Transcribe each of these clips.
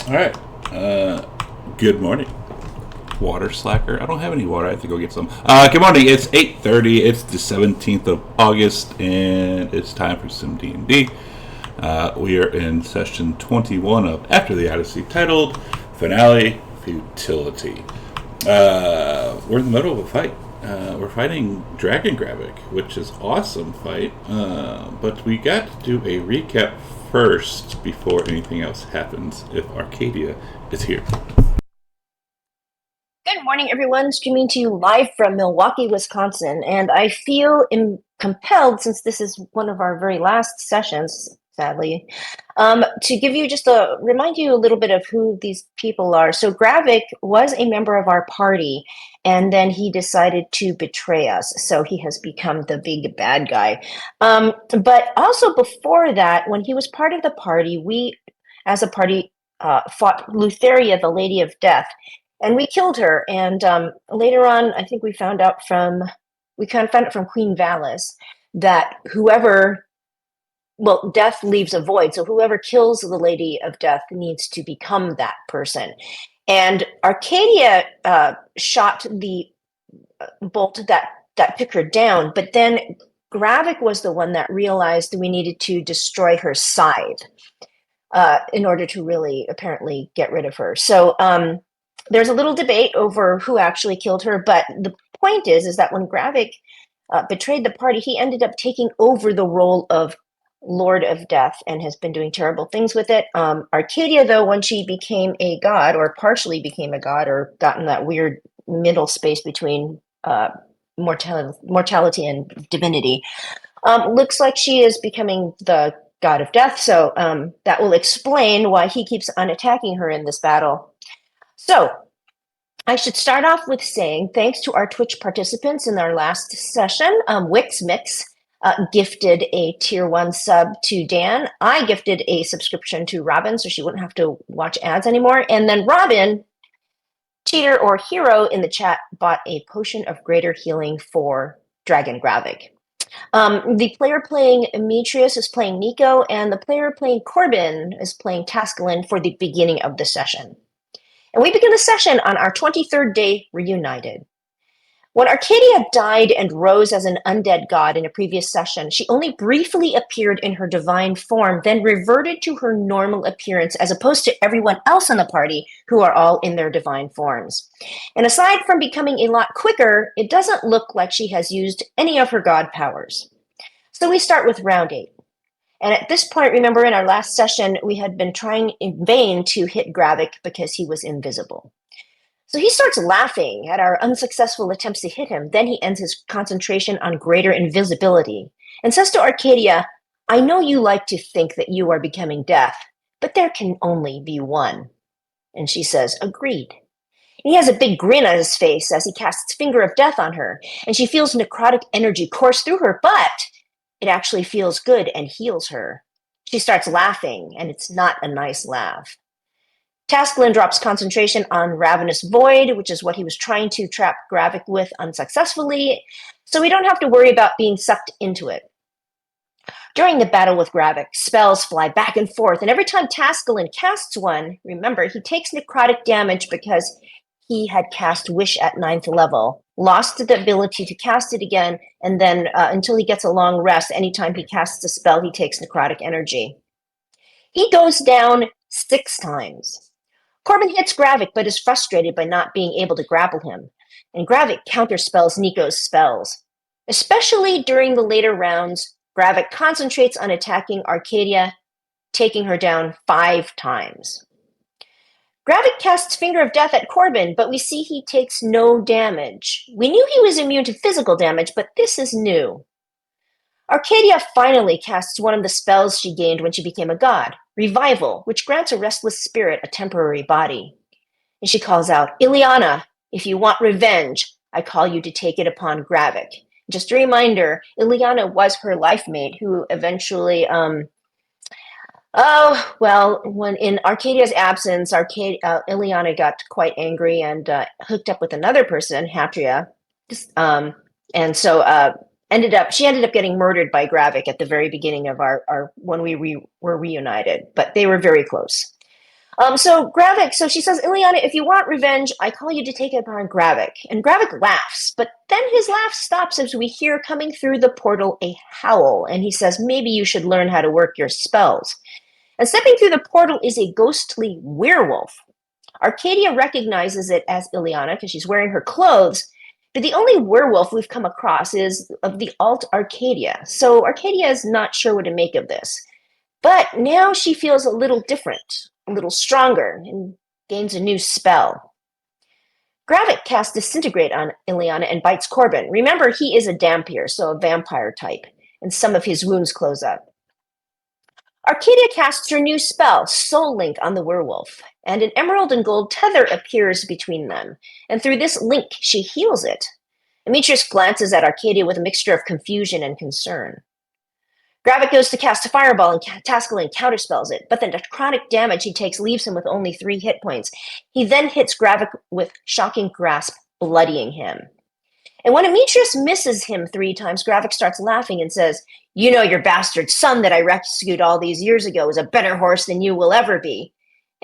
All right. Good morning. Water slacker. I don't have any water. I have to go get some. Good morning. It's 8:30. It's the 17th of August, and it's time for some D&D. We are in session 21 of After the Odyssey, titled Finale Futility. We're in the middle of a fight. We're fighting Dragon Gravik, which is awesome fight. But we got to do a recap first before anything else happens. If Arcadia is here. Good morning, everyone. Streaming to you live from Milwaukee, Wisconsin. And I feel compelled, since this is one of our very last sessions, sadly, to give you remind you a little bit of who these people are. So Gravik was a member of our party, and then he decided to betray us. So he has become the big bad guy. But also before that, when he was part of the party, we, as a party, fought Lutheria, the Lady of Death, and we killed her. And later on, I think we kind of found out from Queen Valis that death leaves a void. So whoever kills the Lady of Death needs to become that person. And Arcadia shot the bolt that took her down, but then Gravik was the one that realized that we needed to destroy her side in order to really apparently get rid of her. So there's a little debate over who actually killed her, but the point is that when Gravik betrayed the party, he ended up taking over the role of Lord of Death and has been doing terrible things with it. Arcadia, though, when she became a god, or partially became a god, or got in that weird middle space between mortality and divinity, looks like she is becoming the god of death. So that will explain why he keeps on attacking her in this battle. So I should start off with saying thanks to our Twitch participants in our last session. Wix Mix gifted a tier 1 sub to Dan. I gifted a subscription to Robin so she wouldn't have to watch ads anymore. And then Robin, cheater or hero in the chat, bought a potion of greater healing for Dragon Gravik. The player playing Demetrius is playing Nico, and the player playing Corbin is playing Tascalin for the beginning of the session. And we begin the session on our 23rd day reunited. When Arcadia died and rose as an undead god in a previous session, she only briefly appeared in her divine form, then reverted to her normal appearance, as opposed to everyone else in the party who are all in their divine forms. And aside from becoming a lot quicker, it doesn't look like she has used any of her god powers. So we start with round 8. And at this point, remember in our last session, we had been trying in vain to hit Gravik because he was invisible. So he starts laughing at our unsuccessful attempts to hit him. Then he ends his concentration on greater invisibility and says to Arcadia, "I know you like to think that you are becoming death, but there can only be one." And she says, "Agreed." And he has a big grin on his face as he casts Finger of Death on her, and she feels necrotic energy course through her, but it actually feels good and heals her. She starts laughing, and it's not a nice laugh. Tascalin drops concentration on Ravenous Void, which is what he was trying to trap Gravik with unsuccessfully, so we don't have to worry about being sucked into it. During the battle with Gravik, spells fly back and forth, and every time Tascalin casts one, remember, he takes necrotic damage because he had cast Wish at 9th level, lost the ability to cast it again, and then until he gets a long rest, anytime he casts a spell, he takes necrotic energy. He goes down 6 times. Corbin hits Gravik, but is frustrated by not being able to grapple him, and Gravik counterspells Nico's spells. Especially during the later rounds, Gravik concentrates on attacking Arcadia, taking her down 5 times. Gravik casts Finger of Death at Corbin, but we see he takes no damage. We knew he was immune to physical damage, but this is new. Arcadia finally casts one of the spells she gained when she became a god, Revival, which grants a restless spirit a temporary body. And she calls out, "Ileana, if you want revenge, I call you to take it upon Gravik." Just a reminder, Ileana was her life mate who eventually, when in Arcadia's absence, Ileana got quite angry and hooked up with another person, Hatria, and so she ended up getting murdered by Gravik at the very beginning of our when we were reunited, but they were very close. So she says, Ileana, if you want revenge, I call you to take it upon Gravik. And Gravik laughs, but then his laugh stops as we hear coming through the portal a howl, and he says, maybe you should learn how to work your spells. And stepping through the portal is a ghostly werewolf. Arcadia recognizes it as Ileana because she's wearing her clothes, but the only werewolf we've come across is of the alt Arcadia, so Arcadia is not sure what to make of this. But now she feels a little different, a little stronger, and gains a new spell. Gravik casts Disintegrate on Ileana and bites Corbin. Remember, he is a Dampier, so a vampire type, and some of his wounds close up. Arcadia casts her new spell, Soul Link, on the werewolf, and an emerald and gold tether appears between them, and through this link she heals it. Demetrius glances at Arcadia with a mixture of confusion and concern. Gravik goes to cast a fireball and Tascalin counterspells it, but the necrotic damage he takes leaves him with only 3 hit points. He then hits Gravik with Shocking Grasp, bloodying him. And when Demetrius misses him 3 times, Gravik starts laughing and says, you know your bastard son that I rescued all these years ago is a better horse than you will ever be.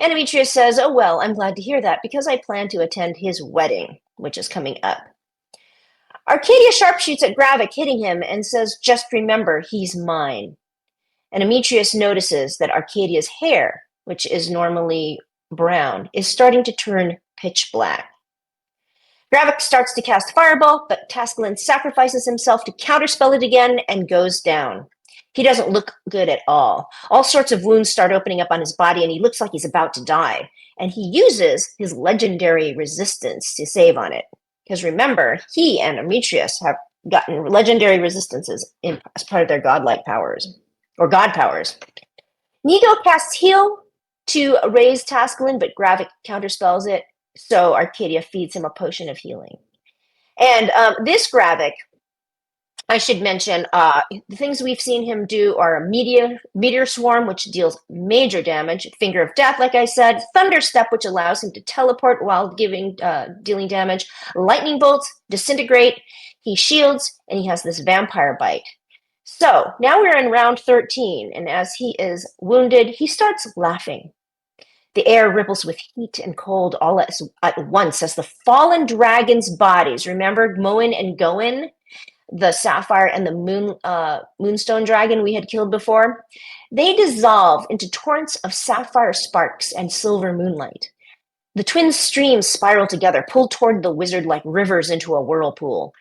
And Demetrius says, oh well, I'm glad to hear that because I plan to attend his wedding, which is coming up. Arcadia sharpshoots at Gravik, hitting him, and says, just remember, he's mine. And Demetrius notices that Arcadia's hair, which is normally brown, is starting to turn pitch black. Gravik starts to cast Fireball, but Tascalin sacrifices himself to counterspell it again and goes down. He doesn't look good at all. All sorts of wounds start opening up on his body, and he looks like he's about to die. And he uses his legendary resistance to save on it. Because remember, he and Demetrius have gotten legendary resistances as part of their godlike powers, or god powers. Nico casts Heal to raise Tascalin, but Gravik counterspells it, so Arcadia feeds him a potion of healing. And this Gravik, I should mention, the things we've seen him do are a meteor swarm, which deals major damage, Finger of Death, like I said, Thunder Step, which allows him to teleport while dealing damage, Lightning Bolts, Disintegrate, he shields, and he has this Vampire Bite. So now we're in round 13, and as he is wounded, he starts laughing. The air ripples with heat and cold all at once as the fallen dragon's bodies, remember Moen and Goen, the sapphire and the moonstone dragon we had killed before, they dissolve into torrents of sapphire sparks and silver moonlight. The twin streams spiral together, pulled toward the wizard like rivers into a whirlpool.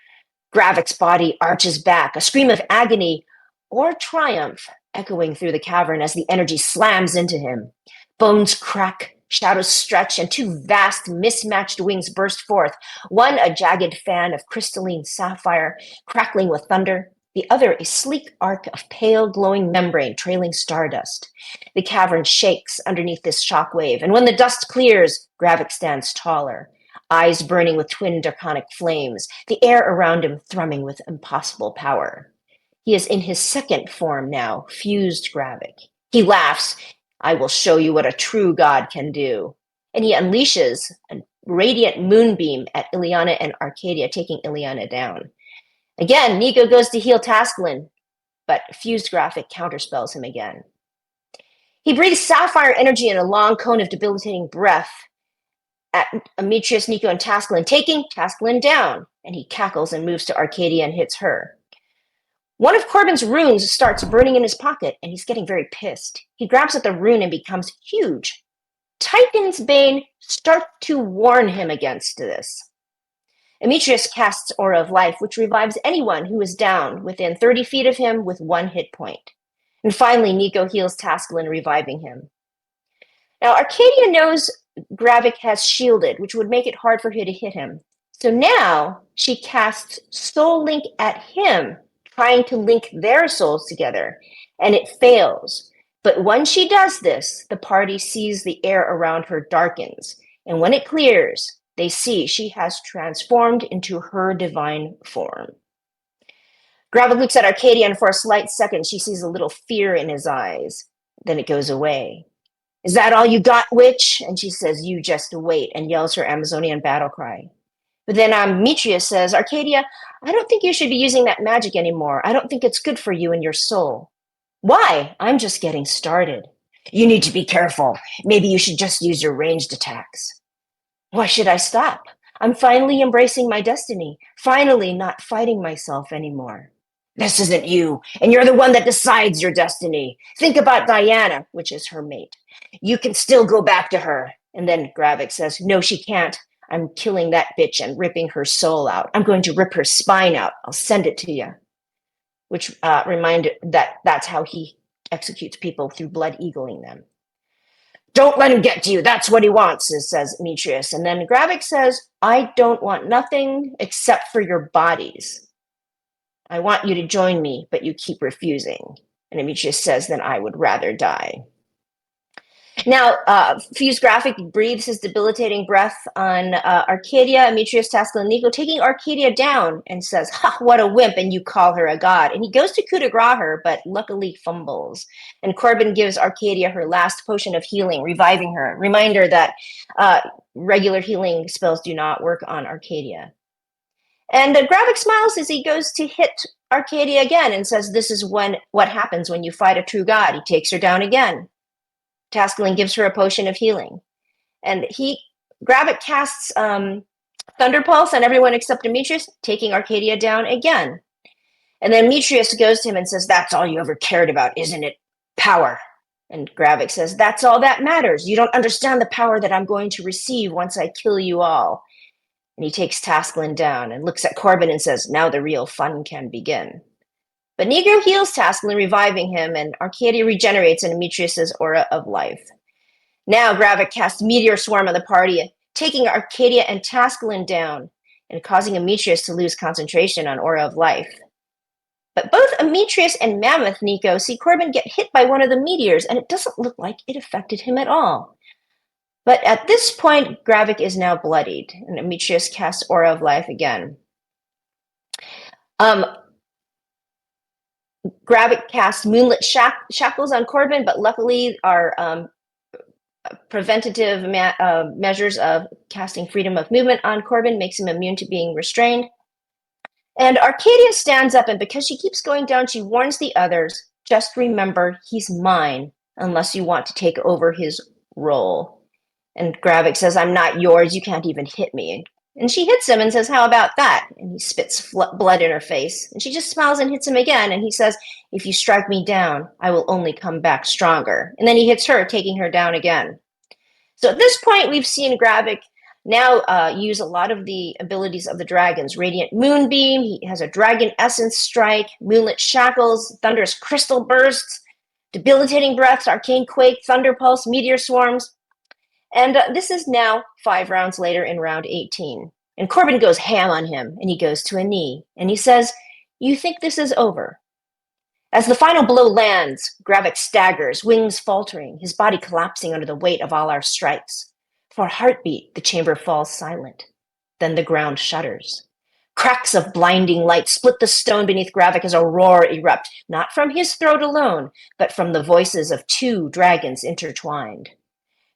Gravik's body arches back, a scream of agony or triumph echoing through the cavern as the energy slams into him. Bones crack, shadows stretch, and 2 vast, mismatched wings burst forth, one a jagged fan of crystalline sapphire, crackling with thunder, the other a sleek arc of pale, glowing membrane trailing stardust. The cavern shakes underneath this shockwave, and when the dust clears, Gravik stands taller, eyes burning with twin draconic flames, the air around him thrumming with impossible power. He is in his second form now, fused Gravik. He laughs. I will show you what a true god can do. And he unleashes a radiant moonbeam at Ileana and Arcadia, taking Ileana down. Again, Nico goes to heal Tascalin, but fused Gravik counterspells him again. He breathes sapphire energy in a long cone of debilitating breath at Demetrius, Nico, and Tascalin, taking Tascalin down, and he cackles and moves to Arcadia and hits her. One of Corbin's runes starts burning in his pocket, and he's getting very pissed. He grabs at the rune and becomes huge. Titan's Bane starts to warn him against this. Demetrius casts Aura of Life, which revives anyone who is down within 30 feet of him with 1 hit point. And finally, Nico heals Tascalin, reviving him. Now, Arcadia knows Gravik has shielded, which would make it hard for her to hit him. So now she casts Soul Link at him, trying to link their souls together, and it fails. But when she does this, the party sees the air around her darkens, and when it clears, they see she has transformed into her divine form. Gravik looks at Arcadia, and for a slight second, she sees a little fear in his eyes. Then it goes away. Is that all you got, witch? And she says, you just wait, and yells her Amazonian battle cry. But then Demetrius says, Arcadia, I don't think you should be using that magic anymore. I don't think it's good for you and your soul. Why? I'm just getting started. You need to be careful. Maybe you should just use your ranged attacks. Why should I stop? I'm finally embracing my destiny, finally not fighting myself anymore. This isn't you, and you're the one that decides your destiny. Think about Diana, which is her mate. You can still go back to her. And then Gravik says, no, she can't. I'm killing that bitch and ripping her soul out. I'm going to rip her spine out. I'll send it to you. Which reminded that's how he executes people, through blood eagling them. Don't let him get to you. That's what he wants, says Demetrius. And then Gravik says, I don't want nothing except for your bodies. I want you to join me, but you keep refusing. And Demetrius says, then I would rather die. Now, Fuse Graphic breathes his debilitating breath on Arcadia, Demetrius, Taskell, and Nico, taking Arcadia down and says, ha, what a wimp, and you call her a god. And he goes to coup de grace her, but luckily fumbles. And Corbin gives Arcadia her last potion of healing, reviving her. Reminder that regular healing spells do not work on Arcadia. And Gravik smiles as he goes to hit Arcadia again and says, this is what happens when you fight a true god. He takes her down again. Taskling gives her a potion of healing. And Gravik casts Thunder Pulse on everyone except Demetrius, taking Arcadia down again. And then Demetrius goes to him and says, that's all you ever cared about, isn't it? Power. And Gravik says, that's all that matters. You don't understand the power that I'm going to receive once I kill you all. And he takes Tasklin down and looks at Corbin and says, now the real fun can begin. But Negro heals Tasklin, reviving him, and Arcadia regenerates in Demetrius' aura of life. Now Gravik casts Meteor Swarm on the party, taking Arcadia and Tasklin down and causing Demetrius to lose concentration on aura of life. But both Demetrius and Mammoth Nico see Corbin get hit by one of the meteors, and it doesn't look like it affected him at all. But at this point, Gravik is now bloodied, and Demetrius casts aura of life again. Gravik casts Moonlit Shackles on Corbin, but luckily our preventative measures of casting Freedom of Movement on Corbin makes him immune to being restrained. And Arcadia stands up, and because she keeps going down, she warns the others, just remember, he's mine, unless you want to take over his role. And Gravik says, I'm not yours, you can't even hit me. And she hits him and says, how about that? And he spits blood in her face. And she just smiles and hits him again. And he says, if you strike me down, I will only come back stronger. And then he hits her, taking her down again. So at this point, we've seen Gravik now use a lot of the abilities of the dragons. Radiant Moonbeam, he has a Dragon Essence Strike, Moonlit Shackles, Thunderous Crystal Bursts, Debilitating Breaths, Arcane Quake, Thunder Pulse, Meteor Swarms. And this is now 5 rounds later in round 18. And Corbin goes ham on him, and he goes to a knee. And he says, you think this is over? As the final blow lands, Gravik staggers, wings faltering, his body collapsing under the weight of all our strikes. For a heartbeat, the chamber falls silent. Then the ground shudders. Cracks of blinding light split the stone beneath Gravik as a roar erupt, not from his throat alone, but from the voices of 2 dragons intertwined.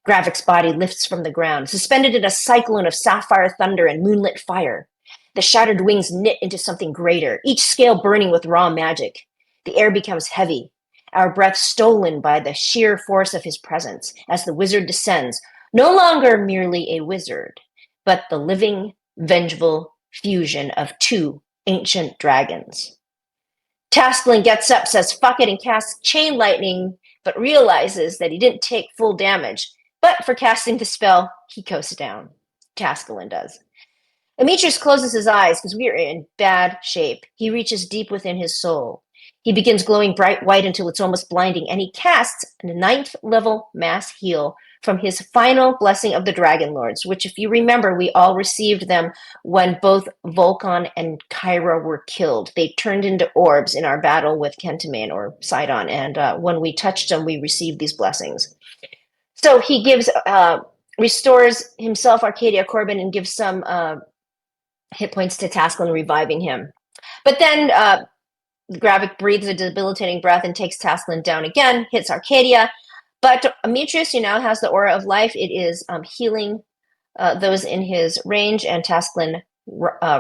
Gravik's body lifts from the ground, suspended in a cyclone of sapphire thunder and moonlit fire. The shattered wings knit into something greater, each scale burning with raw magic. The air becomes heavy, our breath stolen by the sheer force of his presence as the wizard descends, no longer merely a wizard, but the living, vengeful fusion of 2 ancient dragons. Tasklin gets up, says fuck it, and casts Chain Lightning, but realizes that he didn't take full damage. But for casting the spell, he coasts down. Tasklin does. Demetrius closes his eyes because we are in bad shape. He reaches deep within his soul. He begins glowing bright white until it's almost blinding, and he casts a 9th level mass heal from his final blessing of the Dragon Lords, which, if you remember, we all received them when both Vulcan and Kyra were killed. They turned into orbs in our battle with Kentamane or Sidon, and when we touched them, we received these blessings. So he restores himself, Arcadia, Corbin, and gives some hit points to Tasklin, reviving him. But then Gravik breathes a debilitating breath and takes Tasklin down again, hits Arcadia. But Demetrius, has the aura of life. It is healing those in his range, and Tasklin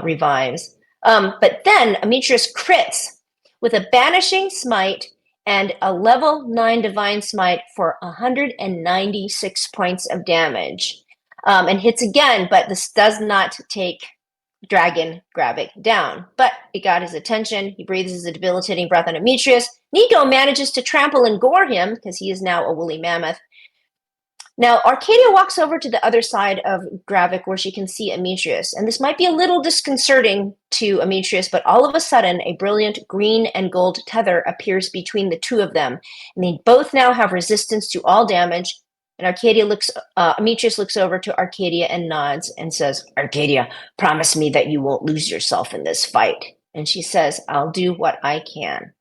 revives. But then Demetrius crits with a banishing smite and a level 9 Divine Smite for 196 points of damage. And hits again, but this does not take Dragon Gravik down. But it got his attention. He breathes a debilitating breath on Demetrius. Nico manages to trample and gore him, because he is now a woolly mammoth. Now, Arcadia walks over to the other side of Gravik where she can see Demetrius. And this might be a little disconcerting to Demetrius, but all of a sudden, a brilliant green and gold tether appears between the two of them. And they both now have resistance to all damage. And Demetrius looks over to Arcadia and nods and says, "Arcadia, promise me that you won't lose yourself in this fight." And she says, "I'll do what I can."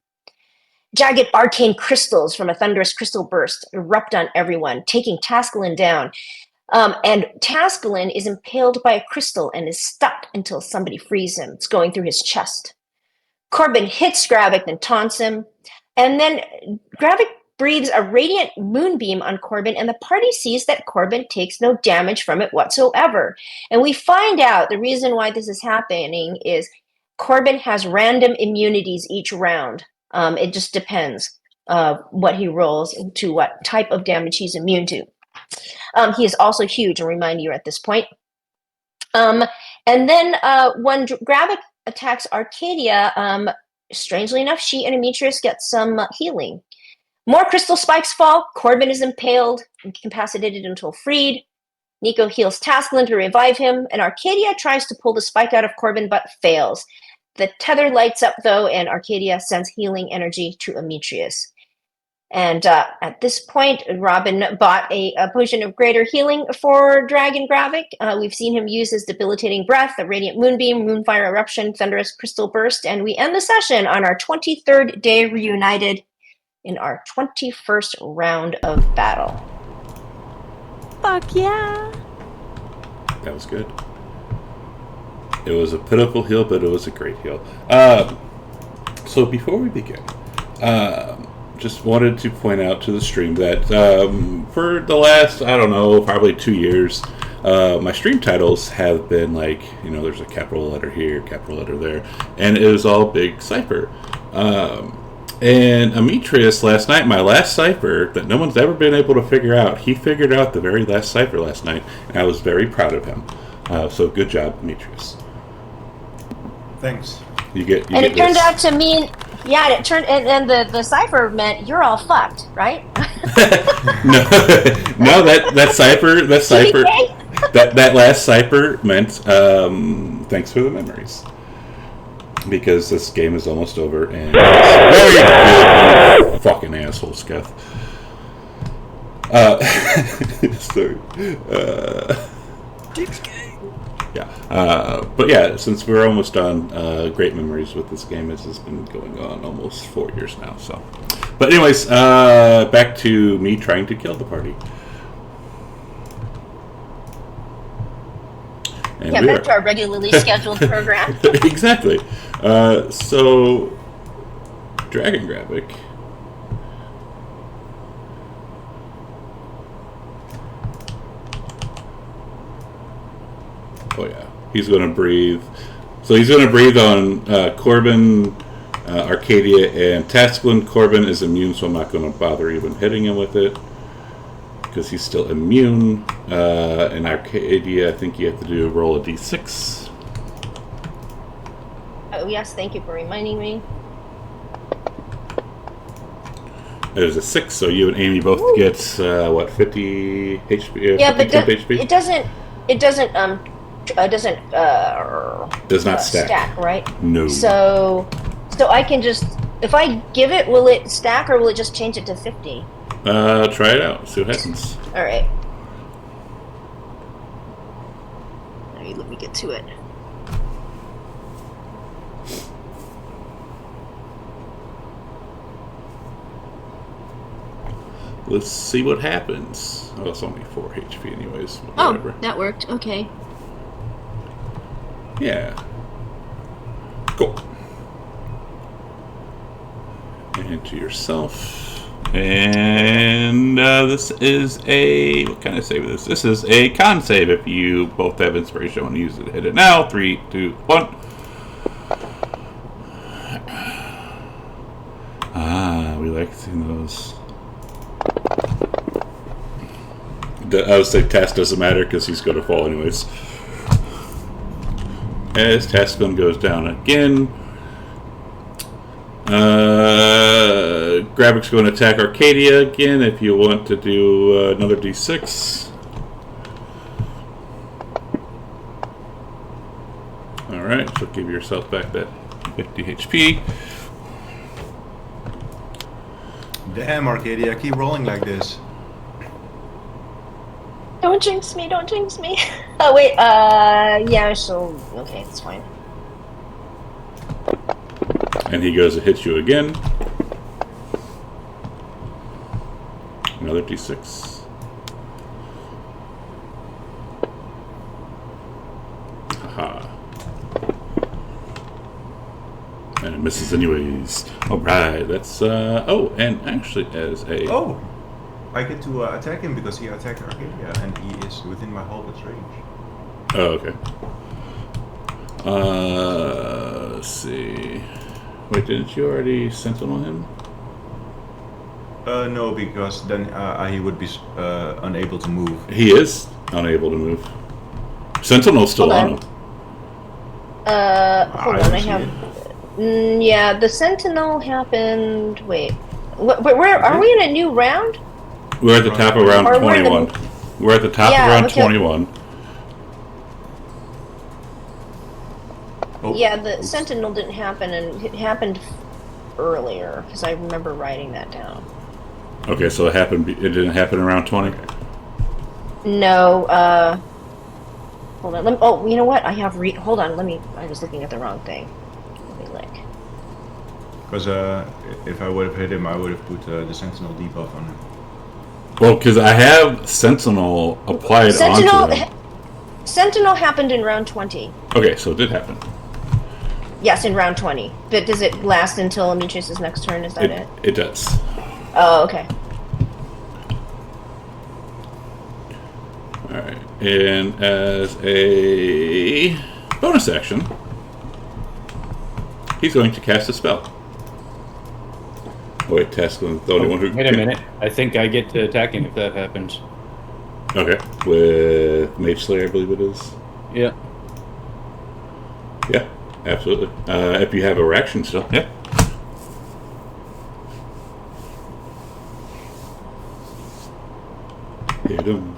Jagged arcane crystals from a thunderous crystal burst erupt on everyone, taking Tascalin down. And Tascalin is impaled by a crystal and is stuck until somebody frees him. It's going through his chest. Corbin hits Gravik and taunts him. And then Gravik breathes a radiant moonbeam on Corbin, and the party sees that Corbin takes no damage from it whatsoever. And we find out the reason why this is happening is Corbin has random immunities each round. It just depends what he rolls to what type of damage he's immune to. He is also huge, and remind you at this point. And then when Gravik attacks Arcadia, strangely enough, she and Demetrius get some healing. More crystal spikes fall. Corbin is impaled, incapacitated until freed. Nico heals Tascalin to revive him, and Arcadia tries to pull the spike out of Corbin but fails. The tether lights up, though, and Arcadia sends healing energy to Demetrius. And at this point, Robin bought a potion of greater healing for Dragon Gravik. We've seen him use his debilitating breath, the radiant moonbeam, moonfire eruption, thunderous crystal burst, and we end the session on our 23rd day reunited in our 21st round of battle. Fuck yeah! That was good. It was a pitiful heal, but it was a great heal. So before we begin, just wanted to point out to the stream that for the last, I don't know, probably 2 years, my stream titles have been like, there's a capital letter here, capital letter there, and it was all big cipher. And Demetrius last night, my last cipher that no one's ever been able to figure out, he figured out the very last cipher last night, and I was very proud of him. So good job, Demetrius. Thanks. You get it turned out to mean, and the cipher meant you're all fucked, right? no, that cipher, that last cipher meant thanks for the memories. Because this game is almost over, and it's very good, you fucking asshole, Sketh. Sorry. Yeah. But yeah, since we're almost done, great memories with this game. This has been going on almost 4 years now. So, but anyways, back to me trying to kill the party. And back to our regularly scheduled program. Exactly. So, Dragon Gravik. Oh yeah, he's going to breathe. So he's going to breathe on Corbin, Arcadia, and Tascalin. Corbin is immune, so I'm not going to bother even hitting him with it, because he's still immune. And Arcadia, I think you have to do a roll of d6. Oh, yes, thank you for reminding me. There's a 6, so you and Amy both get, 50 HP? Yeah, but HP? it does not stack, right? No. So I can just, if I give it, will it stack, or will it just change it to 50? Try it out. See what happens. All right. Let me get to it. Let's see what happens. Oh, it's only 4 HP anyways. Whatever. Oh, that worked. Okay. Yeah. Cool. And to yourself. And this is a... What kind of save is this? This is a con save. If you both have inspiration, I want to use it. Hit it now. 3, 2, 1. We like seeing those. I would say task doesn't matter because he's going to fall anyways. As Tascon goes down again, Gravic's going to attack Arcadia again. If you want to do another d6. Alright, so give yourself back that 50 HP. Damn, Arcadia, keep rolling like this. Don't jinx me, don't jinx me. Oh, wait, yeah, so, okay, it's fine. And he goes to hit you again. Another d6. Haha. And it misses anyways. Alright, that's, oh, and actually as a... Oh! I get to attack him because he attacked Arcadia and he is within my halberd's range. Oh, okay. Let's see. Wait, didn't you already sentinel him? No, because then he would be unable to move. He is unable to move. Sentinel's still Hold on on. him. Hold on, I have... yeah, the Sentinel happened... Wait. Where are we in a new round? We're at the top of round Or we're in the- 21. We're at the top Yeah, of round okay. 21. Oh, Yeah, the oops. Sentinel didn't happen, and it happened earlier, because I remember writing that down. Okay, so it happened. It didn't happen in round 20. No, hold on. Oh, you know what? I have hold on, I was looking at the wrong thing. Let me look. Because if I would have hit him, I would have put the Sentinel debuff on him. Well, because I have Sentinel applied onto him. Sentinel happened in round 20. Okay, so it did happen. Yes, in round 20. But does it last until Amitrus' next turn? Is that it? It does. Oh, okay. Alright, and as a bonus action, he's going to cast a spell. Oh, wait, Tascon is the only one who... Wait a minute. I think I get to attacking if that happens. Okay, with Mage Slayer, I believe it is. Yeah. Yeah, absolutely. If you have a reaction still, yeah. Hit him.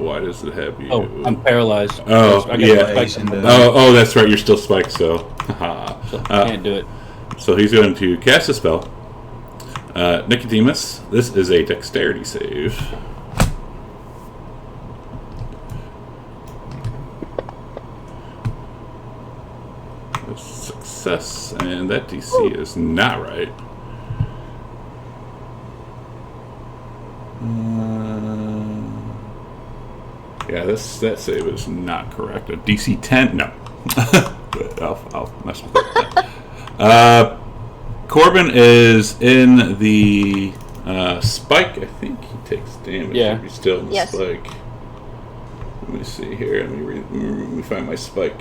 Why does it have you? Oh, I'm paralyzed. Oh, I got yeah. spikes in the Oh, that's right. You're still spiked, so. so I can't do it. So he's going to cast a spell. Nicodemus, this is a dexterity save. A success, and that DC is not right. Yeah, that save is not correct. A DC 10? No. But I'll mess with that. Corbin is in the spike. I think he takes damage Yeah. if he's still in the Yes. spike. Let me see here. Let me find my spike.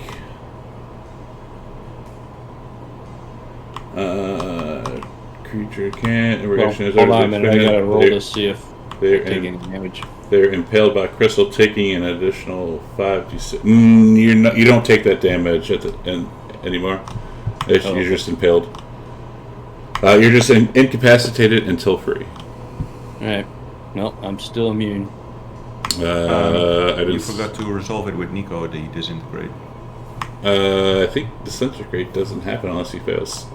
Creature can't. Well, hold on a minute. I gotta roll to see if they're taking damage. They're impaled by crystal, taking an additional 5d6. You don't take that damage at the end anymore. You're just impaled. You're just incapacitated until free. Alright. No, I'm still immune. You forgot to resolve it with Nico, the disintegrate. I think disintegrate doesn't happen unless he fails.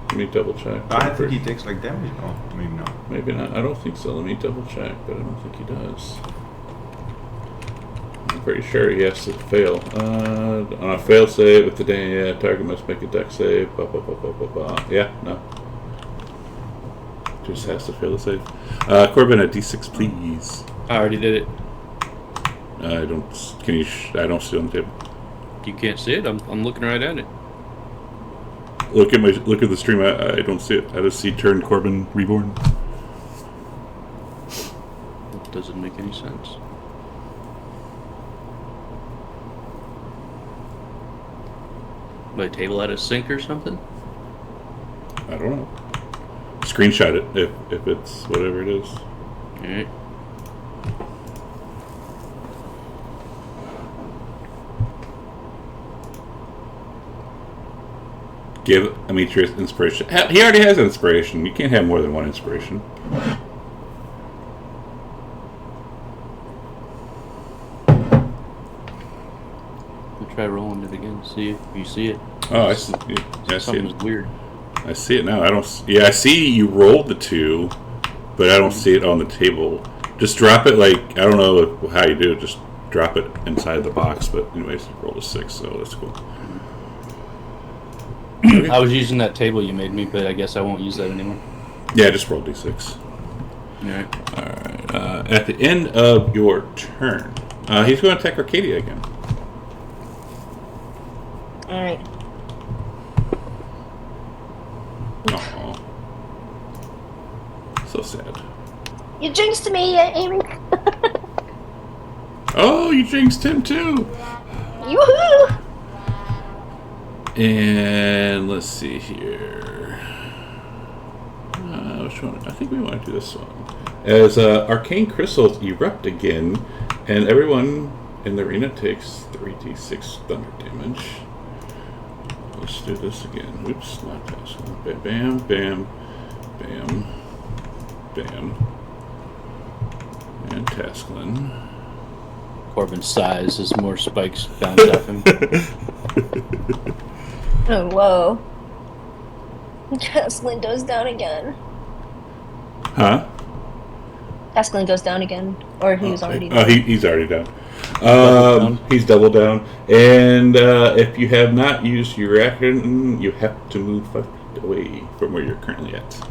Let me double check. I think he takes like damage. Oh, maybe not. Maybe not. I don't think so. Let me double check, but I don't think he does. I'm pretty sure he has to fail. On a fail save, if the target must make a dex save. Yeah, no. Just has to fail the save. Corbin, a d6, please. I already did it. I don't. Can you? I don't see it on the table. You can't see it? I'm looking right at it. Look at the stream. I don't see it. I just see turn Corbin reborn. It doesn't make any sense. Do I table at a sink or something? I don't know. Screenshot it if it's whatever it is. Alright. Give Demetrius inspiration. He already has inspiration. You can't have more than one inspiration. We'll try rolling it again. See if you see it. Oh, I see. Yeah, I see Something's it. weird. I see it now. I don't. Yeah, I see you rolled the 2, but I don't see it on the table. Just drop it. Like I don't know how you do it. Just drop it inside the box. But anyways, you rolled a 6, so that's cool. I was using that table you made me, but I guess I won't use that anymore. Yeah, just roll d6. Alright. Alright. At the end of your turn, he's going to attack Arcadia again. All right. Aww. So sad. You jinxed me, Amy. Oh, you jinxed him too! Yoo-hoo! And let's see here. Which one? I think we want to do this one. As arcane crystals erupt again, and everyone in the arena takes 3d6 thunder damage. Let's do this again. Oops, not this one. Bam, bam, bam, bam. And Tasklin. Corbin's size as more spikes bounce off him. Oh, whoa. Tasklin goes down again. Huh? Tasklin goes down again. Or he was already down. down. He's already down. He's double down. And if you have not used your action, you have to move 5 feet away from where you're currently at.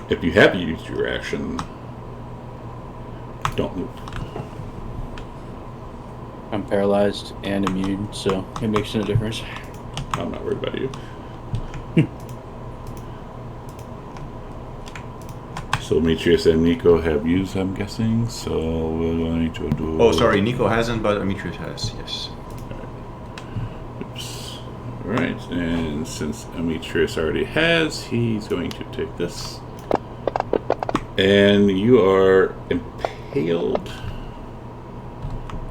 If you have used your action, don't move. I'm paralyzed and immune, so it makes no difference. I'm not worried about you. So Demetrius and Nico have used, I'm guessing. So we're going to do. Oh, sorry, Nico hasn't, but Demetrius has. Yes. Oops. All right, and since Demetrius already has, he's going to take this. And you are impaled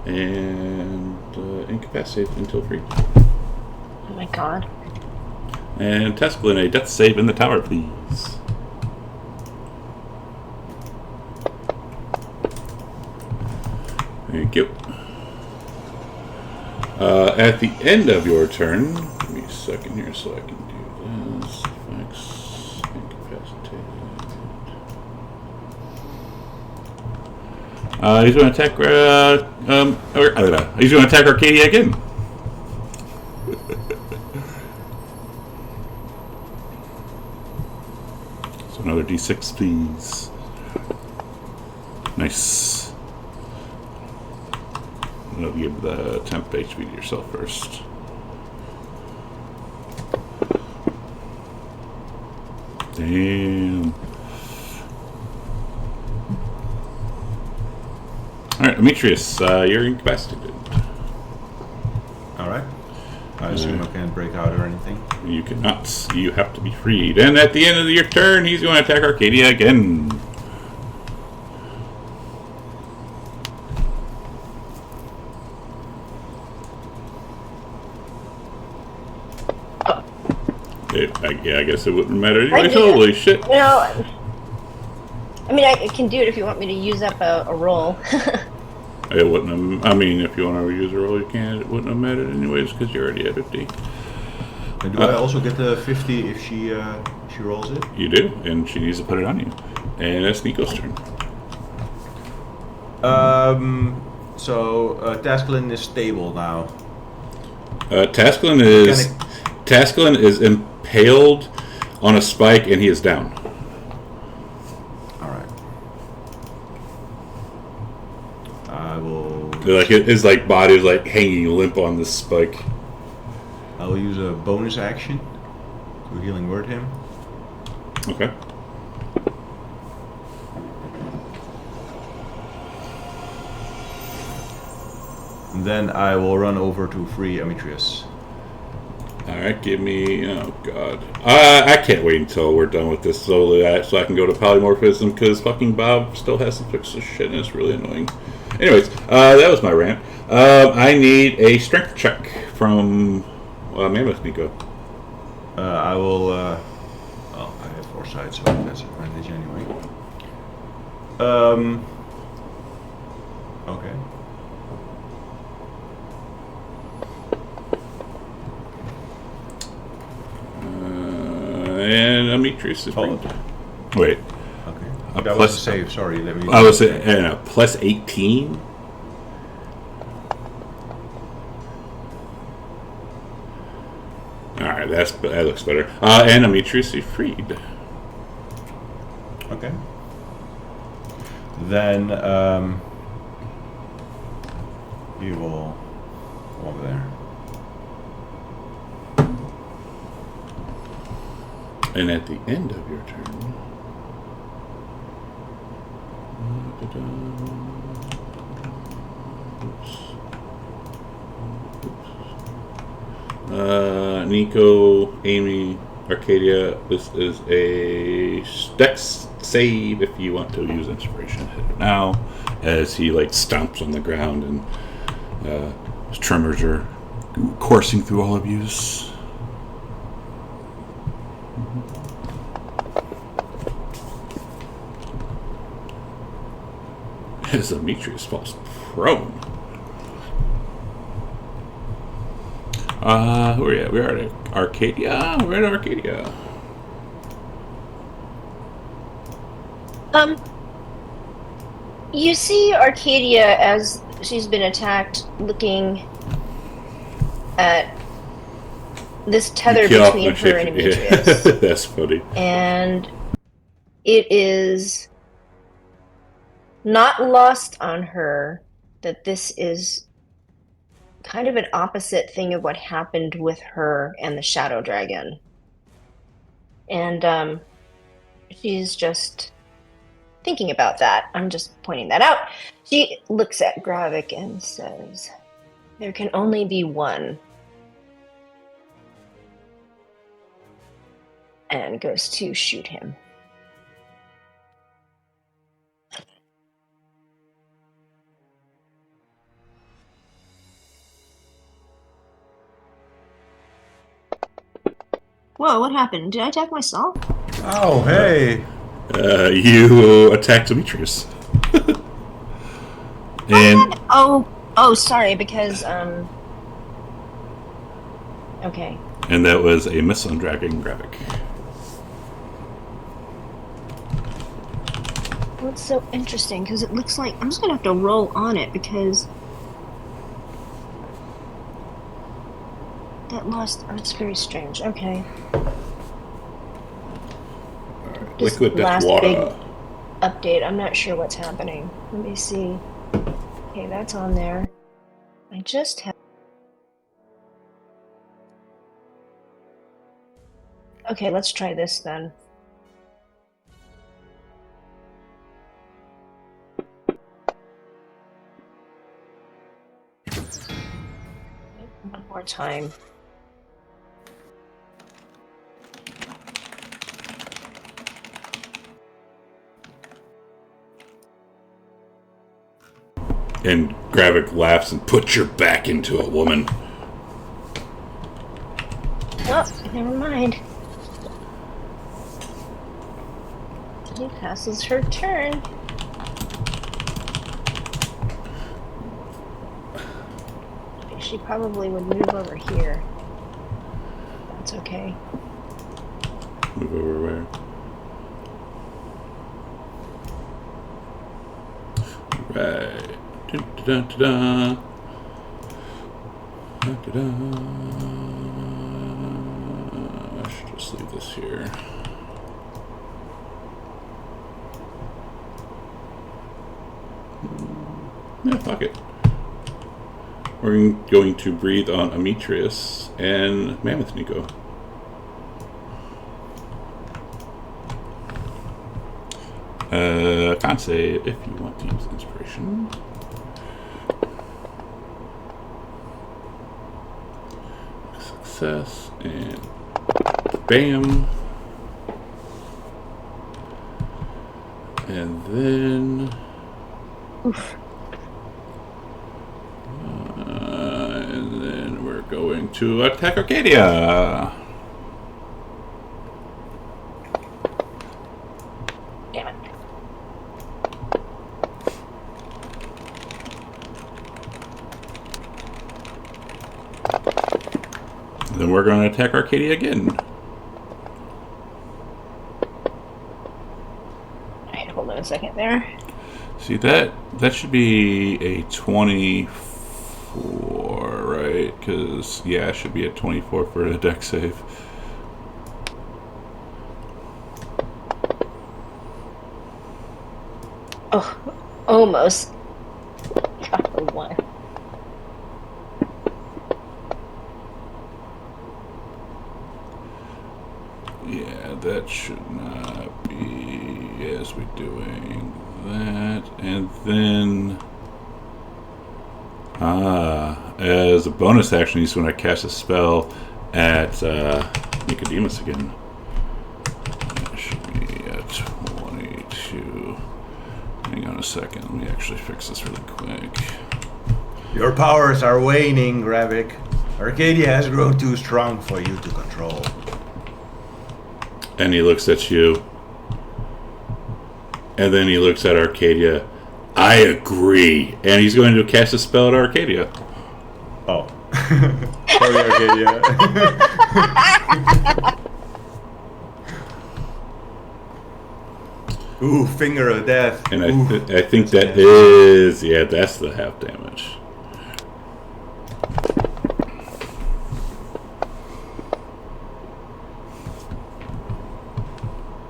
and incapacitated until free. Oh my god. And Tasklin, a death save in the tower, please. Thank you. At the end of your turn, give me a second here so I can do this. Effects, incapacitated. He's going to attack. He's going to attack Arcadia again. So another d6, please. Nice. I'll give the temp HP to yourself first. Damn. Alright, Demetrius, you're incapacitated. Alright. I assume I can't break out or anything. You cannot. You have to be freed. And at the end of your turn, he's going to attack Arcadia again. I guess it wouldn't matter anyway. Holy shit. You know, I mean, I can do it if you want me to use up a roll. It wouldn't have, I mean, if you want to use a roll, you can. It wouldn't have mattered anyways because you're already at 50. And do I also get the 50 if she rolls it? You do, and she needs to put it on you. And that's Nico's turn. So Tasklin is stable now. Tasklin is impaled on a spike and he is down. Alright. I will... Like his body is like hanging limp on this spike. I will use a bonus action to healing word him. Okay. And then I will run over to free Demetrius. Alright, give me... Oh, God. I can't wait until we're done with this so I can go to polymorphism, because fucking Bob still has to fix this shit, and it's really annoying. Anyways, that was my rant. I need a strength check from Mammoth Nico. I will... well, I have foresight, so that's advantage anyway. Okay. And Demetrius is Wait. Okay. That was a save, sorry. Let me... I was at plus 18? Alright, that looks better. And Demetrius is freed. Okay. Then, you will go over there. And at the end of your turn... Nico, Amy, Arcadia, this is a Dex save if you want to use inspiration. Hit it now, as he like stomps on the ground and his tremors are coursing through all of yous. As Demetrius falls prone. Who are we at? We are at Arcadia. We're at Arcadia. You see Arcadia as she's been attacked, looking at this tether between her and Demetrius. Yeah. That's funny. And it is not lost on her that this is kind of an opposite thing of what happened with her and the Shadow Dragon. And she's just thinking about that. I'm just pointing that out. She looks at Gravik and says, "There can only be one." And goes to shoot him. Whoa, what happened? Did I attack myself? Oh, hey! You attacked Demetrius. And oh, sorry, because okay. And that was a miss on Dragon Gravik. Well, it's so interesting because it looks like I'm just gonna have to roll on it because that lost. Oh, it's very strange. Okay. Just Liquid death water. Big update. I'm not sure what's happening. Let me see. Okay, that's on there. I just have. Okay, let's try this then. One more time. And Gravik laughs and puts your back into a woman. Oh, never mind. She passes her turn. She probably would move over here. That's okay. Move over where? Right. Da-da-da-da. Da-da-da. I should just leave this here. Yeah, fuck it. We're going to breathe on Demetrius and Mammoth Nico. Can't say if you want to use inspiration. success, and bam. And then... and then we're going to attack Arcadia. Damn it. Then we're going to attack Arcadia again. Alright, hold on a second there. See, that should be a 24, right? Because, yeah, it should be a 24 for a deck save. Oh, almost. Got the one. Yeah, that should not be as we're doing that. And then, as a bonus action, is when I cast a spell at Nicodemus again. That should be at 22. Hang on a second, let me actually fix this really quick. Your powers are waning, Gravik. Arcadia has grown too strong for you to control. And he looks at you. And then he looks at Arcadia. I agree. And he's going to cast a spell at Arcadia. Oh. Sorry, Arcadia. Ooh, Finger of Death. And I think that is... Yeah, that's the half damage.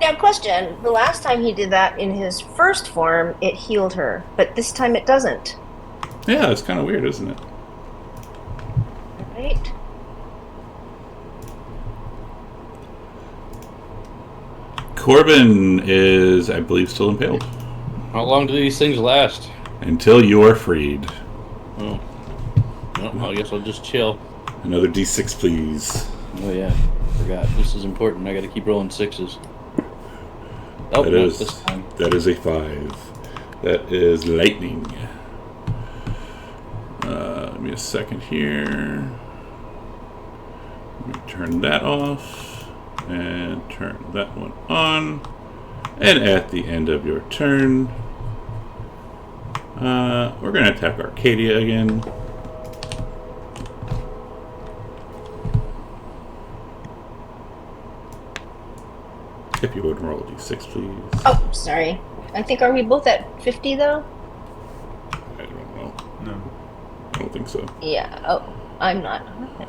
Now, question. The last time he did that in his first form, it healed her. But this time it doesn't. Yeah, it's kind of weird, isn't it? Right? Corbin is, I believe, still impaled. How long do these things last? Until you are freed. Oh. Well, I guess I'll just chill. Another d6, please. Oh yeah, forgot. This is important. I gotta keep rolling sixes. Oh, That not is, this time. that is a 5. That is lightning. Give me a second here. Let me turn that off. And turn that one on. And at the end of your turn, we're going to attack Arcadia again. If you would roll a d6, please. Oh, sorry. I think, are we both at 50, though? I don't know. No. I don't think so. Yeah. Oh, I'm not. Okay.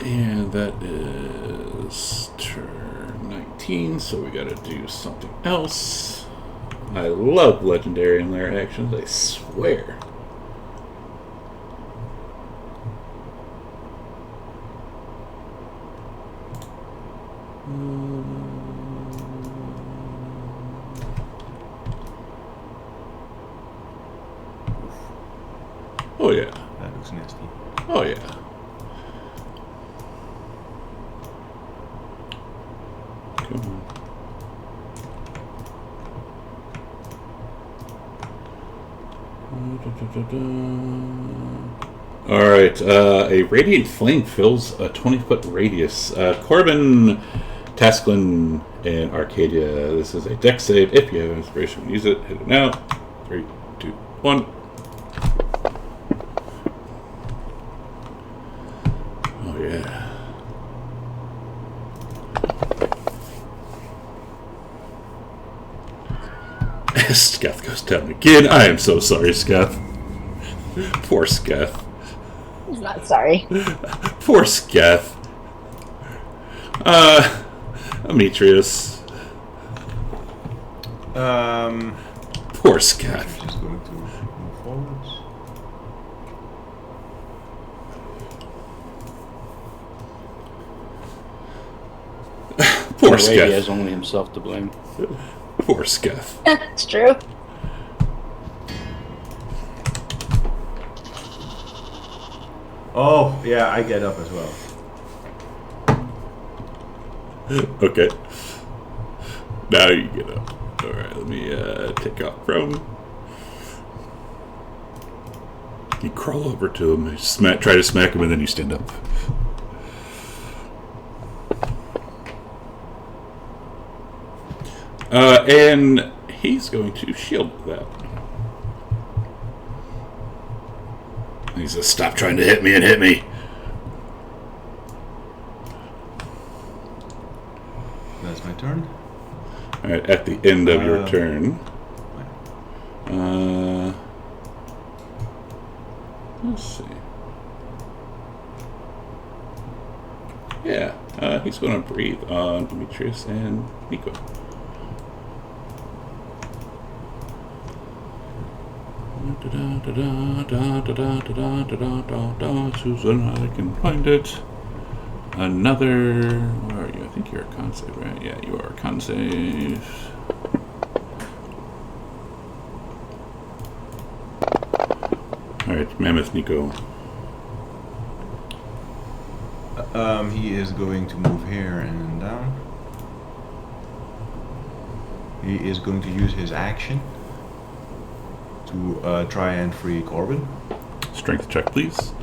And that is turn 19, so we gotta do something else. I love legendary and lair actions, I swear. Oh yeah. That looks nasty. Oh yeah. Come on. Alright, a radiant flame fills a 20-foot radius. Corbin, Tasklin, and Arcadia. This is a deck save. If you have inspiration, use it. Hit it now. 3, 2, 1. Oh yeah. Sketh goes down again. I am so sorry, Sketh. Poor Sketh. I'm not sorry. Poor Sketh. Demetrius. Poor Sketh. Just going to move forwards. Poor In a way, he Skeff. has only himself to blame. Poor Skeff. It's true. Oh, yeah, I get up as well. Okay. Now you get up. Alright, let me take out from. You crawl over to him, try to smack him, and then you stand up. And he's going to shield that. He says, "Stop trying to hit me and hit me." That's my turn. Alright, at the end of your turn. Let's see. Yeah, he's going to breathe on Demetrius and Nico. Susan, I can find it. Another. Where are you? I think you're a con save, right? Yeah, you are a con save. Alright, Mammoth Nico. He is going to move here and down. He is going to use his action to try and free Corbin. Strength check, please.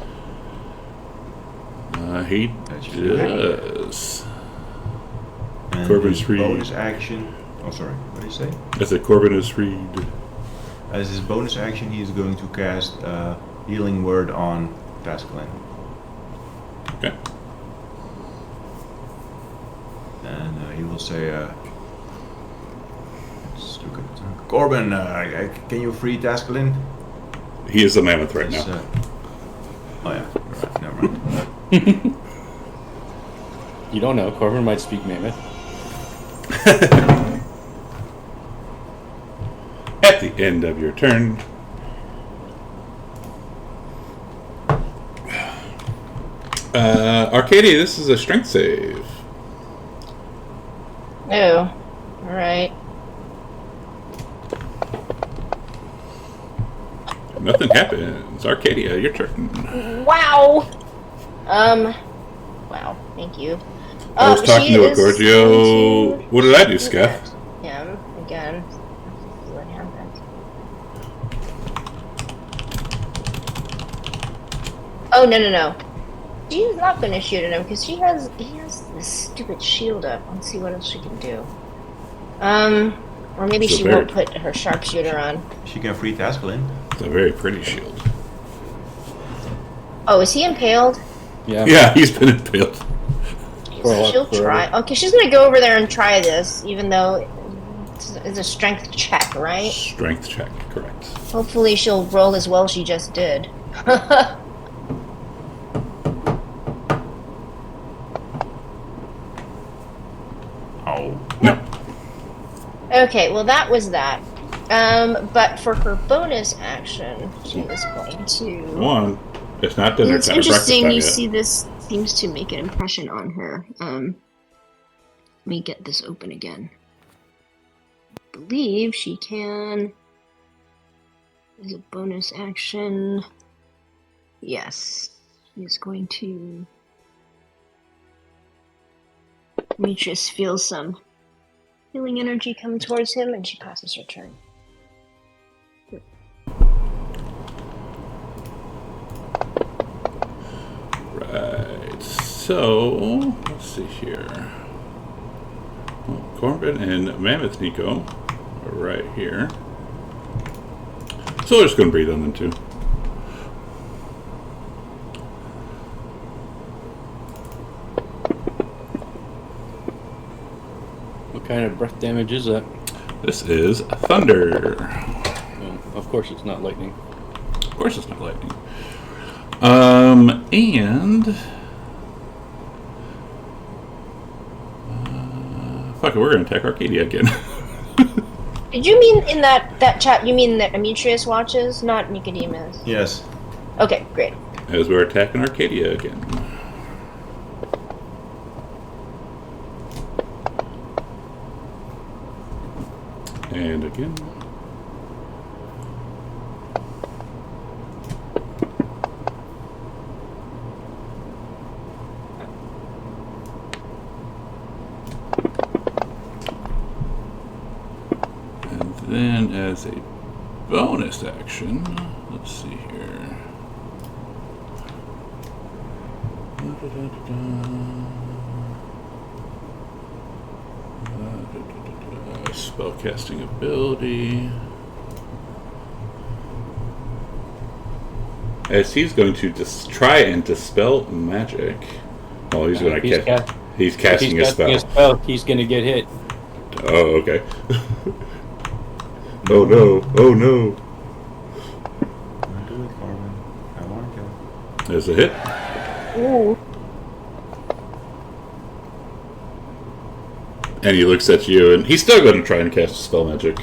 He does. And Corbin's his free. bonus action. Oh, sorry. What did you say? I said Corbin is freed. As his bonus action, he is going to cast Healing Word on Tascalin. Okay. And he will say, let's look at Corbin, can you free Tascalin? He is a mammoth right now. Oh yeah, right, never mind. You don't know. Corbin might speak Mammoth. At the end of your turn. Arcadia, this is a strength save. Oh, alright. Nothing happens. Arcadia, your turn. Wow! Wow, thank you. I was talking she to a is Gorgio. going to What did I do, shoot Skeff? at him again. Let's see what happens. Oh, no. She's not going to shoot at him because he has this stupid shield up. Let's see what else she can do. Or maybe So she very- won't put her sharpshooter on. She can free Tascalin. It's a very pretty shield. Oh, is he impaled? Yeah. Yeah, he's been impaled. She'll try. Okay, she's gonna go over there and try this, even though it's a strength check, right? Strength check, correct. Hopefully she'll roll as well as she just did. Oh. No. Okay, well that was that. But for her bonus action, she is going to... One. It's not dinner It's time or breakfast interesting, time you yet. see this seems to make an impression on her. Let me get this open again. I believe she can... As a bonus action... Yes. She's going to... Demetrius feels some healing energy come towards him, and she passes her turn. Right. So, let's see here. Well, Corbin and Mammoth Nico are right here. So they're just going to breathe on them too. What kind of breath damage is that? This is thunder. Of course it's not lightning. Of course it's not lightning. And... fuck it, we're going to attack Arcadia again. Did you mean in that chat, you mean that Demetrius watches, not Nicodemus? Yes. Okay, great. As we're attacking Arcadia again. And again. And then as a bonus action, let's see here. Spellcasting ability. As he's going to try and dispel magic. Oh, he's going to cast. He's casting a spell. He's going to get hit. Oh, okay. Oh no! Oh no! Don't do it, Corbin. I want you. There's a hit. Ooh. And he looks at you, and he's still going to try and cast spell magic.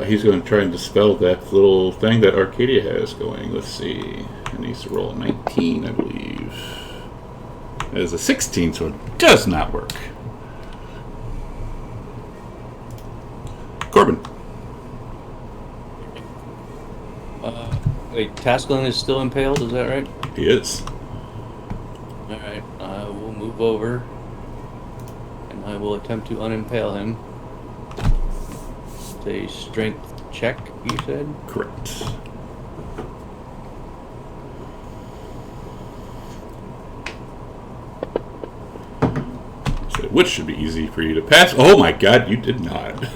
He's going to try and dispel that little thing that Arcadia has going. Let's see. It needs to roll a 19, I believe. It is a 16, so it does not work. Corbin. Wait, Tasklin is still impaled, is that right? He is. Alright, I will move over. And I will attempt to unimpale him. It's a strength check, you said? Correct. So, which should be easy for you to pass. Oh my god, you did not.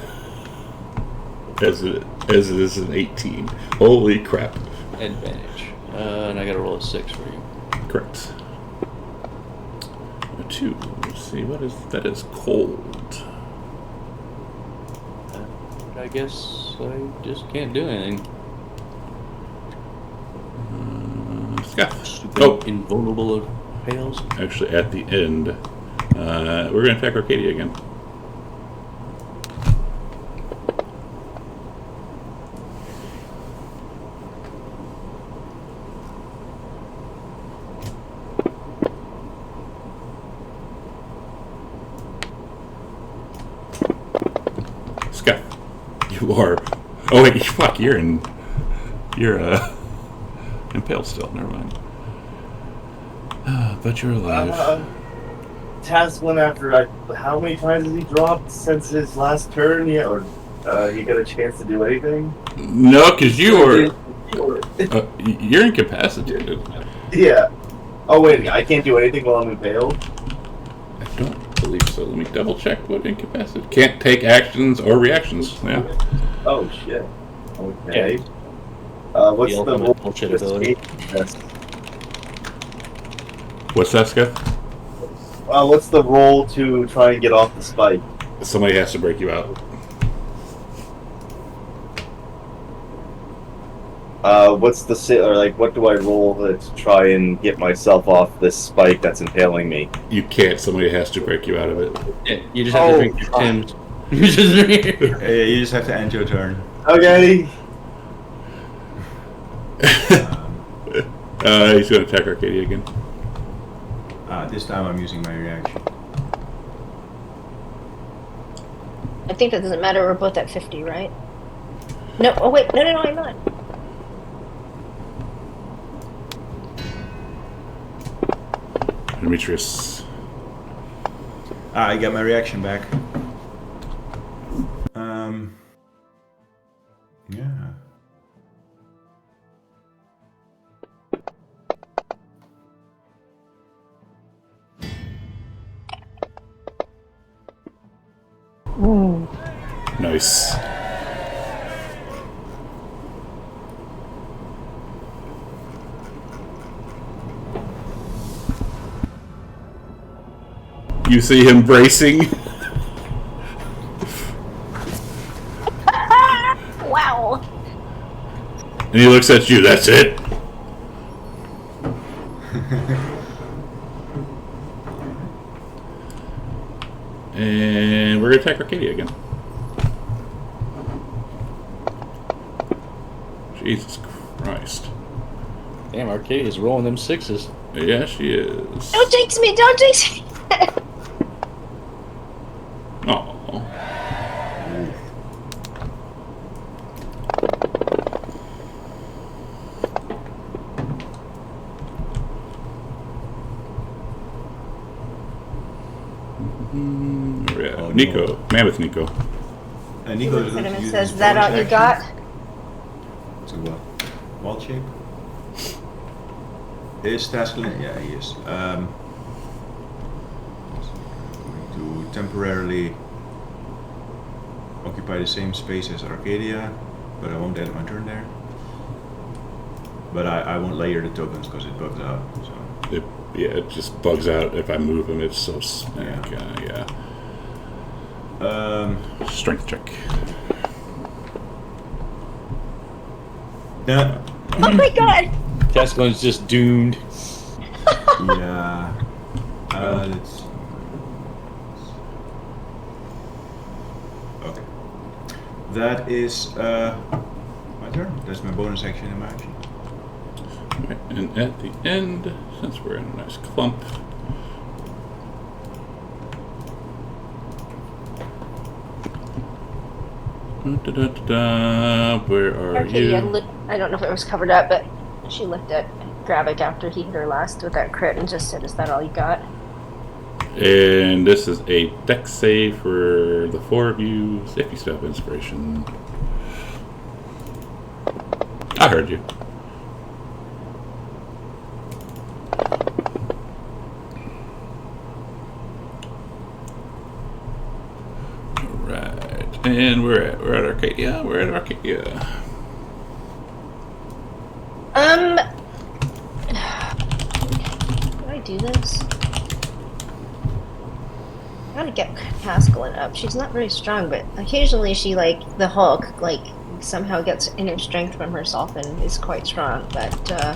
As it is an 18. Holy crap. Advantage. And I gotta roll a 6 for you. Correct. A 2. Let's see, what is that? Is cold. I guess I just can't do anything. Scott. Super Oh, invulnerable of pales. actually, at the end, we're going to attack Arcadia again. Scott, you are. Oh wait, fuck! You're impaled still. Never mind. But you're alive. Tasklin, after how many times has he dropped since his last turn? Yeah, or he got a chance to do anything? No, because you're incapacitated. Yeah. Oh wait, I can't do anything while I'm impaled. I don't believe so. Let me double check what incapacitated. Can't take actions or reactions. Yeah. Oh shit. Okay. Yeah. What's The the ultimate role bullshit to ability. escape this? What's that, Scott? What's the roll to try and get off the spike? Somebody has to break you out. What's the or like? What do I roll to try and get myself off this spike that's impaling me? You can't. Somebody has to break you out of it. Yeah, you just have to drink your Tim's. You just You just have to end your turn. Okay. He's going to attack Arcadia again. This time I'm using my reaction. I think that doesn't matter. We're both at 50, right? No. Oh wait. No, I'm not. Demetrius. I got my reaction back. Yeah. Nice. You see him bracing. Wow. And he looks at you. That's it. And we're going to attack Arcadia again. Jesus Christ. Damn, Arcadia's rolling them 6s. Yeah, she is. Don't jinx me. Don't jinx me. Yeah, Oh, Nico. no. Mammoth Nico. Nico is going Cinnamon to use says, his "Is that all bonus you got?" action to what? Wild shape? Is Tasklin? Yeah, he is. Going to temporarily occupy the same space as Arcadia, but I won't end my turn there. But I won't layer the tokens because it bugs out. So It just bugs out if I move him. It's so smack. Yeah. Strength check. Yeah. Oh my god! Tascalin's just doomed. Yeah. Let's. Okay. That is my turn. That's my bonus action and my action. Right, and at the end, since we're in a nice clump, where are Arcadia, you? I don't know if it was covered up, but she looked at Gravik after he hit her last with that crit and just said, "Is that all you got?" And this is a dex save for the 4 of you. See if you still have inspiration. I heard you. Alright. And we're at Arcadia. We're at Arcadia. Do I do this? I gotta get Pascaline up. She's not very strong, but occasionally she, like the Hulk, like somehow gets inner strength from herself and is quite strong. But I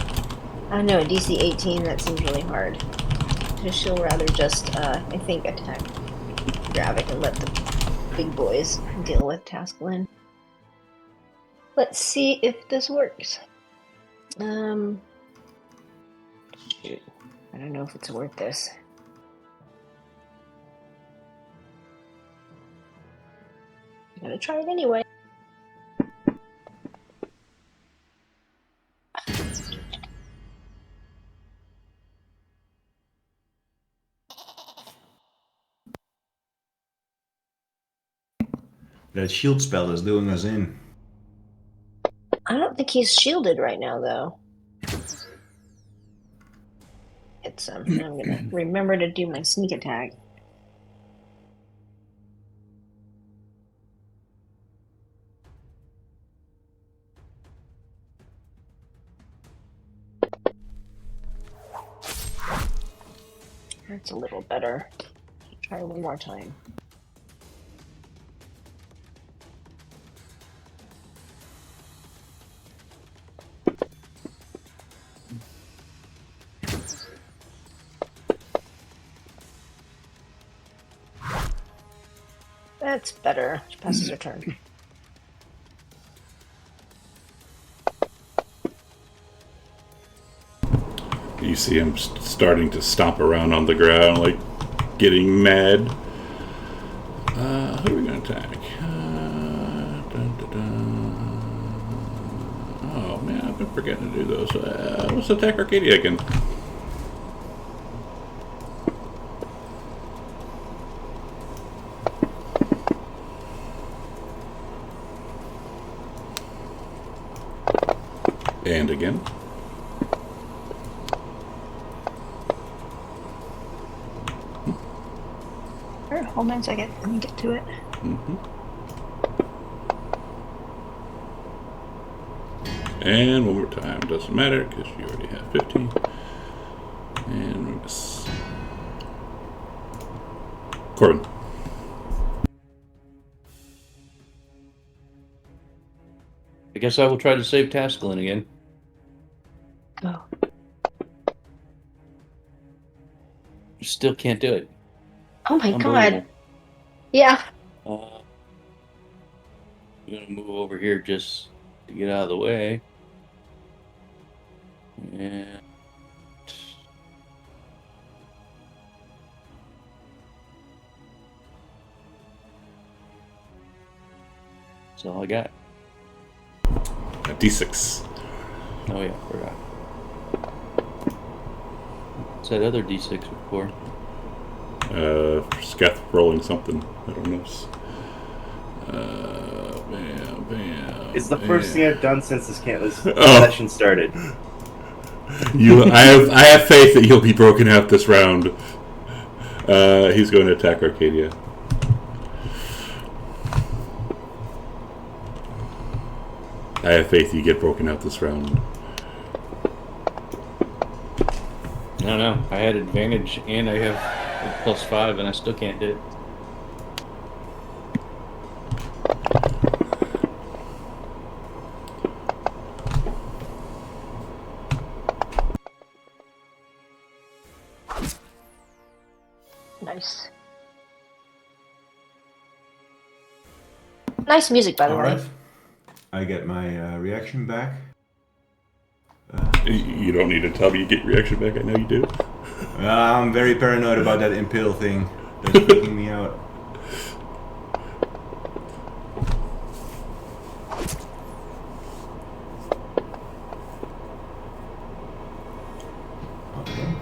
don't know, DC 18, that seems really hard. Because she'll rather just, I think, attack Gravik and let the big boys deal with Pascaline. Let's see if this works. Shoot. I don't know if it's worth this. I'm gonna try it anyway. That shield spell is doing us in. I don't think he's shielded right now, though. It's I'm gonna remember to do my sneak attack. That's a little better. Try one more time. That's better. She passes her turn. You see him starting to stomp around on the ground, like getting mad. Who are we going to attack? Oh man, I've been forgetting to do those. Let's attack Arcadia again. And again. Sure, hold on a second. Let me get to it. And one more time. Doesn't matter because you already have 50. And we miss. Corbin. I guess I will try to save Tascalin again. Go. Still can't do it. Oh my god. Unbelievable. Yeah. I'm gonna move over here just to get out of the way. And that's all I got. A D6. Oh yeah, forgot. What's that other D6 for? Sketh rolling something. I don't know. Bam. It's the first thing I've done since this Oh. session started. I have faith that you'll be broken out this round. He's going to attack Arcadia. I have faith you get broken out this round. I don't know. I had advantage and I have +5 and I still can't do it. Nice. Nice music, by the way. Alright. I get my reaction back. You don't need to tell me you get reaction back. I know you do. I'm very paranoid about that impale thing. That's freaking me out. Okay.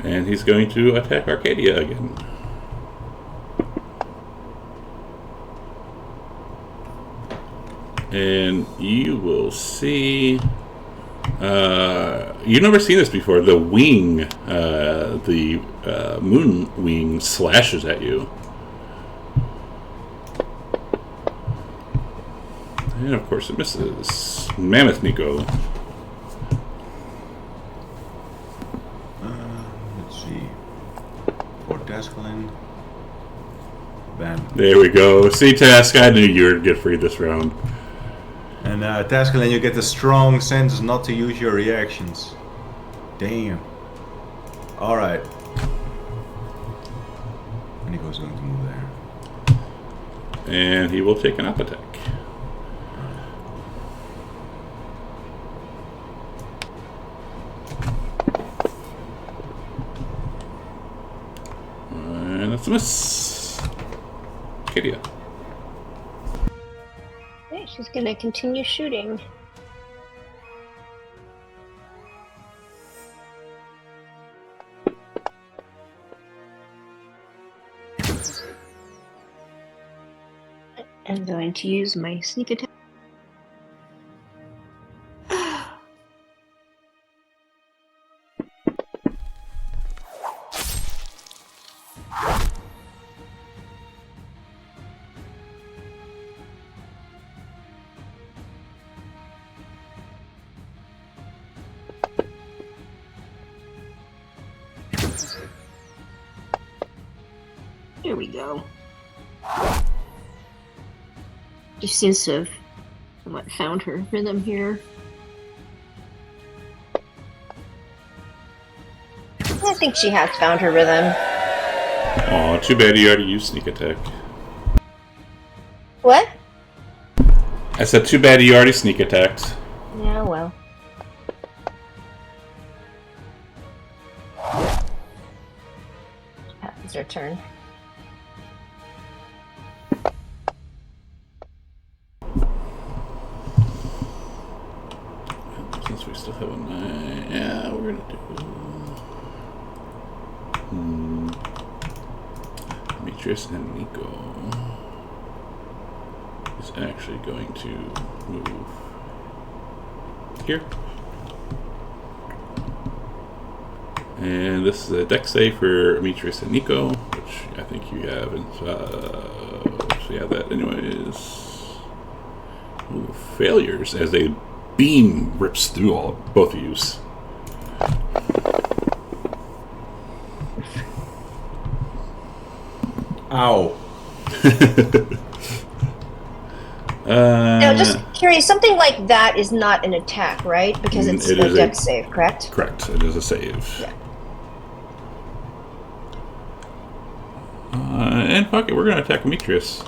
And he's going to attack Arcadia again. And you will see... you've never seen this before. The wing, the moon wing slashes at you. And of course it misses. Mammoth Nico. Let's see. For Tascalin. Bam. There we go. See, Task, I knew you would get free this round. And Tascalin, you get the strong sense not to use your reactions. Damn. Alright. And Nico's going to move there. And he will take an up attack. And that's a miss. Arcadia. Okay, she's gonna continue shooting. I'm going to use my sneak attack. Here we go. She seems to have somewhat found her rhythm here. I think she has found her rhythm. Aw, too bad you already used sneak attack. What? I said too bad you already sneak attacked. Yeah, well. It's her turn. Since we still have a 9, yeah, we're gonna do. Demetrius and Nico is actually going to move here. And this is a dex save for Demetrius and Nico, which I think you have. So yeah, that anyways. Ooh, failures as a beam rips through both of you. Ow. Now, just curious, something like that is not an attack, right? Because it's it a is dex save, correct? Correct. It is a save. Yeah. And fuck it, we're gonna attack Demetrius.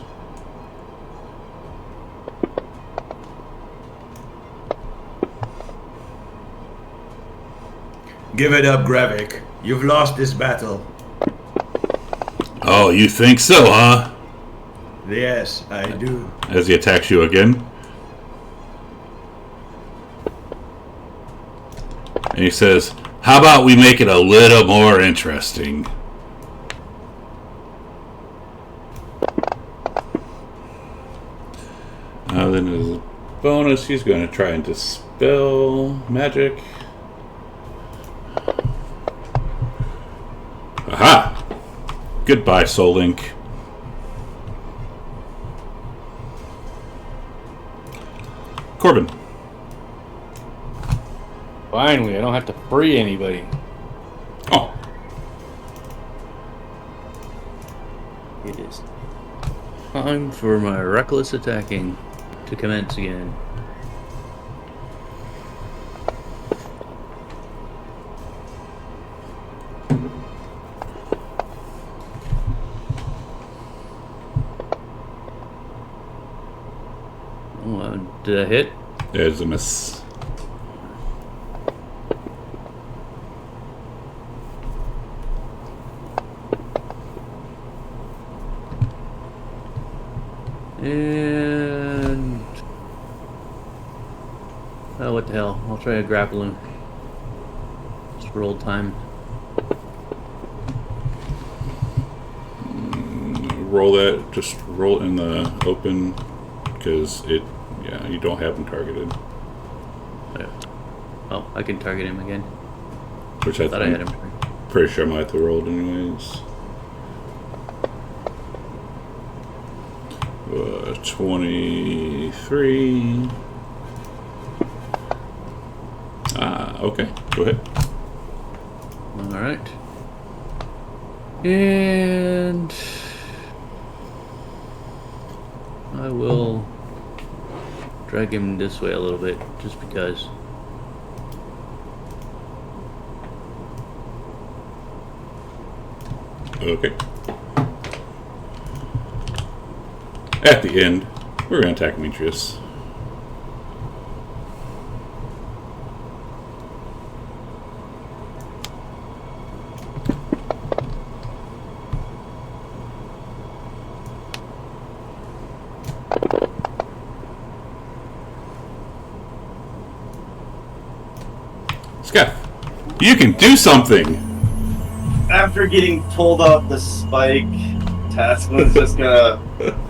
Give it up, Gravik. You've lost this battle. Oh, you think so, huh? Yes, I do. As he attacks you again. And he says, How about we make it a little more interesting? Then as a bonus, he's going to try and dispel magic. Aha! Goodbye, Soul Link. Corbin. Finally, I don't have to free anybody. Oh. It is time for my reckless attacking to commence again. Did I hit? There's a miss. And oh, what the hell? I'll try a grappling. Just for old time. Roll that. Just roll it in the open because it. Yeah, you don't have him targeted. Oh, I can target him again. Which I thought I had him. Pretty sure I might have to roll it anyways. 23. Okay. Go ahead. Alright. And I will drag him this way a little bit, just because. Okay. At the end, we're going to attack Demetrius. Scaff, you can do something! After getting pulled off the spike, Taskman's just gonna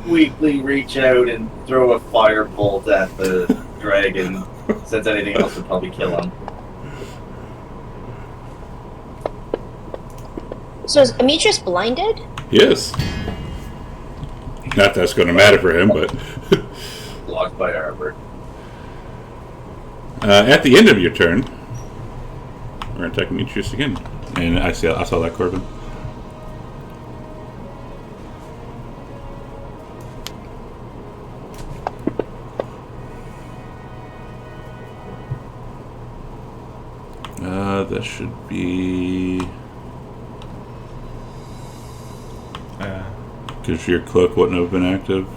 weakly reach out and throw a firebolt at the dragon, since anything else would probably kill him. So is Demetrius blinded? Yes. Not that's going to matter for him, but... Blocked by armor. At the end of your turn, we're going to attack Demetrius again. And I saw that, Corbin. That should be... Because your cloak wouldn't have been active.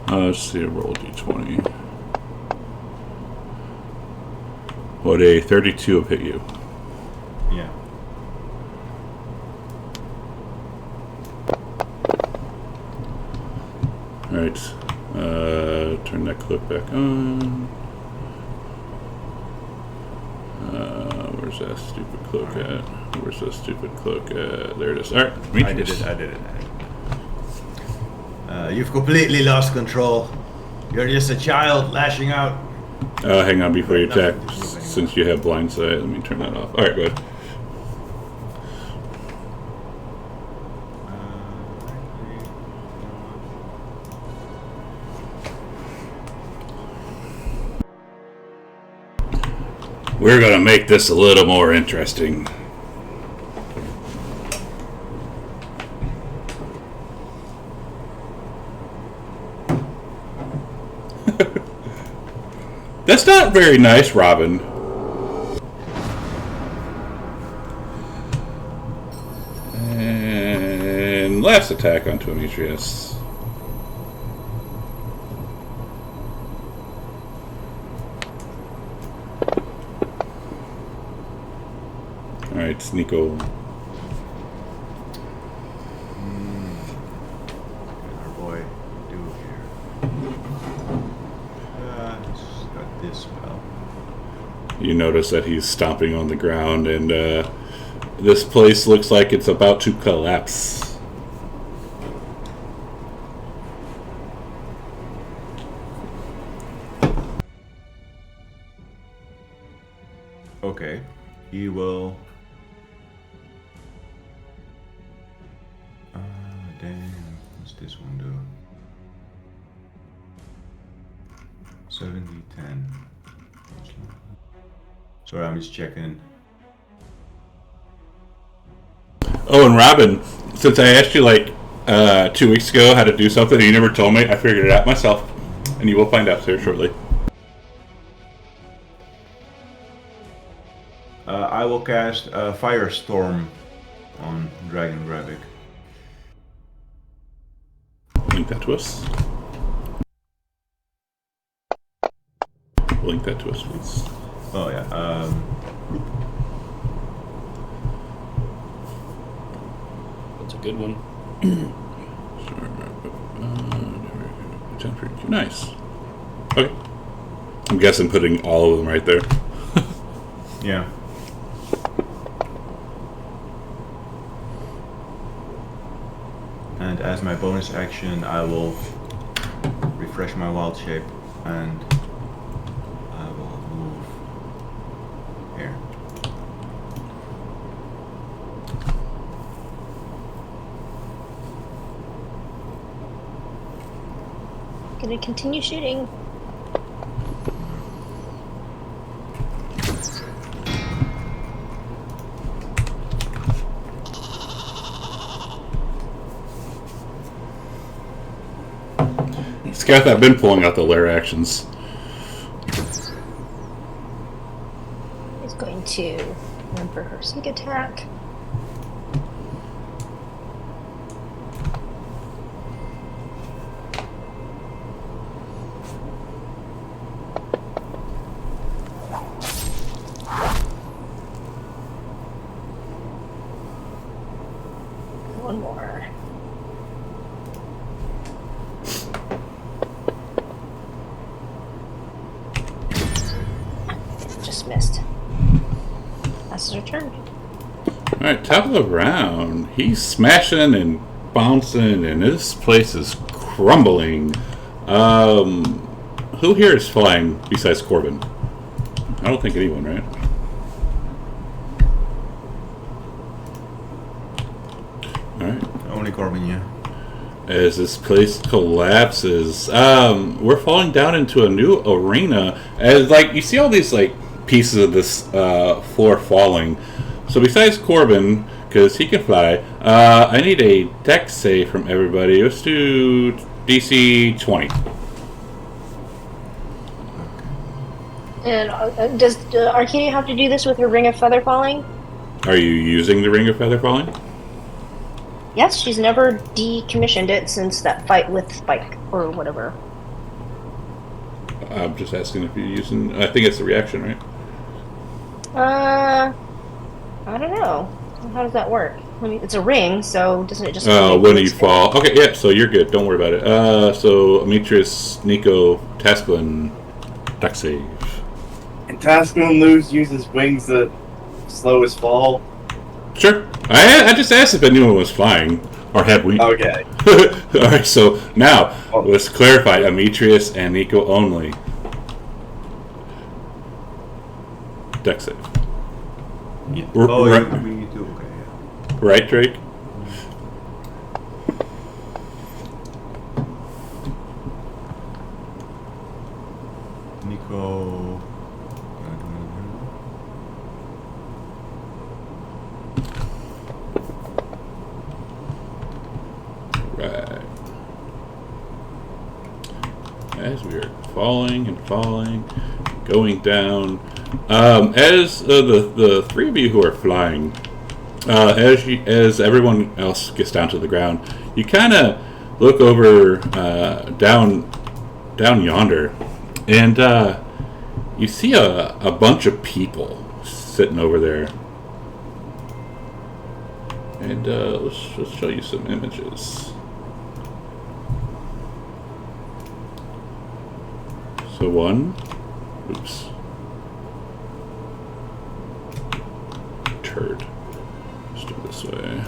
Let's see, roll d20. Would a 32 have hit you? Yeah. Alright. Turn that cloak back on. Where's that stupid cloak at? Where's that stupid cloak at? There it is. Alright, I did it. You've completely lost control. You're just a child lashing out. Hang on before you attack. Since you have blind sight, let me turn that off. Alright, go ahead. We're gonna make this a little more interesting. That's not very nice, Robin. And last attack on Demetrius. Alright, Nico. Our boy do here. got this spell. You notice that he's stomping on the ground, and this place looks like it's about to collapse. Okay, he will. Damn, what's this one do? 70, 10. Sorry, I'm just checking. Oh, and Robin, since I asked you like 2 weeks ago how to do something and you never told me, I figured it out myself. And you will find out here shortly. I will cast Firestorm on Dragon Gravik. Link that to us. Link that to us, please. Oh yeah. That's a good one. Nice. Okay. I'm guessing putting all of them right there. Yeah. And as my bonus action, I will refresh my wild shape and I will move here. Gonna continue shooting. Scout, I've been pulling out the lair actions. Is going to run for her sneak attack. One more. Just missed. That's her turn. Alright, top of the round. He's smashing and bouncing, and this place is crumbling. Who here is flying besides Corbin? I don't think anyone, right? Alright. Only Corbin, yeah. As this place collapses, we're falling down into a new arena. As like you see all these like pieces of this floor falling. So besides Corbin, because he can fly, I need a dex save from everybody. Let's do DC 20. And does Arcadia have to do this with her Ring of Feather Falling? Are you using the Ring of Feather Falling? Yes, she's never decommissioned it since that fight with Spike or whatever. I'm just asking if you're using. I think it's the reaction, right? I don't know. How does that work? I mean, it's a ring, so doesn't it just? When you fall. Okay, yeah. So you're good. Don't worry about it. So Ametris, Nico, Tasklin, dex save. And Tascon uses wings that slow his fall. Sure. I just asked if anyone was flying or had wings. Okay. All right. So now let's clarify: Ametris and Nico only. Dex save. Yeah. Right. We do, okay, yeah. Right, Drake? Nico. Right. As we are falling and falling, going down, as the three of you who are flying, as everyone else gets down to the ground, you kind of look over down yonder, and you see a bunch of people sitting over there. And let's just show you some images. So 1, Oops. Turd. Let's do it this way.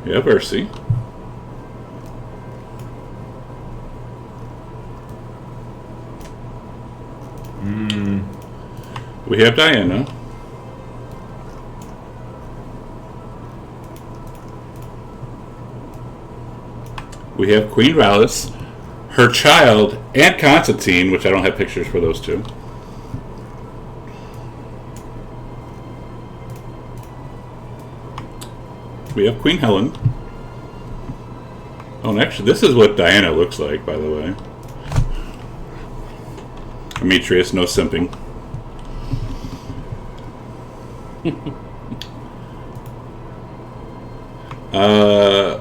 We have Ursi. We have Diana. We have Queen Valis, her child, and Constantine, which I don't have pictures for those two. We have Queen Helen. Oh, and actually, this is what Diana looks like, by the way. Demetrius, no simping.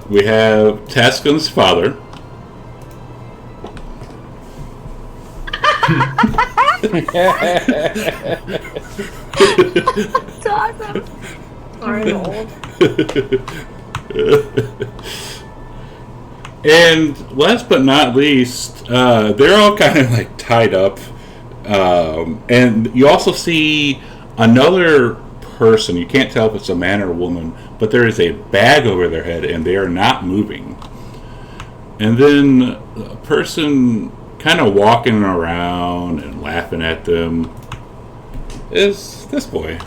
We have Taskin's father. That's awesome. Arnold. And last but not least, they're all kind of like tied up. And you also see another person. You can't tell if it's a man or a woman, but there is a bag over their head and they are not moving. And then a person kind of walking around and laughing at them is this boy.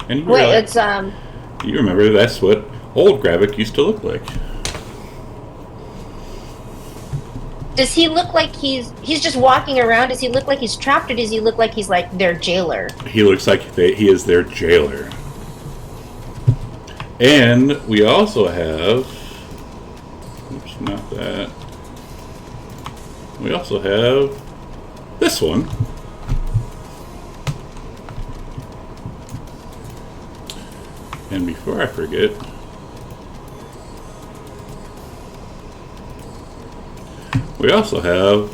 And you Wait, realize, it's you remember that's what old Gravik used to look like. Does he look like he's just walking around? Does he look like he's trapped, or does he look like he's like their jailer? He looks like he is their jailer. And we also have... Oops, not that. We also have this one. And before I forget... We also have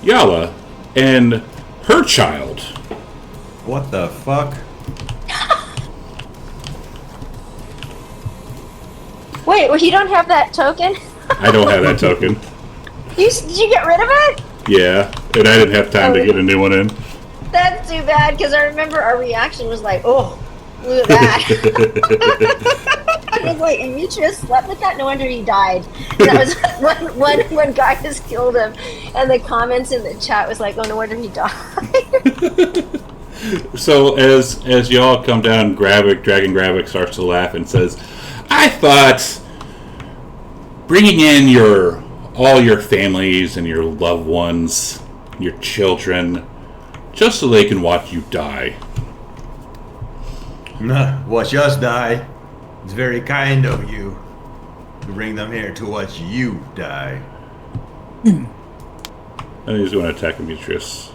Yala and her child. What the fuck? Wait, well, you don't have that token? I don't have that token. Did you get rid of it? Yeah, and I didn't have time to get a new one in. That's too bad, because I remember our reaction was like, oh, look at that. I was like, Demetrius slept with that? No wonder he died. That was when Gaius killed him, and the comments in the chat was like, oh, no wonder he died. So as y'all come down, Dragon Gravik starts to laugh and says, I thought bringing in all your families and your loved ones, your children, just so they can watch you die. Watch us die. It's very kind of you to bring them here to watch you die. And he's going to attack Demetrius.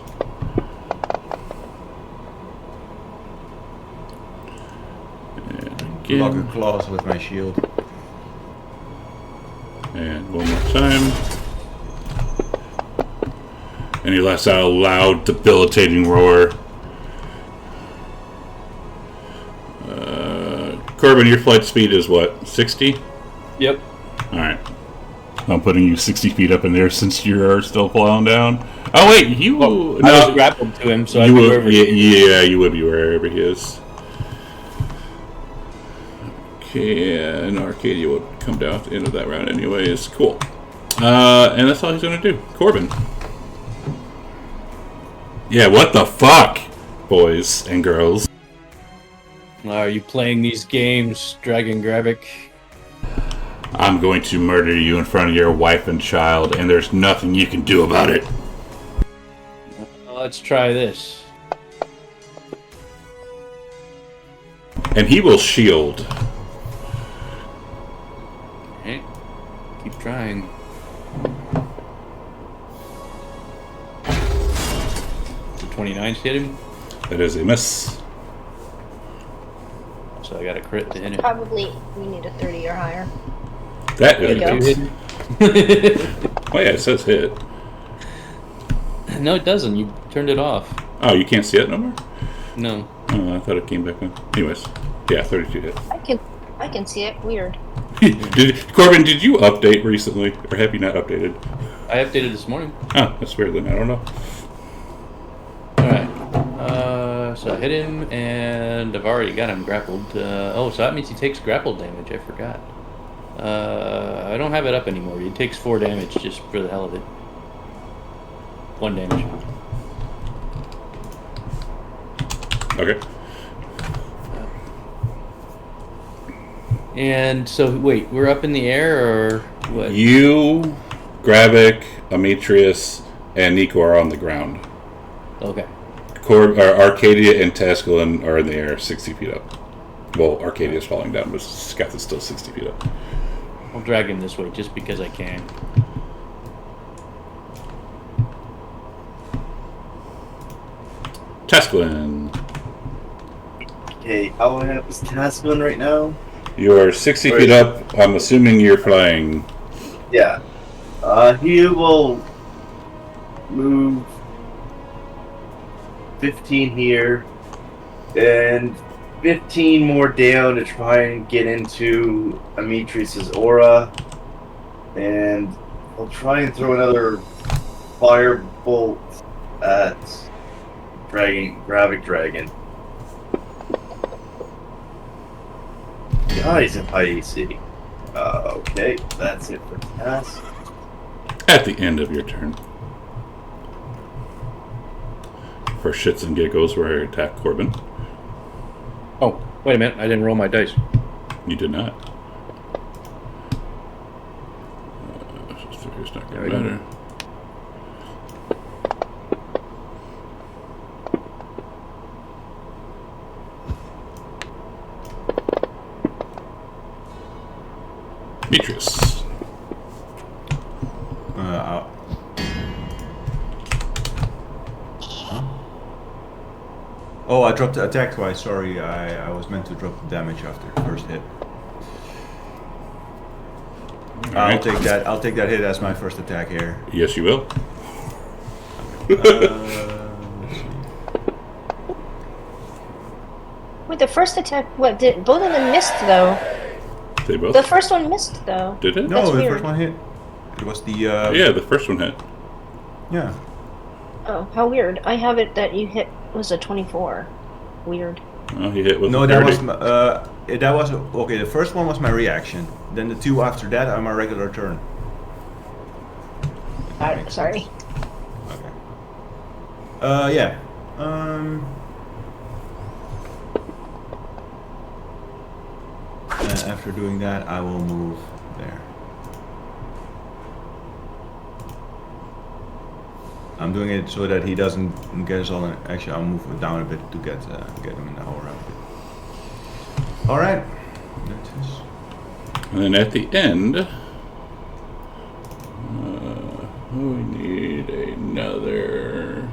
And Lock again. a claws with my shield. And one more time. And he lets out a loud, debilitating roar. Corbin, your flight speed is what? 60? Yep. Alright. I'm putting you 60 feet up in there since you're still falling down. Oh, wait, you... I was grappled to him, so I'd be wherever he is. Yeah, you would be wherever he is. Okay, and Arcadia will come down at the end of that round anyways. Cool. And that's all he's going to do. Corbin. Yeah, what the fuck, boys and girls? Are you playing these games, Dragon Gravik? I'm going to murder you in front of your wife and child, and there's nothing you can do about it. Let's try this. And he will shield. Okay. Keep trying. The 29 hit him, That is a miss. so I got a crit to hit him. Probably we need a 30 or higher. That is There a you miss. Hit. Oh yeah, it says hit. No, it doesn't. You turned it off. Oh, you can't see it no more? No. Oh, I thought it came back on. Anyways, yeah, 32 hit. I can I can see it. Weird. Corbin, did you update recently, or have you not updated? I updated this morning. Oh, that's weird. Then I don't know. Alright. So I hit him, and I've already got him grappled. So that means he takes grapple damage. I forgot. I don't have it up anymore. He takes 4 damage just for the hell of it. 1 damage. Okay. And so, wait, we're up in the air, or what? You, Gravik, Ametrius, and Nico are on the ground. Okay. Arcadia and Tascalin are in the air 60 feet up. Well, Arcadia's falling down, but Scath is still 60 feet up. I'll drag him this way just because I can. Tascalin. Okay, how high up is Tascalin right now? You are 60 feet up. I'm assuming you're flying. Yeah. He will move 15 here and 15 more down to try and get into Ametrius' aura. And I'll try and throw another firebolt at Gravik Dragon. He's in high AC. Okay, that's it for task. At the end of your turn. For shits and giggles, where I attack Corbin. Oh, wait a minute. I didn't roll my dice. You did not. It's not going to matter. Demetrius. Oh, I dropped the attack twice. Sorry, I was meant to drop the damage after the first hit. Right. I'll take that hit as my first attack here. Yes, you will. Let's see. Wait, the first attack, what, did both of them missed though? They both. The first one missed though. Did it? No, That's the weird. first one hit. It was the Yeah, the first one hit. yeah. Oh, how weird. I have it that you hit was a 24. Weird. Oh, he hit with No, a that 30. was okay. The first one was my reaction. Then the 2 after that are my regular turn. Makes Sorry. sense. Okay. Yeah. After doing that, I will move there. I'm doing it so that he doesn't get us all in. Actually, I'll move it down a bit to get him in the aura. All right. That is. And then at the end, we need another.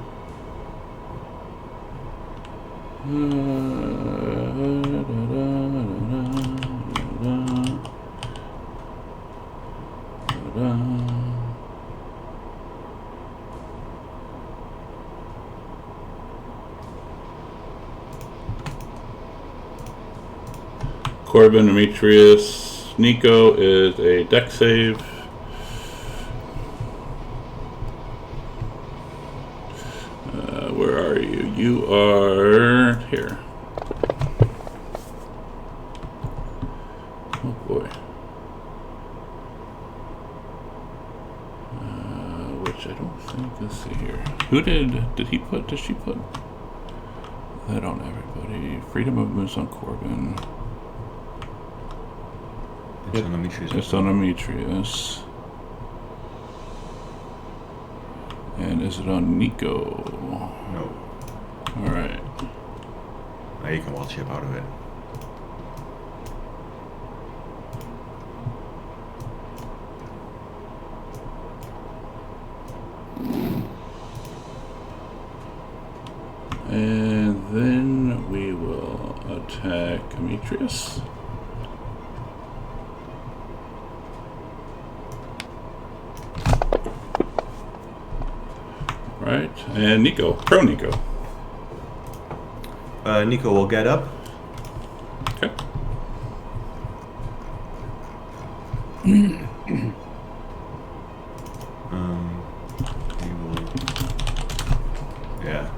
Corbin, Demetrius, Nico is a deck save. Where are you? You are here. Oh boy. Which I don't think. Let's see here. Who did he put? Did she put that on everybody? Freedom of movement on Corbin. It's on Demetrius. It's on Demetrius. And is it on Nico? No. Alright. Now you can wild shape out of it. And then we will attack Demetrius. Right, and Nico, pro Nico. Nico will get up. Okay. He will. Yeah.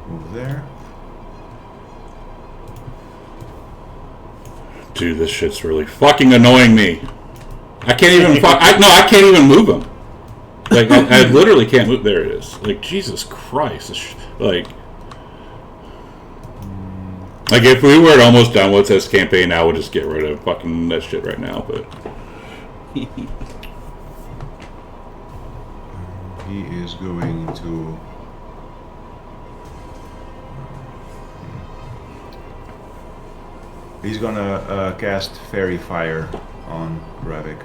Move there. Dude, this shit's really fucking annoying me. I can't even I can't even move him. Like I literally can't move. There it is. Like Jesus Christ. Like if we were almost done with this campaign, I would just get rid of fucking that shit right now. But He is going to. He's gonna cast Fairy Fire on Ravik.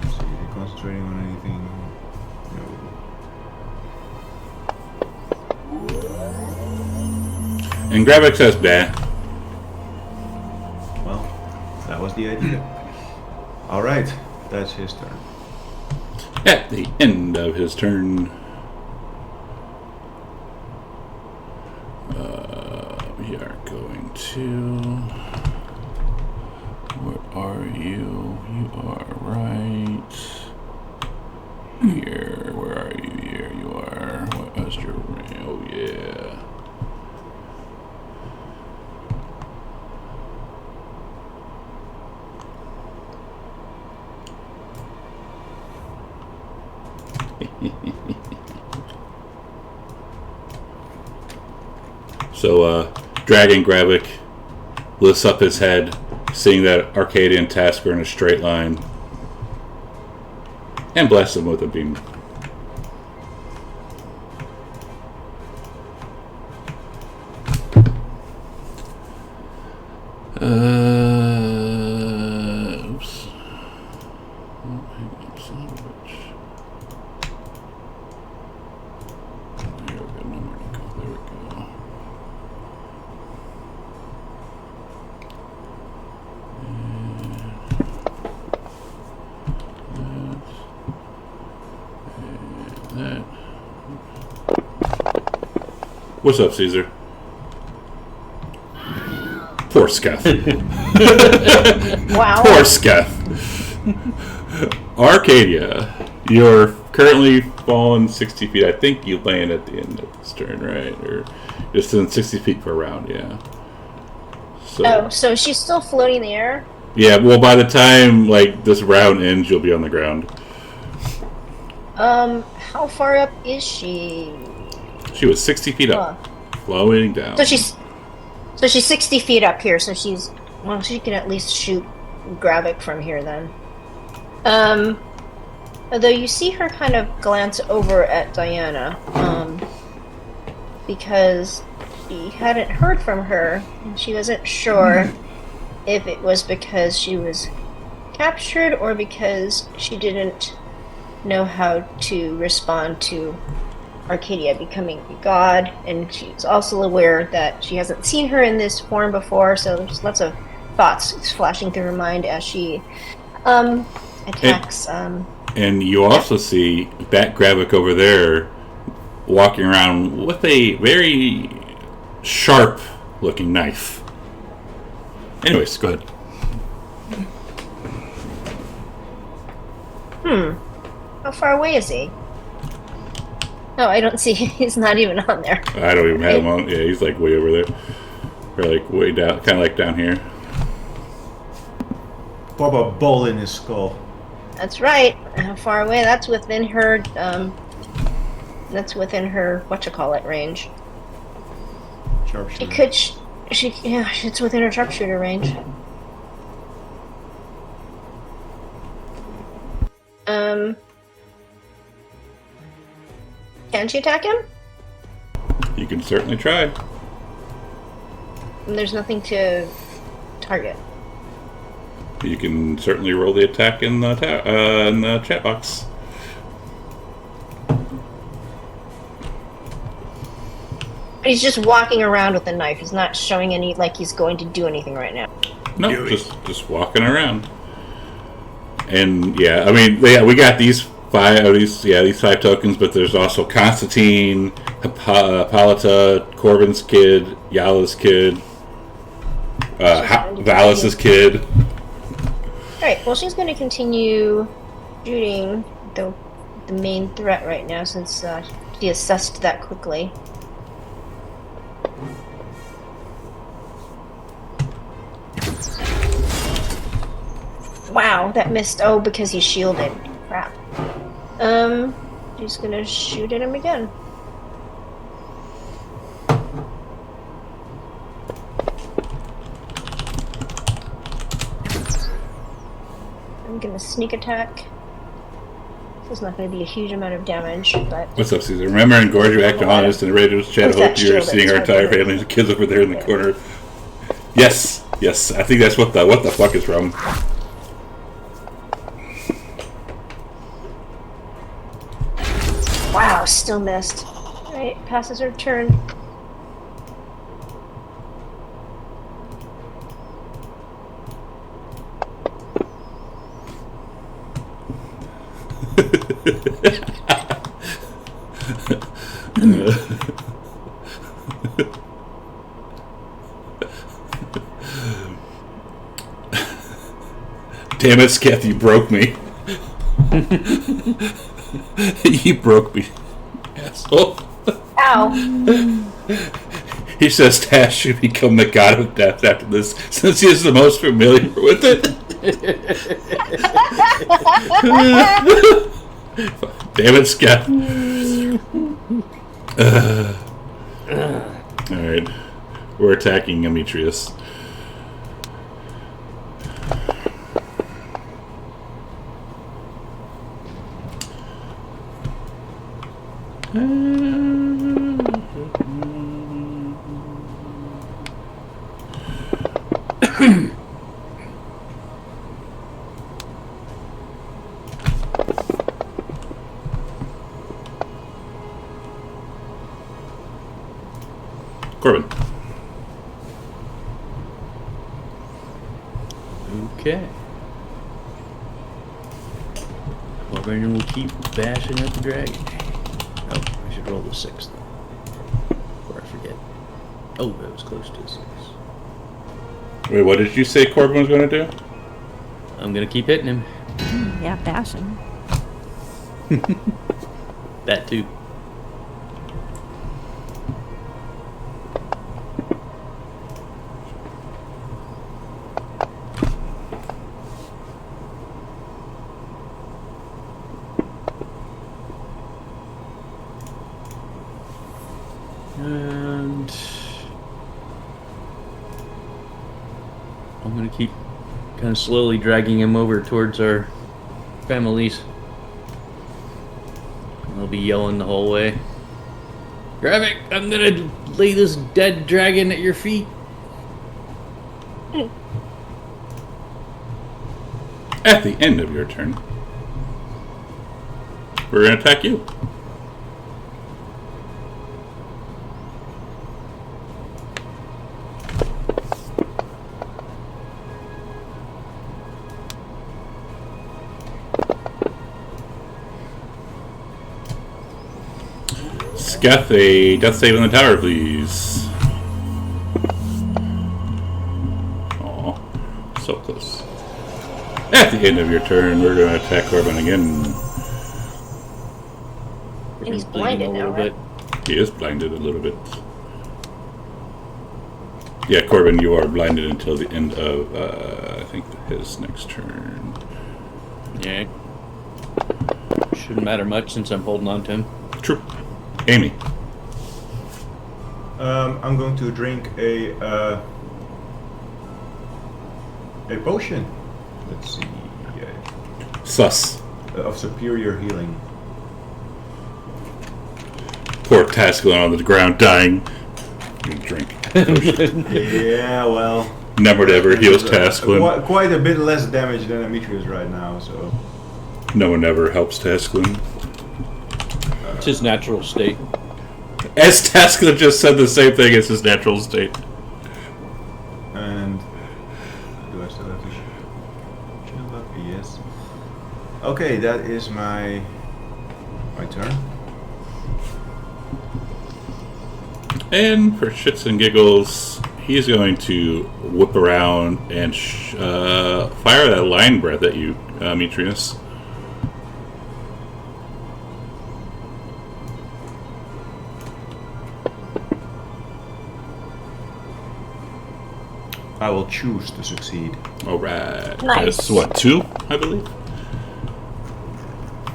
Is he concentrating on anything? No. and Gravik says, "Bah." Well, that was the idea. Alright, that's his turn. At the end of his turn, we are going to. Where are you? You are right here. Where are you? Here you are. What was your range? Oh yeah. So, Dragon Gravik lifts up his head, seeing that Arcadia and Task are in a straight line, and blasts him with a beam. Oops. Oh, hang on, son of a bitch. There we go, nowhere to go. There we go. That. What's up, Caesar? Poor Scuff. Wow. Poor Scuff. Arcadia, you're currently fallen 60 feet. I think you land at the end of this turn, right? Or just in 60 feet per round, yeah. So she's still floating in the air? Yeah, well, by the time like this round ends, you'll be on the ground. How far up is she? She was 60 feet up, flowing down. So she's 60 feet up here, so she can at least shoot Gravik from here then. Although you see her kind of glance over at Diana, because she hadn't heard from her, and she wasn't sure if it was because she was captured or because she didn't know how to respond to Arcadia becoming a god, and she's also aware that she hasn't seen her in this form before, so there's lots of thoughts flashing through her mind as she attacks. And you also see that Gravik over there walking around with a very sharp looking knife. Anyways, go ahead. How far away is he? Oh, I don't see. He's not even on there. I don't even have him on. Yeah, he's like way over there. Or like way down, kind of like down here. Pop a ball in his skull. That's right. How far away? That's within her. That's within her whatchamacallit range. Sharpshooter. She could. It's within her sharpshooter range. Can she attack him? You can certainly try. And there's nothing to target. You can certainly roll the attack in the chat box. But he's just walking around with a knife. He's not showing any like he's going to do anything right now. No, just walking around. And yeah, I mean, yeah, we got these five tokens, but there's also Constantine, Hippolyta, Corbin's kid, Yala's kid, Valis' kid. Alright, well, she's going to continue shooting the main threat right now since she assessed that quickly. Wow, that missed. Oh, because he's shielded. Crap. She's gonna shoot at him again. I'm gonna sneak attack. This is not gonna be a huge amount of damage, but... What's up, Caesar? Remember and gorge, you act honest and ready to chat. Hope you're seeing our entire family. The kids over there in the corner. Yes, yes. I think that's what the fuck is from. Wow, still missed. Alright, passes her turn. Damn it, Sketh, you broke me. You broke me, asshole. Ow! He says Tash should become the god of death after this, since he is the most familiar with it. Damn it, Sketh. Alright. We're attacking Demetrius. Corbin. Okay. Corbin will keep bashing at the dragon. Oh, I should roll the 6 though. Before I forget. Oh, that was close to a 6. Wait, what did you say Corbin was going to do? I'm gonna keep hitting him. Yeah, bashing. That too. And I'm gonna keep kind of slowly dragging him over towards our families. I'll be yelling the whole way. Grab it! I'm gonna lay this dead dragon at your feet. At the end of your turn, we're going to attack you. Sketh, a death save in the tower, please. Aw, so close. At the end of your turn, we're going to attack Corbin again. And he's Bleeding blinded now, right? He is blinded a little bit. Yeah, Corbin, you are blinded until the end of, I think, his next turn. Yeah. Shouldn't matter much since I'm holding on to him. True. Amy. I'm going to drink a potion. Let's see. Sus. Of superior healing. Poor Tascalon on the ground, dying. You drink. Yeah, well. Never ever heals Tascalon. Quite a bit less damage than Demetrius right now, so. No one ever helps Tascalon. It's his natural state. As Tascalon just said the same thing as his natural state. And do I still have to shield up? Yes. Okay, that is my turn. And for shits and giggles, he's going to whip around and fire that line breath at you, Mitrius. I will choose to succeed. All right. Nice. That's what, 2, I believe?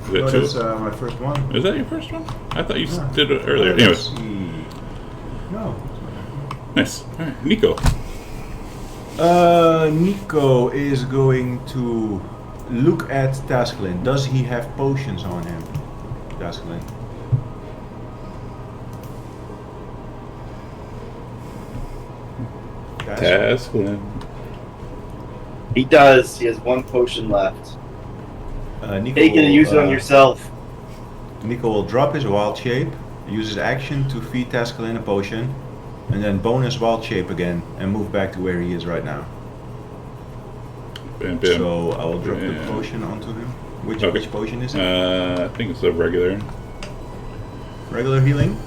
Is No, that 2? that's my first one. Is that your first one? I thought you Yeah. did it earlier. Let's Anyways, see. No. nice. All right, Nico. Nico is going to look at Tasklin. Does he have potions on him? Tasklin. Tasklin. He does. He has 1 potion left. Nico Take it and will, use it on yourself. Nico will drop his wild shape, use his action to feed Tasklin a potion, and then bonus wild shape again and move back to where he is right now. Bam, bam. So I will drop the Yeah. potion onto him. Which Okay. potion is it? I think it's a regular. Regular healing?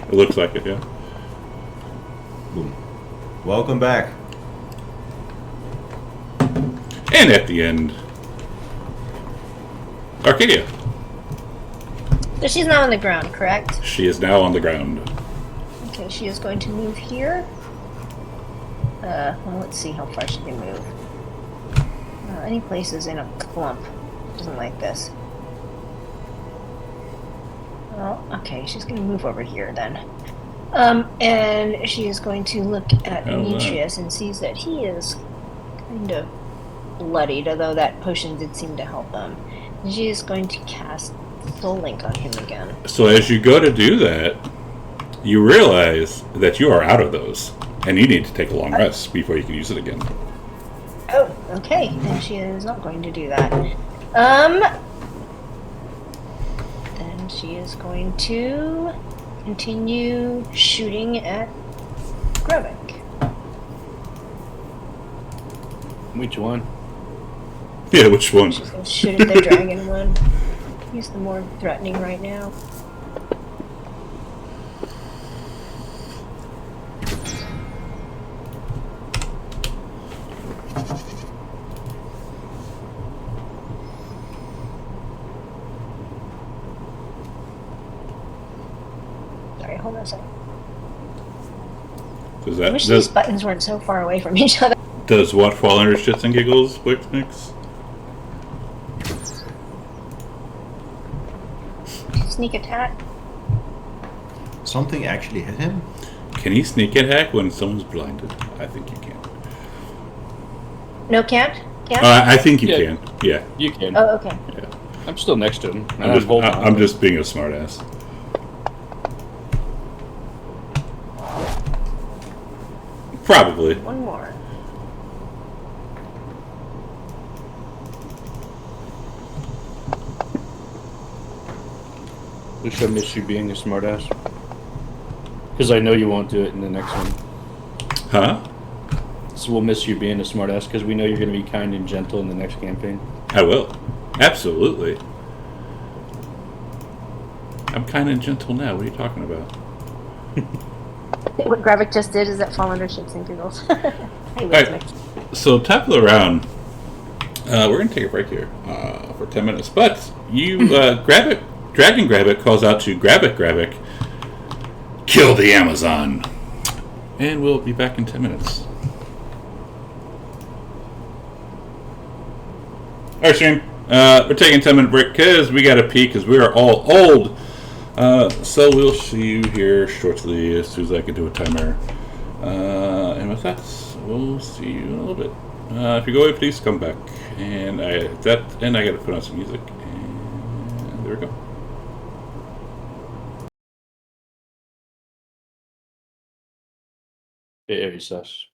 It looks like it, yeah. Boom. Welcome back. And at the end, Arcadia. So she's now on the ground, correct? She is now on the ground. Okay, she is going to move here. Well, let's see how far she can move. Any places in a clump. Doesn't like this. Well, okay, she's going to move over here then. And she is going to look at Oh, wow. Demetrius and sees that he is kind of bloodied, although that potion did seem to help him. And she is going to cast Soul Link on him again. So as you go to do that, you realize that you are out of those, and you need to take a long rest before you can use it again. Oh, okay. Then she is not going to do that. Then she is going to continue shooting at Grevik. Which one? Yeah, which one? She's going to shoot at the dragon one. He's the more threatening right now. Sorry, hold on a second. Does I that wish these buttons weren't so far away from each other. does what fall under shits and giggles? Wait, mix. Sneak attack. Something actually hit him? Can he sneak attack when someone's blinded? I think you can. No, can't? Can't? I think you Yeah. can. Yeah. You can. Oh, okay. Yeah. I'm still next to him. I'm just, I'm just being a smartass. Probably. One more. We should miss you being a smartass. Because I know you won't do it in the next one. Huh? So we'll miss you being a smartass because we know you're going to be kind and gentle in the next campaign. I will. Absolutely. I'm kind of gentle now. What are you talking about? What Gravik just did is that fall under shits and giggles. Hey, Alright. So top of the round, we're gonna take a break here for 10 minutes. But you grab it, Dragon Grabbit calls out to Grabbit, kill the Amazon, and we'll be back in 10 minutes. Alright, stream. We're taking a 10-minute break because we gotta pee because we are all old. So we'll see you here shortly as soon as I can do a timer. And with that, we'll see you in a little bit. If you go away, please come back. And I gotta put on some music. And there we go. Very sus.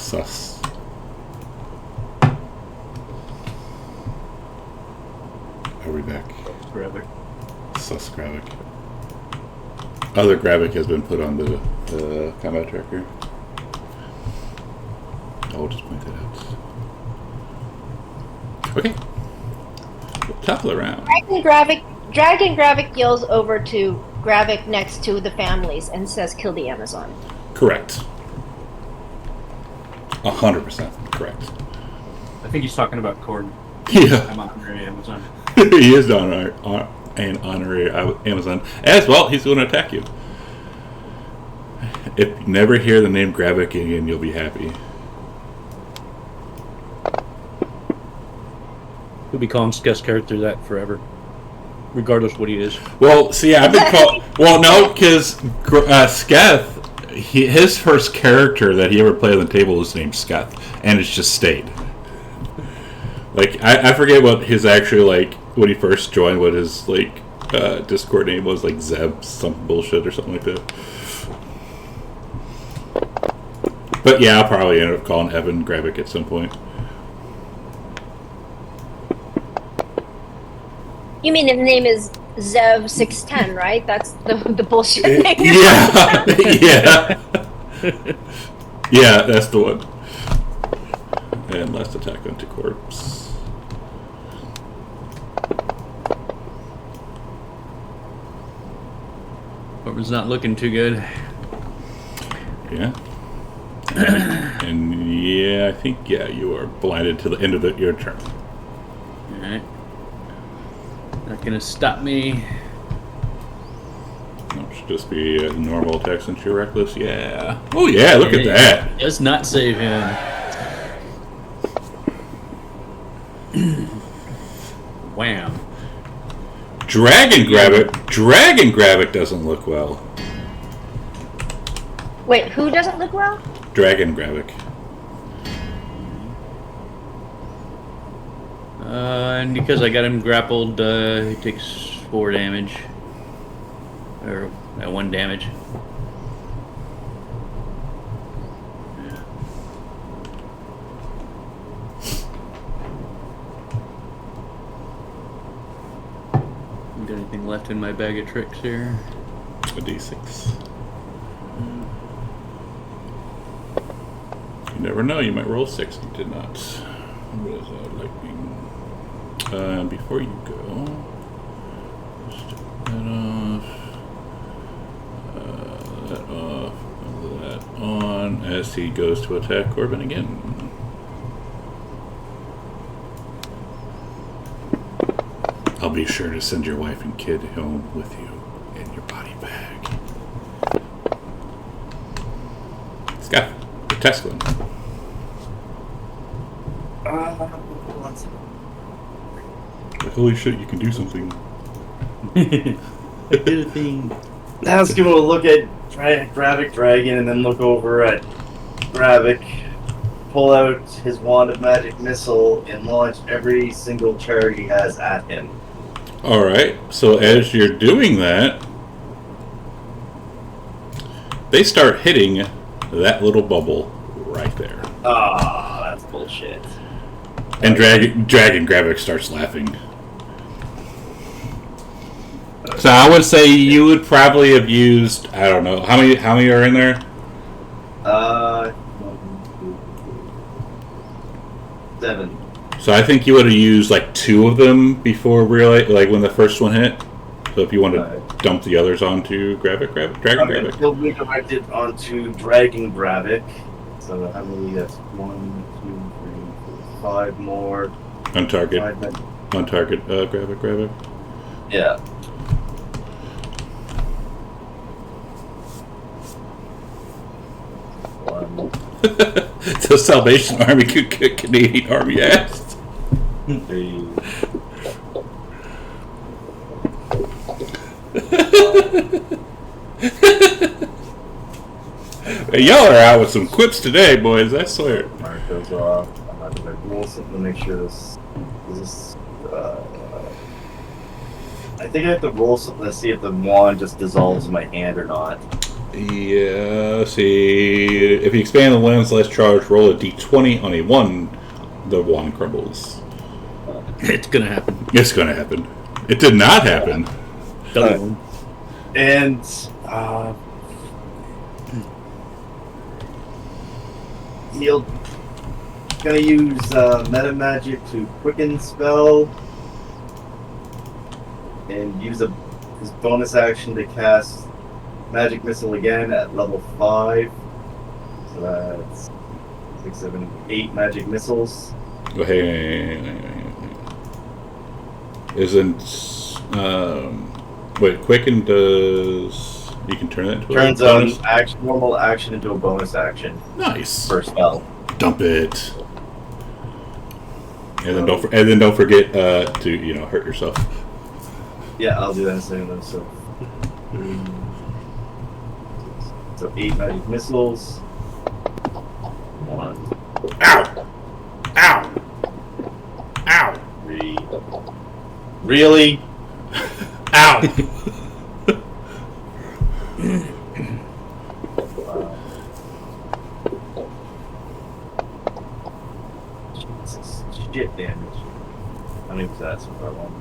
Sus. Are we back? Forever. Sus Gravik. Other Gravik has been put on the combat tracker. I'll just point that out. Okay. Top of the round. Dragon Gravik yells over to Gravik next to the families and says, "Kill the Amazon." Correct. 100% correct. I think he's talking about Cord. Yeah. I'm honorary Amazon. He is an honorary Amazon. As well, he's going to attack you. If you never hear the name Gravik again, you'll be happy. We'll be calling Sketh's character that forever, regardless what he is. Well, see, I've been called. Well, no, because Sketh, his first character that he ever played on the table was named Sketh, and it's just stayed. Like, I forget what his actual, like, when he first joined, what his, like, Discord name was, like Zeb, some bullshit or something like that. But yeah, I'll probably end up calling Evan Gravik at some point. You mean his name is Zev610, right? That's the bullshit name. Yeah, yeah. Yeah, that's the one. And last attack onto corpse. Corbin's not looking too good. Yeah. And yeah, I think, yeah, you are blinded till the end of your turn. Alright. Not gonna stop me. That should just be a normal attack since you're reckless. Yeah. Oh, yeah, look at that. Does not save him. Wham. Dragon Gravik doesn't look well. Wait, who doesn't look well? Dragon Gravik. And because I got him grappled, he takes 4 damage. Or 1 damage. Got anything left in my bag of tricks here? A d6. You never know, you might roll 6. You did not. What is that, lightning? Before you go, just take that off, that on, as he goes to attack Corbin again. I'll be sure to send your wife and kid home with you in your body bag. Scott, the Tesla. Holy shit, you can do something. I did a thing. Let's give it a look at Gravik Dragon and then look over at Gravik, pull out his wand of magic missile, and launch every single charge he has at him. Alright, so as you're doing that, they start hitting that little bubble right there. Ah, that's bullshit. And Dragon Gravik starts laughing. So I would say you would probably have used, I don't know, how many are in there? 7. So I think you would have used like 2 of them before like when the first one hit. So if you want to dump the others onto Dragon Gravik. He'll be directed onto Dragon Gravik. So how many? That's 1, 2, 3, 4, 5 more. On target. 5 men. On target, Gravik. Yeah. The Salvation Army could kick Canadian Army ass. Hey, y'all are out with some quips today, boys. I swear. Mark goes off. I'm not gonna roll something to make sure this. I think I have to roll something to see if the wand just dissolves in my hand or not. Yeah, see, if you expand the lens less charge, roll a d20 on a 1, the wand crumbles. It's gonna happen. It's gonna happen. It did not happen. Double one. And he'll gonna use meta magic to quicken spell and use his bonus action to cast magic missile again at level 5. So that's 6, 7, 8 magic missiles. Oh, hey. Isn't wait, quicken does you can turn that into Turns a bonus? normal action into a bonus action Nice. for a spell. Dump it. And then don't forget to hurt yourself. Yeah, I'll do that in a second though. So 8 magic missiles. 1, Ow! Ow! Ow! 3. Really? Ow! Jesus, shit damage. How many was that so far? 1,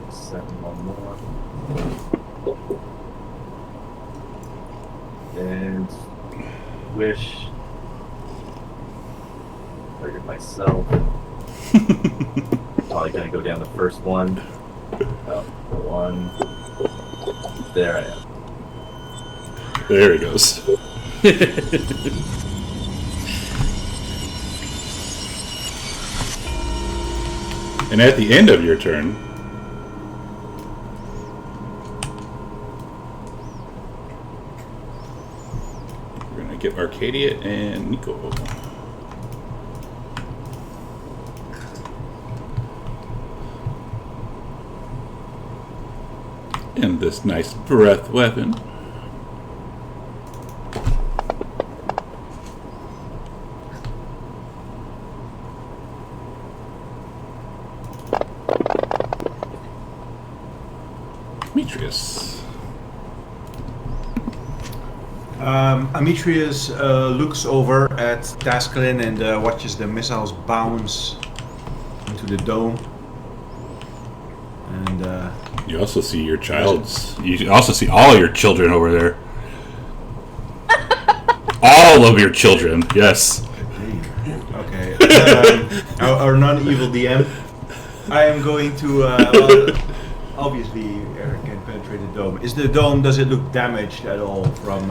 6, 7, 1 more. And wish. Target myself. Probably gonna go down the first one. Oh, the 1. There I am. There he goes. And at the end of your turn, we're gonna get Arcadia and Nico. And this nice breath weapon. Demetrius. Demetrius looks over at Tasklin and watches the missiles bounce into the dome. And You also see your child's. You also see all your children over there. All of your children, yes. okay, our non-evil DM. I am going to. Obviously, Eric can penetrate the dome. Is the dome? Does it look damaged at all from?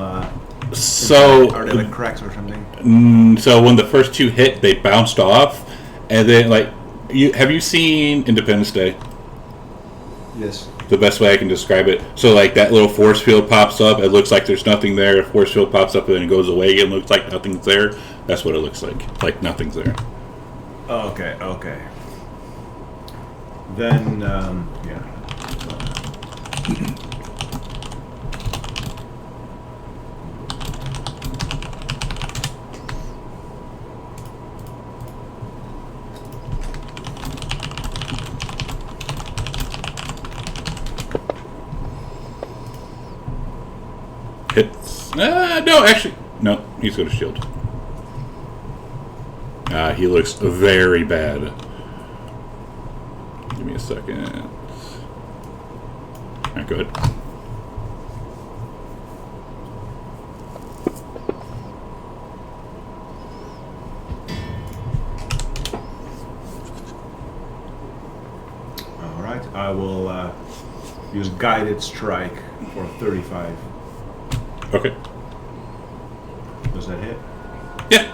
So are there like cracks or something? So when the first two hit, they bounced off, and then have you seen Independence Day? Yes. The best way I can describe it. So like that little force field pops up, it looks like there's nothing there. A force field pops up and then it goes away again, looks like nothing's there. That's what it looks like nothing's there. Okay. Then yeah. Hits. No, actually. No, he's got a shield. He looks very bad. Give me a second. Alright, go ahead. Alright, I will use guided strike for 35. Okay. Does that hit? Yeah.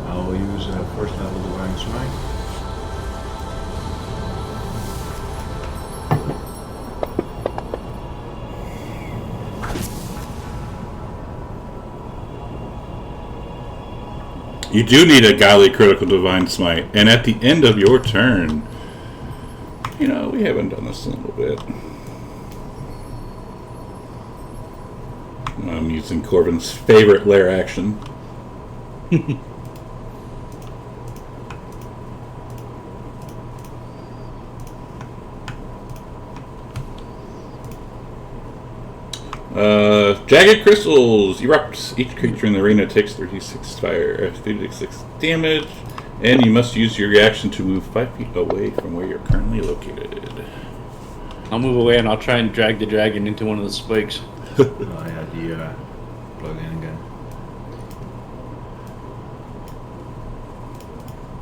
I will use first level divine smite. You do need a godly critical divine smite, and at the end of your turn, we haven't done this in a little bit. I'm using Corbin's favorite lair action. Jagged crystals erupt. Each creature in the arena takes 36 fire, 36 damage, and you must use your reaction to move 5 feet away from where you're currently located. I'll move away and I'll try and drag the dragon into one of the spikes. Oh yeah, the plug in again.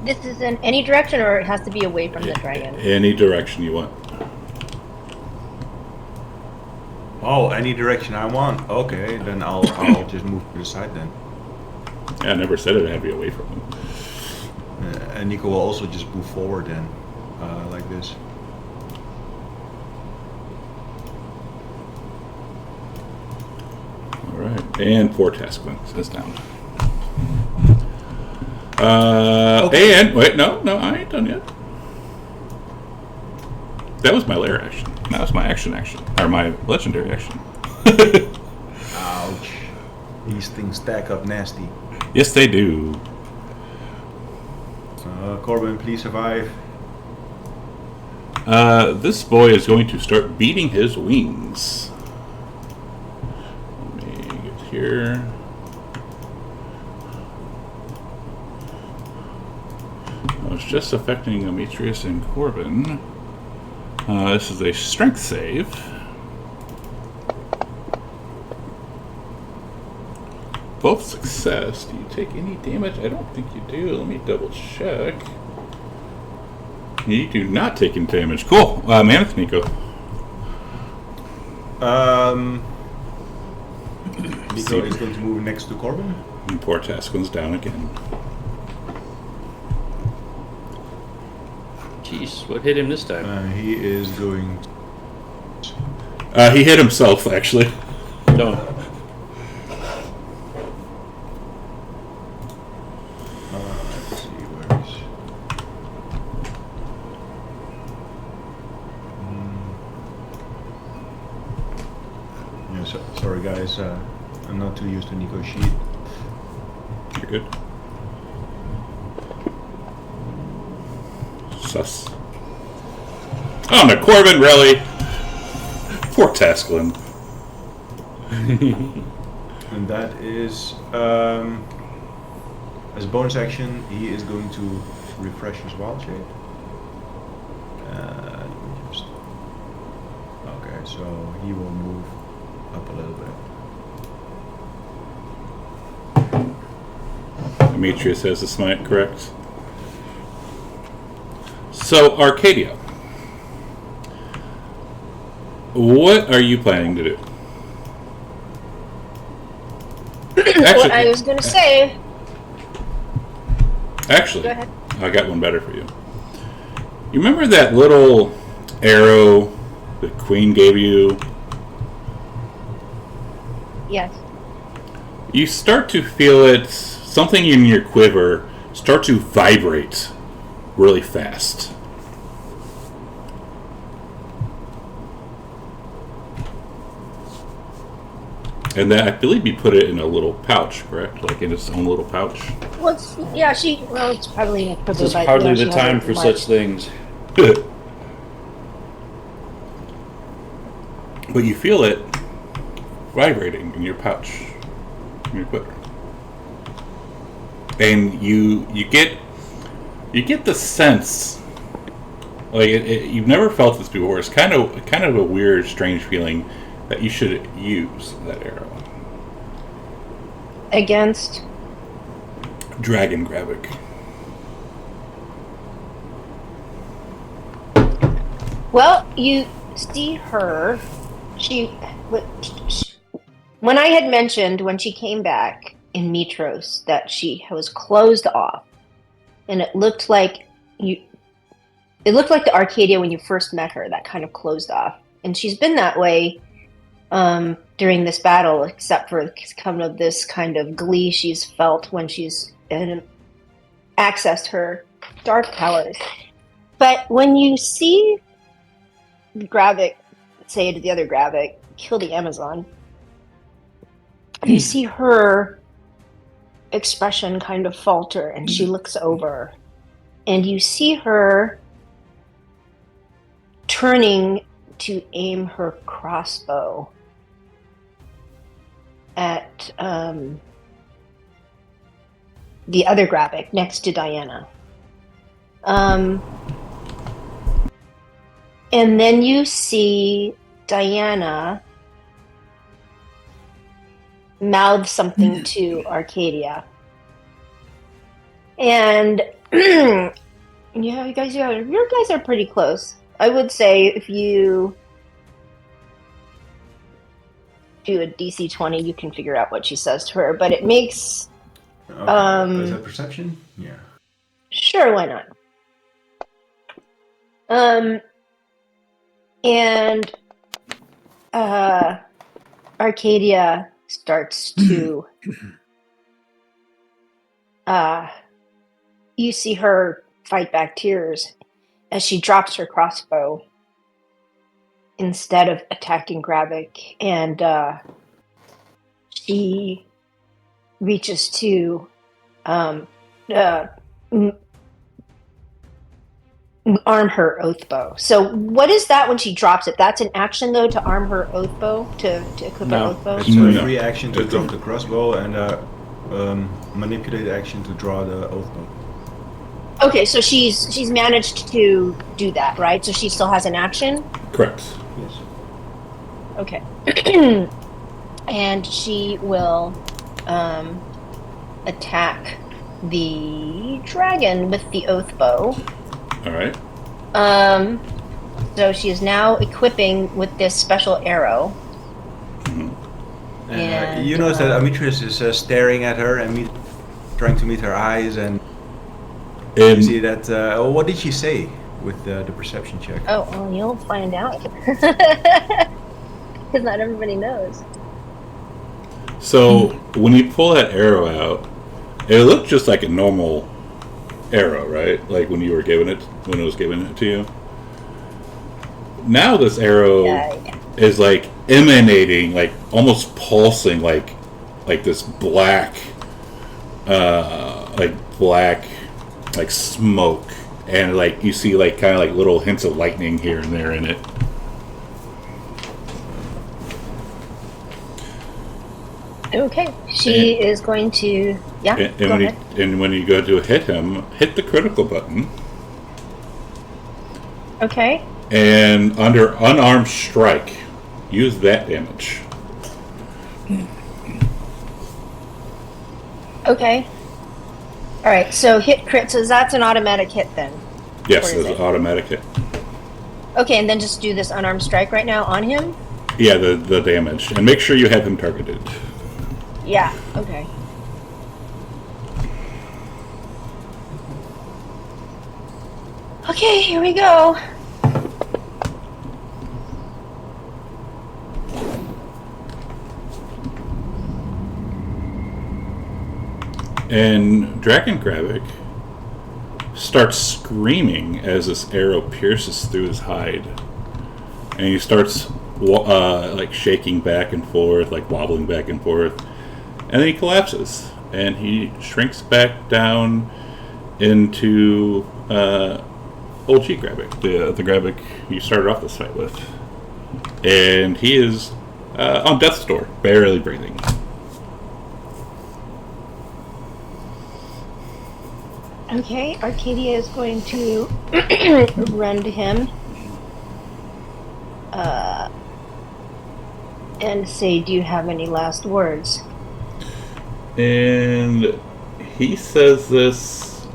This is in any direction, or it has to be away from the dragon? Any direction you want. Oh, any direction I want. Okay, then I'll just move to the side then. Yeah, I never said it had to be away from him. And Nico will also just move forward then, like this. Alright, and 4 task points is down. Okay. And, wait, no, I ain't done yet. That was my lair action. That was my action. Or my legendary action. Ouch. These things stack up nasty. Yes, they do. Corbin, please survive. This boy is going to start beating his wings. Let me get here. Oh, it's just affecting Demetrius and Corbin. This is a strength save. Both success. Do you take any damage? I don't think you do. Let me double check. You do not take any damage. Cool. Mammoth Nico. Nico is going to move next to Corbin. And poor Tasquin's down again. Jeez, what hit him this time? He is going. He hit himself, actually. Don't. Let's see where is. Yeah, sorry guys. I'm not too used to Nico's sheet. You're good. Sus. Oh, no, Corbin, really? Poor Tasklin. And that is, as a bonus action, he is going to refresh his wild shape. Let me just. Okay, so he will move up a little bit. Demetrius has the smite, correct? So, Arcadia. What are you planning to do? What I was going to say. Actually, Go ahead. I got one better for you. You remember that little arrow the Queen gave you? Yes. You start to feel it, something in your quiver, start to vibrate really fast. And then I believe you put it in a little pouch, correct? Like in its own little pouch? Well, it's probably This is hardly the time for such things. But you feel it vibrating in your pouch, in your quiver. And you get the sense, like you've never felt this before. It's kind of a weird, strange feeling that you should use that arrow against Dragon Gravik. Well, you see her. When I had mentioned when she came back in Mitros that she was closed off, and it looked like the Arcadia when you first met her, that kind of closed off, and she's been that way during this battle, except for some of this kind of glee she's felt when she's accessed her dark powers. But when you see Gravik say to the other Gravik, kill the Amazon, you see her expression kind of falter, and she looks over, and you see her turning to aim her crossbow at the other Gravic next to Diana. And then you see Diana mouth something to Arcadia. And yeah, you guys are pretty close. I would say if you do a DC 20, you can figure out what she says to her. But it makes is that perception? Yeah. Sure, why not? And Arcadia starts to you see her fight back tears as she drops her crossbow instead of attacking Gravic, and she reaches to arm her oath bow. So what is that when she drops it? That's an action though, to arm her oath bow, to equip her oath bow? It's a free action to drop the crossbow and manipulate action to draw the oath bow. Okay, so she's managed to do that, right? So she still has an action? Correct. Yes. Okay. And she will attack the dragon with the oath bow. All right. So she is now equipping with this special arrow. Mm-hmm. And you notice that Amitrius is staring at her and trying to meet her eyes, and you see that. What did she say with the perception check? Oh, well, you'll find out. Because not everybody knows. So when you pull that arrow out, it looked just like a normal arrow, right? Like when you were given it, when it was given it to you. Now this arrow is like emanating, like almost pulsing, like this black, like smoke, and like you see like kind of like little hints of lightning here and there in it. Okay, she is going to go ahead. And when you go to hit him, hit the critical button. Okay. And under unarmed strike, use that damage. Okay. All right. So hit crit. So that's an automatic hit then. Yes, it's an automatic hit. Okay, and then just do this unarmed strike right now on him. Yeah, the damage, and make sure you have him targeted. Yeah. Okay. Okay, here we go. And Dragon Gravic starts screaming as this arrow pierces through his hide, and he starts like shaking back and forth, like wobbling back and forth, and then he collapses, and he shrinks back down into old G Gravic, the Gravic you started off this fight with, and he is on death's door, barely breathing. Okay, Arcadia is going to run to him and say, "Do you have any last words?" And he says this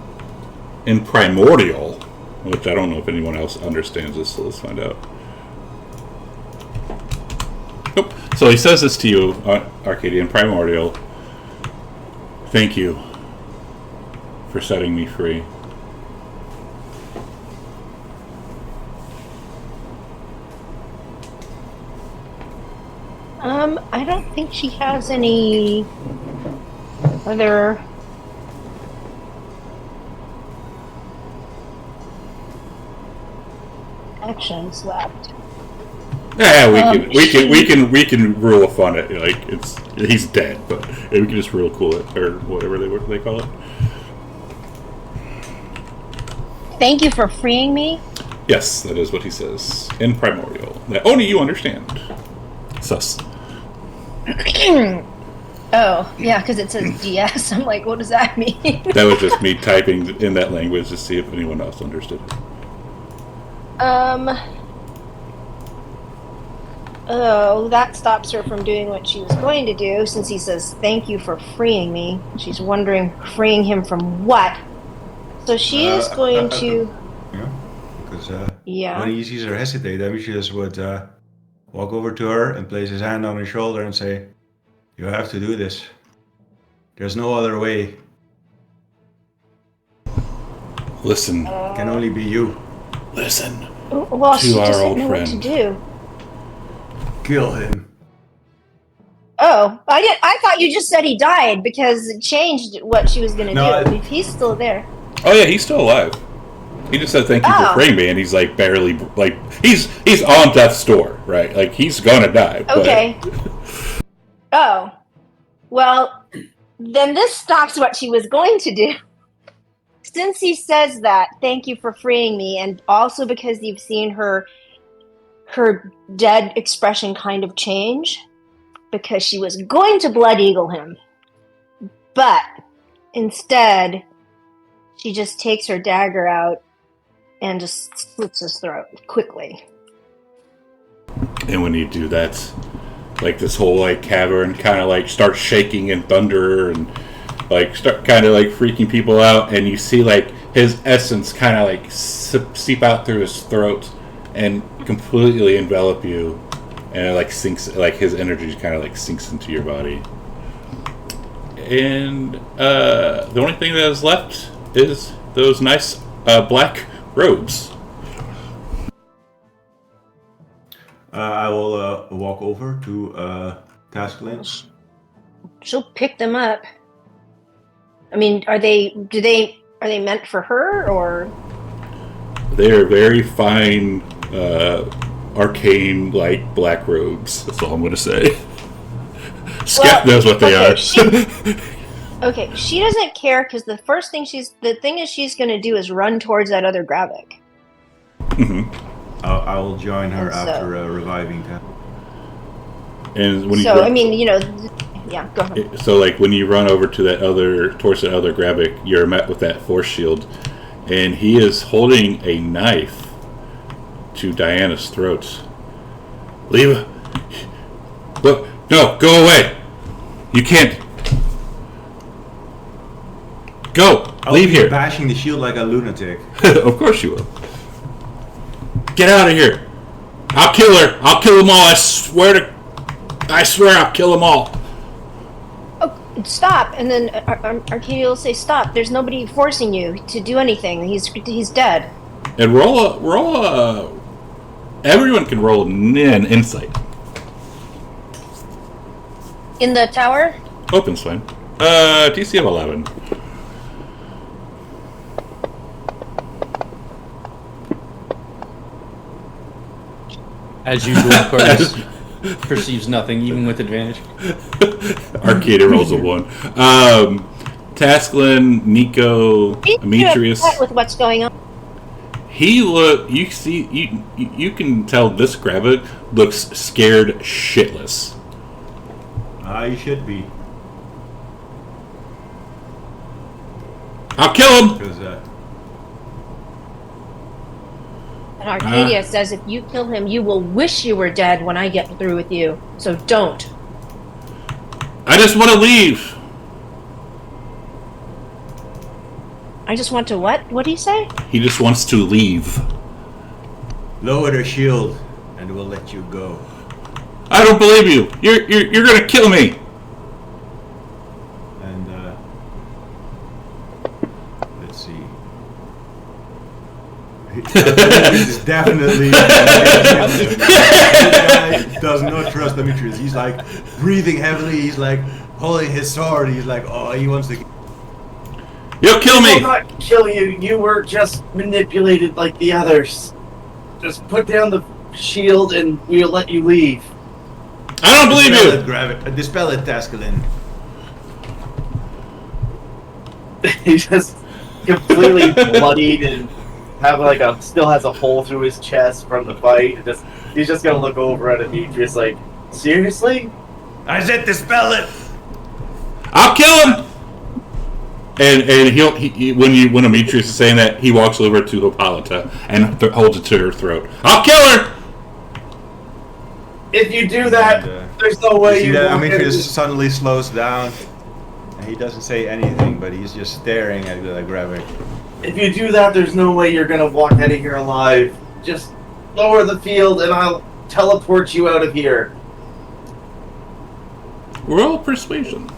in Primordial, which I don't know if anyone else understands this, so let's find out. Nope. So he says this to you, Arcadia, in Primordial. Thank you for setting me free. I don't think she has any other actions left. Yeah, we can rule a fun it, like he's dead, but we can just real cool it, or whatever they call it. Thank you for freeing me. Yes, that is what he says in Primordial. That only you understand. Sus. Oh, yeah, because it says DS. I'm like, what does that mean? That was just me typing in that language to see if anyone else understood it. Oh, that stops her from doing what she was going to do, since he says, thank you for freeing me. She's wondering, freeing him from what? So she is going to... Yeah, because Yeah. when he sees her hesitate, Demetrius would walk over to her and place his hand on her shoulder and say, you have to do this. There's no other way. Listen. It can only be you. Listen. Well, she To our doesn't old know what to friend. do. Kill him. Oh, I thought you just said he died because it changed what she was going to No, do. If he's still there. Oh yeah, he's still alive. He just said thank you for Oh. freeing me, and he's like barely like he's on death's door, right? Like he's gonna die. but- Okay. Oh. Well, then this stops what she was going to do. Since he says that, thank you for freeing me, and also because you've seen her dead expression kind of change, because she was going to Blood Eagle him, but instead she just takes her dagger out and just slits his throat quickly. And when you do that, like this whole like cavern kind of like starts shaking in thunder and like start kind of like freaking people out, and you see like his essence kind of like seep out through his throat and completely envelop you, and it like sinks, like his energy kind of like sinks into your body. And the only thing that is left is those nice black robes. I will walk over to Tasklin. She'll pick them up. I mean, are they meant for her, or? They are very fine, arcane, like black robes. That's all I'm gonna say. Scat knows what they are. Okay, she doesn't care because the thing she's gonna do is run towards that other Gravik. I will join her And so- after reviving them. And when you So run, I mean, yeah, go ahead. so like when you run over to towards that other Gravik, you're met with that force shield, and he is holding a knife to Diana's throat. Leave. Look, no, go away. You can't. Go. I'll Leave be here. bashing the shield like a lunatic. Of course you will. Get out of here. I'll kill her. I'll kill them all. I swear I'll kill them all. Oh, stop! And then Arcadia will say, "Stop! There's nobody forcing you to do anything. He's dead." And everyone can roll an insight. In the tower. Open's fine. DC of 11. As usual, Corvus perceives nothing, even with advantage. Arcadia rolls a 1. Tasklin, Nico, Demetrius. Upset with what's going on. You can tell this Gravik looks scared shitless. You should be. I'll kill him. Because And Arcadia says, if you kill him, you will wish you were dead when I get through with you. So don't. I just want to leave. I just want to what? What do you say? He just wants to leave. lower the shield, and we'll let you go. I don't believe you. You're gonna kill me. And let's see. This is definitely. This guy does not trust Demetrius. He's like breathing heavily. He's like holding his sword. He's like, oh, he wants to. You'll kill We will me. not kill you. You were just manipulated like the others. Just put down the shield and we'll let you leave. I don't believe you. Dispel it, Taskelin. He's just completely bloodied and still has a hole through his chest from the fight. He's just gonna look over at Demetrius like, seriously? I said dispel it. I'll kill him. And when Demetrius is saying that, he walks over to Hippolyta and holds it to her throat. I'll kill her. If you do that, there's no way see you that won't get Demetrius it. suddenly slows down. And he doesn't say anything, but he's just staring at Gravik. If you do that, there's no way you're gonna walk out of here alive. Just lower the field, and I'll teleport you out of here. Roll persuasion.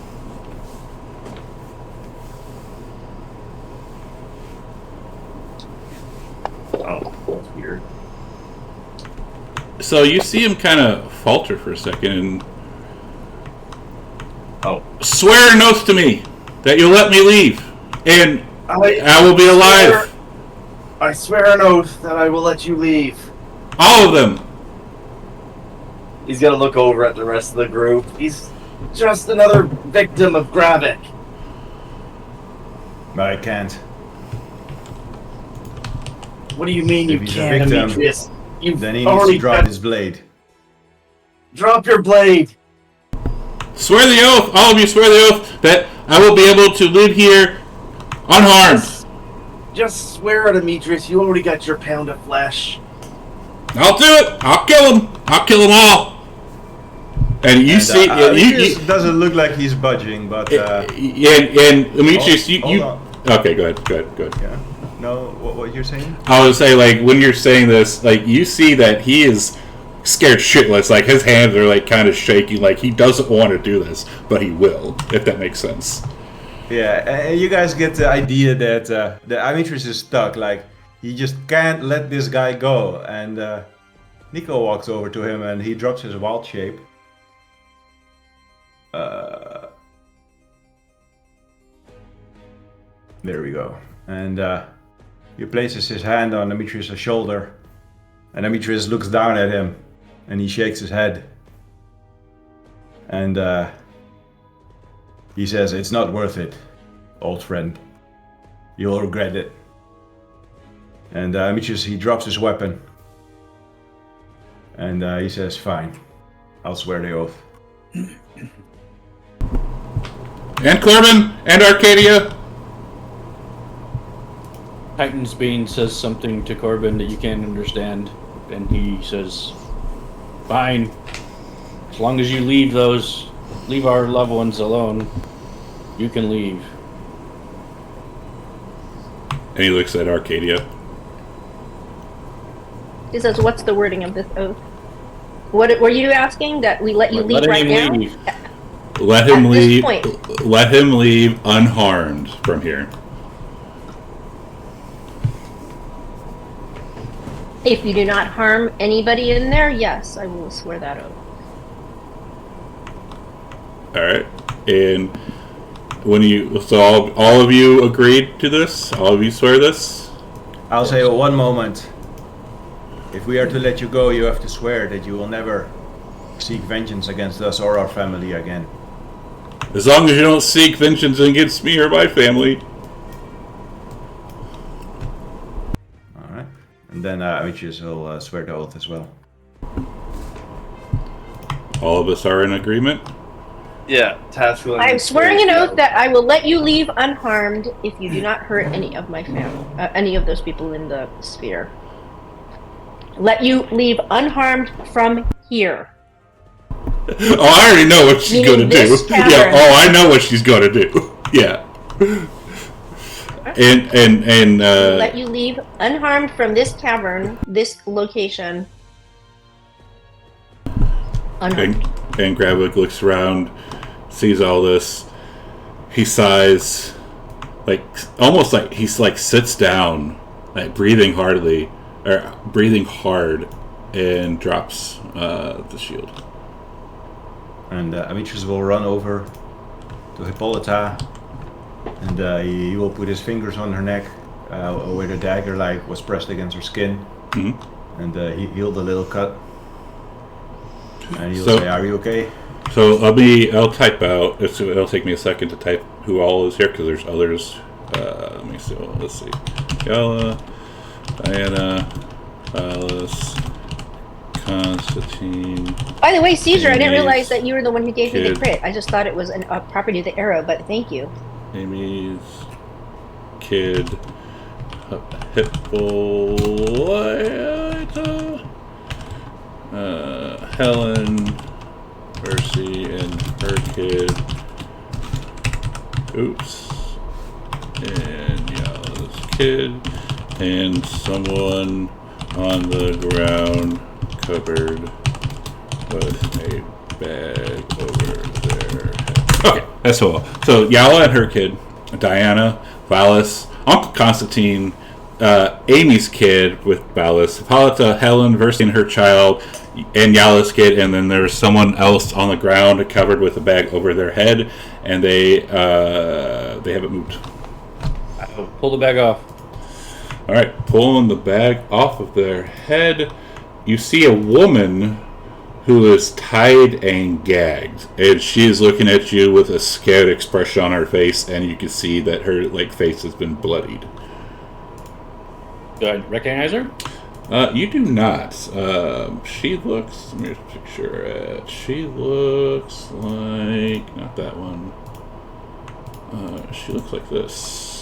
Oh, that's weird. So you see him kind of falter for a second and swear an oath to me that you'll let me leave, and I will be alive. I swear an oath that I will let you leave. All of them. He's gonna look over at the rest of the group. He's just another victim of Gravik. I can't. What do you mean you If he's a can't, victim, Demetrius? You've Then he needs already to drop his blade. Drop your blade. Swear the oath. All of you swear the oath that I will be able to live here unharmed. Just swear it, Demetrius. You already got your pound of flesh. I'll do it. I'll kill them. I'll kill them all. And you see, Demetrius doesn't look like he's budging, but and Demetrius, hold on. Okay, go ahead. Yeah. No, what you're saying? I would say, like, when you're saying this, like, you see that he is scared shitless. Like, his hands are, like, kind of shaking. Like, he doesn't want to do this, but he will, if that makes sense. Yeah, and you guys get the idea that the Demetrius is stuck. Like, he just can't let this guy go. And Nico walks over to him and he drops his wild shape. There we go. And he places his hand on Demetrius' shoulder. And Demetrius looks down at him. And he shakes his head. And he says, "It's not worth it, old friend. You'll regret it." And Demetrius, he drops his weapon. And he says, "Fine. I'll swear the oath." And Corbin and Arcadia. Titan's Bane says something to Corbin that you can't understand, and he says, "Fine. As long as you leave our loved ones alone, you can leave." And he looks at Arcadia. He says, "What's the wording of this oath? What were you asking? That we let you leave Letting right him now?" leave. Let him At this leave. point. Let him leave unharmed from here. If you do not harm anybody in there, yes, I will swear that oath. All right. And all of you agreed to this. All of you swear this. I'll say one moment. If we are to let you go, you have to swear that you will never seek vengeance against us or our family again. As long as you don't seek vengeance against me or my family. Alright. And then Demetrius will swear the oath as well. All of us are in agreement. Yeah, Tascalon. I am swearing an oath that I will let you leave unharmed if you do not hurt any of my family, any of those people in the sphere. Let you leave unharmed from here. Oh, I already know what she's going to do. this tavern. Yeah. Oh, I know what she's going to do. Yeah. And Let you leave unharmed from this tavern, this location. Unharmed. And Gravik looks around, sees all this. He sighs, like almost like he's like sits down, like breathing hard, and drops the shield. And Demetrius will run over to Hippolyta, and he will put his fingers on her neck, where the dagger was pressed against her skin, and he healed a little cut. And he'll say, "Are you okay?" So I'll type out. It'll take me a second to type who all is here because there's others. Let me see. Let's see. Gala, Diana, Alice, Constantine. By the way, Caesar, I didn't Amy's realize that you were the one who gave me the kid. crit. I just thought it was a property of the arrow, but thank you. Amy's kid. Hippolyta. Helen. Percy and her kid. Oops. And Yalla's kid. And someone on the ground covered with a bag over their head. Okay, that's all. So Yalla and her kid, Diana, Valis, Uncle Constantine, Amy's kid with Valis, Hippolyta, Helen, Versi and her child, and Yalla's kid, and then there's someone else on the ground covered with a bag over their head, and they haven't moved. I'll pull the bag off. All right, pulling the bag off of their head, you see a woman who is tied and gagged, and she is looking at you with a scared expression on her face, and you can see that her face has been bloodied. Do I recognize her? You do not. She looks. Let me just picture it. She looks like not that one. She looks like this.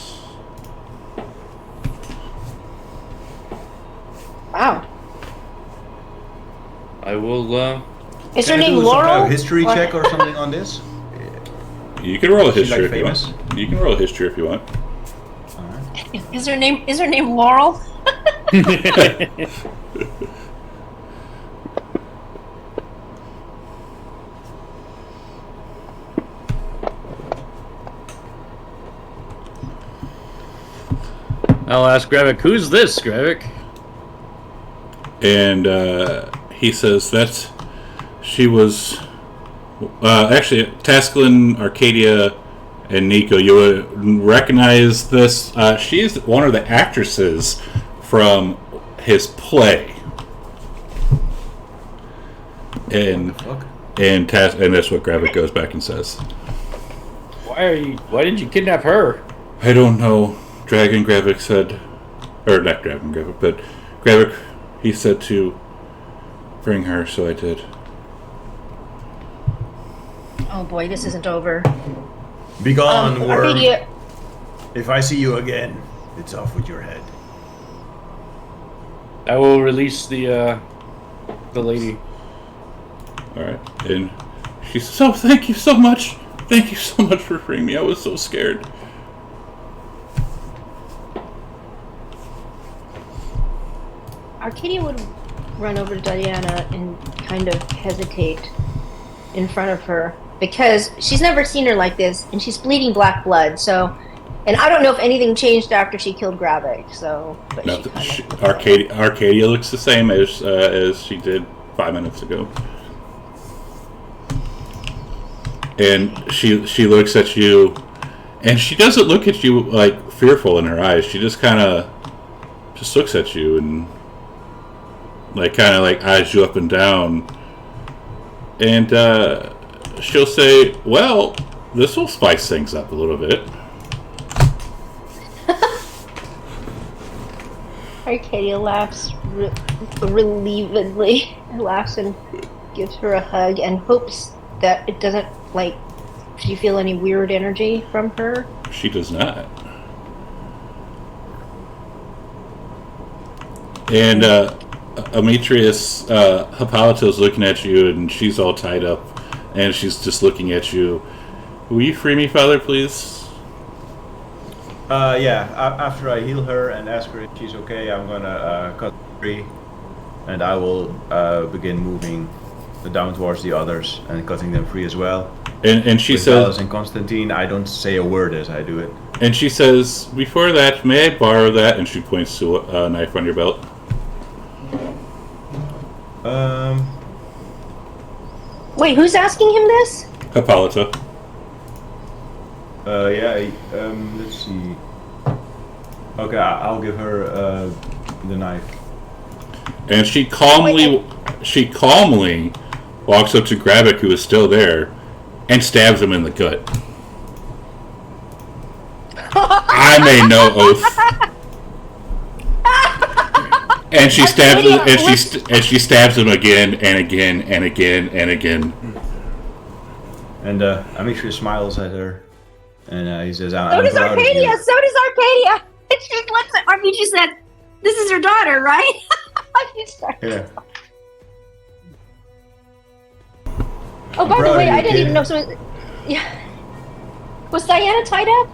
Wow. I will. Is her Can I name do some kind Laurel? of history Or- check or something on this? You can roll a Is she, history like, if you famous? want. You can roll a history if you want. Alright. Is her name Laurel? I'll ask Gravik, who's this, Gravik? And he says that she was actually Tasklin, Arcadia, and Nico. You would recognize this. She's one of the actresses from his play, and Fuck. and that's what Gravik goes back and says. Why did you kidnap her? I don't know. Dragon Gravik said, or not Dragon Gravik, but Gravik. He said to bring her, so I did. Oh boy, this isn't over. Begone, worm. Arcadia, If I see you again, it's off with your head. I will release the lady. All right, and she says, "Oh, thank you so much. Thank you so much for freeing me. I was so scared." Arcadia would run over to Diana and kind of hesitate in front of her because she's never seen her like this, and she's bleeding black blood. So, and I don't know if anything changed after she killed Gravik. So, but No, she kind of Arcadia looks the same as she did 5 minutes ago, and she looks at you, and she doesn't look at you like fearful in her eyes. She just kind of just looks at you and kind of eyes you up and down, and she'll say, "Well, this will spice things up a little bit." Arcadia laughs relievedly, laughs and gives her a hug and hopes that it doesn't do you feel any weird energy from her? She does not. And Ametrius, Hippolyta is looking at you, and she's all tied up, and she's just looking at you. Will you free me, Father, please? Yeah, after I heal her and ask her if she's okay, I'm gonna cut free, and I will begin moving down towards the others and cutting them free as well. And she With says, Alice and Constantine, I don't say a word as I do it. and she says, before that, may I borrow that? And she points to a knife on your belt. Wait, who's asking him this? Hippolyta. Yeah, let's see. Okay, I'll give her the knife. And she calmly walks up to Gravik, who is still there, and stabs him in the gut. I may no oath. And she stabs him, Arcadia, and she stabs him again and again and again and again. And Amicia smiles at her, and he says, So "I'm does proud of Arcadia. you." So does Arcadia. And she looks at Arcadia. She said, "This is her daughter, right?" Yeah. Oh, by the proud way, of you, I didn't kid. even know. So, yeah, was Diana tied up?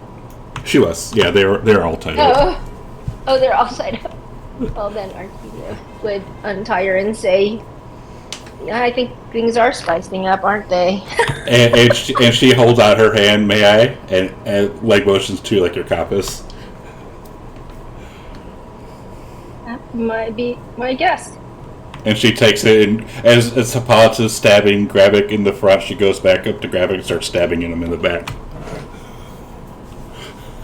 She was. Yeah, they're all tied up. Oh, they're all tied up. Well, then Arcadia would untie her and say, "Yeah, I think things are spicing up, aren't they?" And she holds out her hand, may I? And leg motions too, like your compass. That might be my guess. And she takes it, and as Hippolyta's stabbing Gravik in the front, she goes back up to Gravik and starts stabbing him in the back.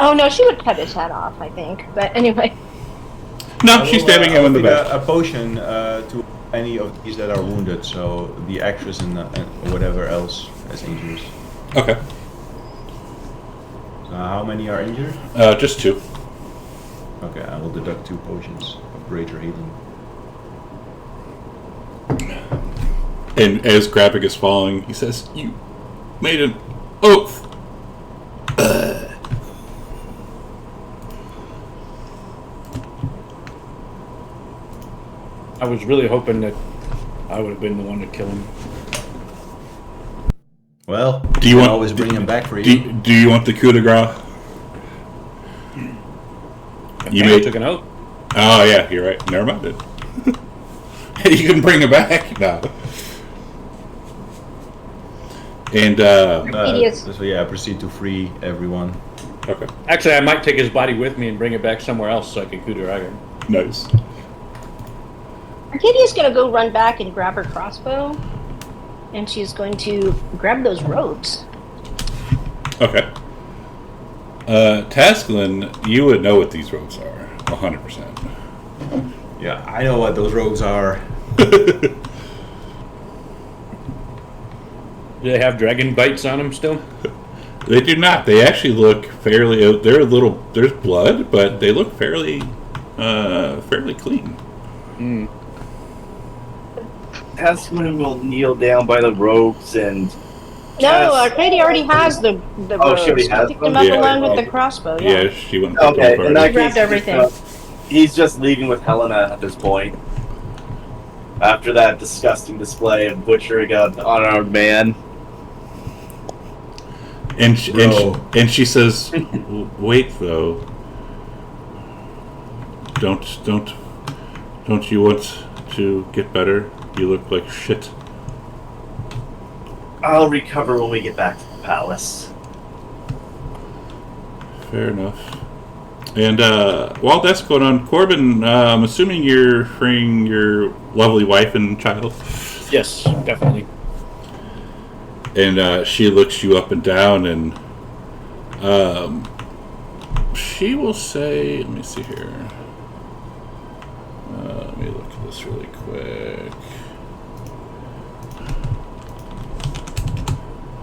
Oh no, she would cut his head off, I think. But anyway. No, she's stabbing him in the back. A potion to any of these that are wounded, so the actress and whatever else has injuries. Okay. So how many are injured? Just 2. Okay, I will deduct 2 potions of greater healing. And as Gravik is falling, he says, "You made an oath." I was really hoping that I would have been the one to kill him. Well, Do you I want- can always bring him back for you. Do you want the coup de grace? You I made- took an oath. Oh yeah, you're right. Never mind it. You can bring it back. No. And Idiots. So yeah, proceed to free everyone. okay, Actually, I might take his body with me and bring it back somewhere else so I can coup de grace him. nice. Arcadia's gonna go run back and grab her crossbow, and she's going to grab those robes. Okay. Tasklin, you would know what these robes are, 100%. Yeah, I know what those robes are. Do they have dragon bites on them still? They do not. They actually look fairly. They're a little. There's blood, but they look fairly clean. Tasman will kneel down by the ropes and. No, Yes. Arcadia already has the Oh, robes. she already has picked them? them up Yeah. along with the crossbow. Yeah, Yeah. she went. Okay, in that He grabbed case, everything. He's just leaving with Helena at this point. After that disgusting display of butchering an unarmed man. And she says, "Wait though. Don't you want to get better? You look like shit." I'll recover when we get back to the palace. Fair enough. And while that's going on, Corbin, I'm assuming you're freeing your lovely wife and child. Yes, definitely. And she looks you up and down, and she will say, let me see here. Let me look at this really quick.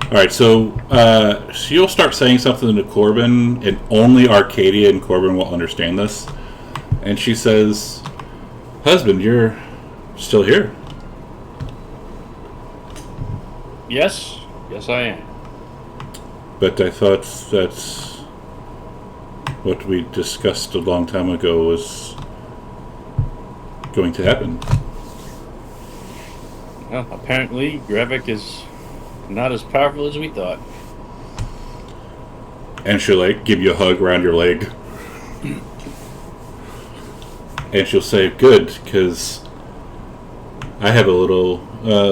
Alright, so she'll start saying something to Corbin, and only Arcadia and Corbin will understand this. And she says, "Husband, you're still here." Yes, yes I am. But I thought that's what we discussed a long time ago was going to happen. Well, apparently Gravik is not as powerful as we thought. And she'll like give you a hug around your leg. And she'll say, "Good, because I have a little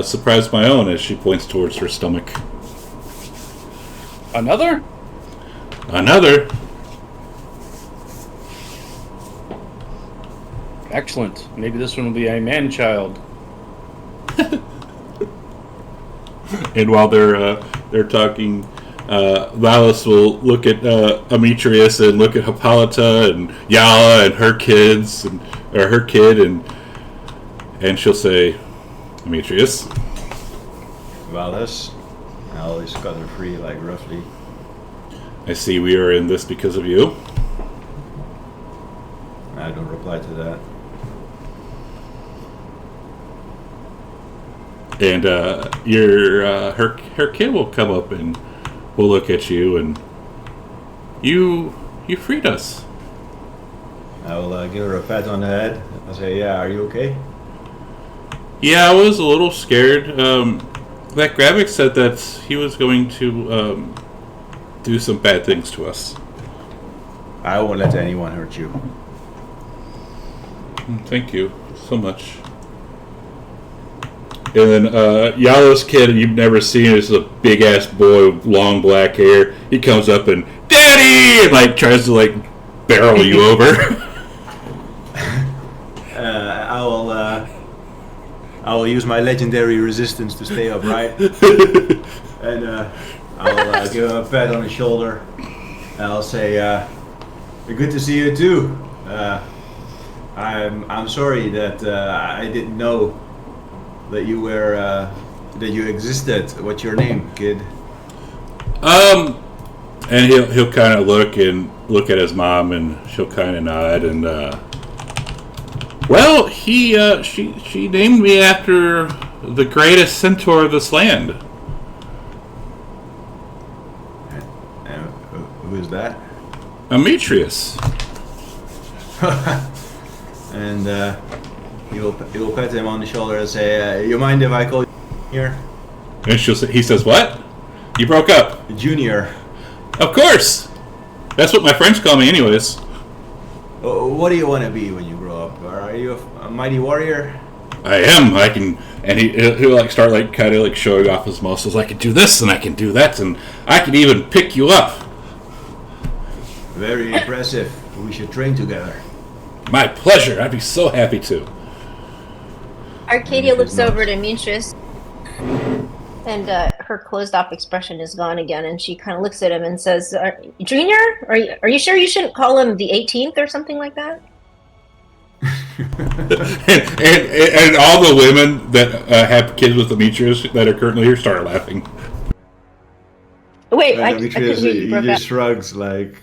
surprise of my own," as she points towards her stomach. Another? Another. Excellent. Maybe this one will be a man-child. And while they're talking, Valis will look at Amitrius and look at Hippolyta and Yala and her kids or her kid, and she'll say, "Amitrius." Valis, I always cut her free, like roughly. "I see we are in this because of you." I don't reply to that. And her kid will come up and will look at you, and you freed us. I will give her a pat on the head. I'll say, "Yeah, are you okay?" Yeah, I was a little scared. That Gravik said that he was going to do some bad things to us. I won't let anyone hurt you. Thank you so much. And then Yallow's kid, you've never seen, is a big ass boy with long black hair. He comes up and "Daddy!" and like tries to like barrel you over. I will use my legendary resistance to stay upright, and I'll give him a pat on the shoulder, and I'll say, "Good to see you too. I'm sorry that I didn't know that you were that you existed. What's your name, kid?" And he'll kind of look at his mom, and she'll kind of nod, and well, she named me after the greatest centaur of this land. And who is that? Demetrius. And he'll pat him on the shoulder and say, "You mind if I call you Junior?" And he says, "What? You broke up?" Junior. Of course. That's what my friends call me, anyways. What do you want to be when you grow up? Are you a mighty warrior? I am. I can, and he'll like start like kind of like showing off his muscles. I can do this, and I can do that, and I can even pick you up. Very impressive. We should train together. My pleasure. I'd be so happy to. Arcadia looks over to Demetrius, and her closed-off expression is gone again, and she kind of looks at him and says, "Junior, are you sure you shouldn't call him the 18th or something like that?" and all the women that have kids with Demetrius that are currently here start laughing. Wait, Demetrius, he just shrugs like.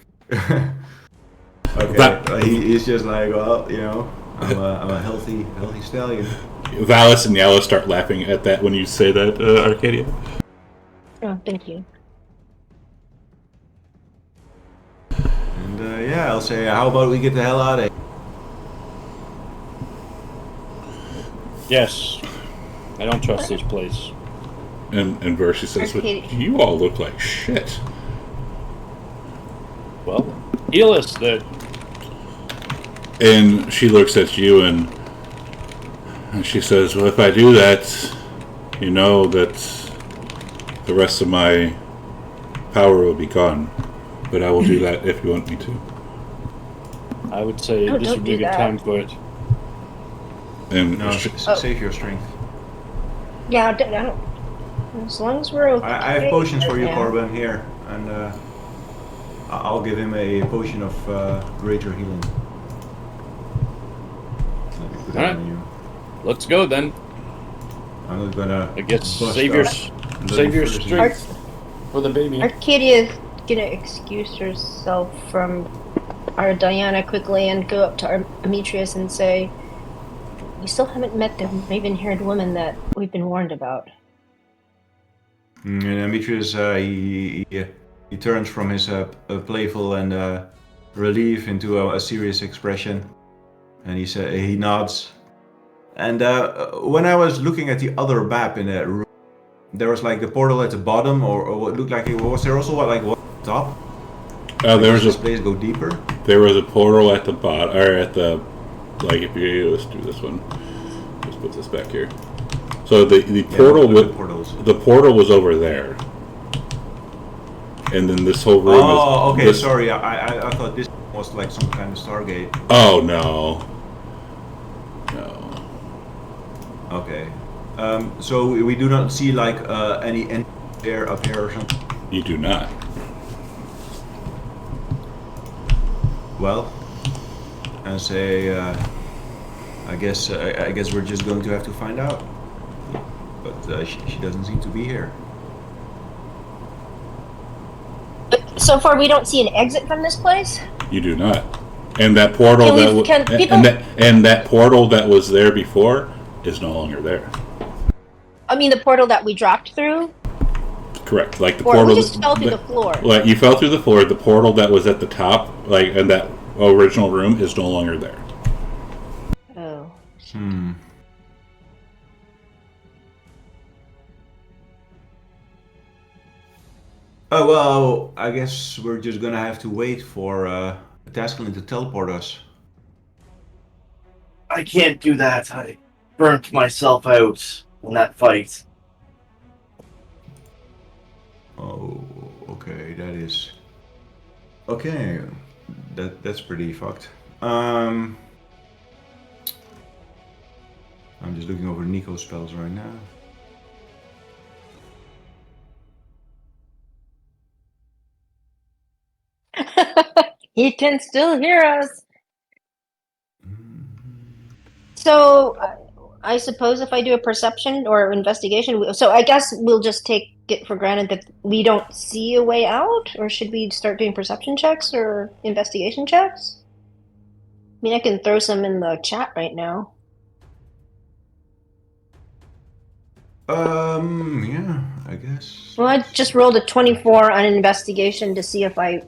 Okay, he's just like, well, you know, I'm a healthy stallion. Valis and Yalla start laughing at that when you say that, Arcadia. Oh, thank you. And yeah, I'll say, how about we get the hell out of here? Yes. I don't trust this place. And Vershi says, "You all look like shit." Well, heal us then. And she looks at you and she says, "Well, if I do that, you know that the rest of my power will be gone. But I will do that if you want me to." I would say this would be a good time for it. And no, save your strength. Yeah, I don't. As long as we're okay. I have potions for you, Corbin, here, and I'll give him a potion of greater healing. Let me put that on you. Let's go then. I'm not gonna. I guess save your strength for the baby. Arcadia's gonna excuse herself from our Diana quickly and go up to our Demetrius and say, "We still haven't met the raven-haired woman that we've been warned about." And Demetrius, he turns from his playful and relief into a serious expression, and he nods. And when I was looking at the other map in that room, there was like the portal at the bottom, or what looked like it was there also what at the top? There was this place go deeper. There was a portal at the bottom, or at the if you let's do this one. Let's put this back here. So the portal the portal was over there, and then this whole room. Oh, okay. Sorry, I thought this was like some kind of Stargate. Oh no. Okay. So we do not see like any end there up here or something? You do not. Well, I say, I guess we're just going to have to find out. But she doesn't seem to be here. So far, we don't see an exit from this place. You do not. And that portal that portal that was there before is no longer there. I mean, the portal that we dropped through? Correct. Like the Or portal. we just fell through the floor? Like you fell through the floor. The portal that was at the top, like in that original room, is no longer there. Oh. Oh, well, I guess we're just gonna have to wait for Tasklin to teleport us. I can't do that. I burnt myself out in that fight. Oh, okay, that is... Okay, that's pretty fucked. I'm just looking over Nico's spells right now. He can still hear us. So, I suppose if I do a perception or investigation, so I guess we'll just take it for granted that we don't see a way out, or should we start doing perception checks or investigation checks? I mean, I can throw some in the chat right now. Yeah, I guess. Well, I just rolled a 24 on an investigation to see if I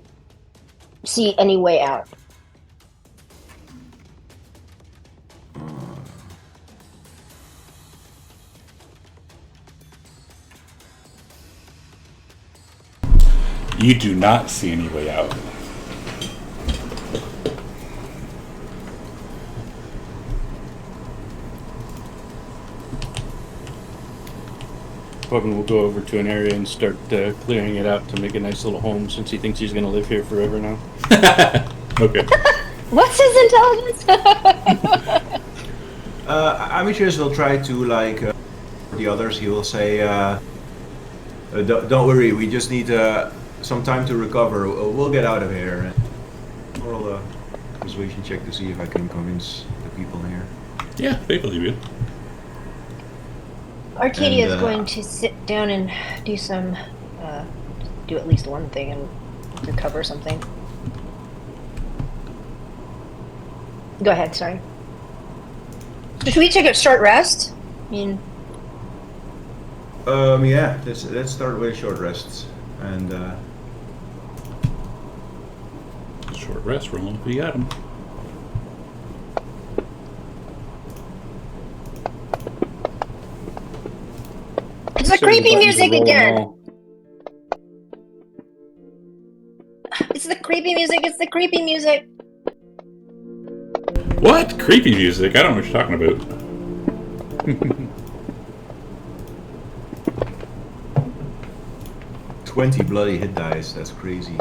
see any way out. You do not see any way out. Bogan will go over to an area and start clearing it out to make a nice little home, since he thinks he's going to live here forever now. Okay. What's his intelligence? Amitrus will try to, like, the others, he will say, don't worry, we just need some time to recover. We'll get out of here. And roll a persuasion check to see if I can convince the people here. Yeah, they believe you. Arcadia is And, going to sit down and do some, do at least one thing and recover something. Go ahead, sorry. Should we take a short rest? I mean, Yeah, let's start with short rests. And, Short rest, rolling if you got him. it's the creepy music again! It's the creepy music, it's the creepy music! What? Creepy music? I don't know what you're talking about. 20 bloody hit dice, that's crazy.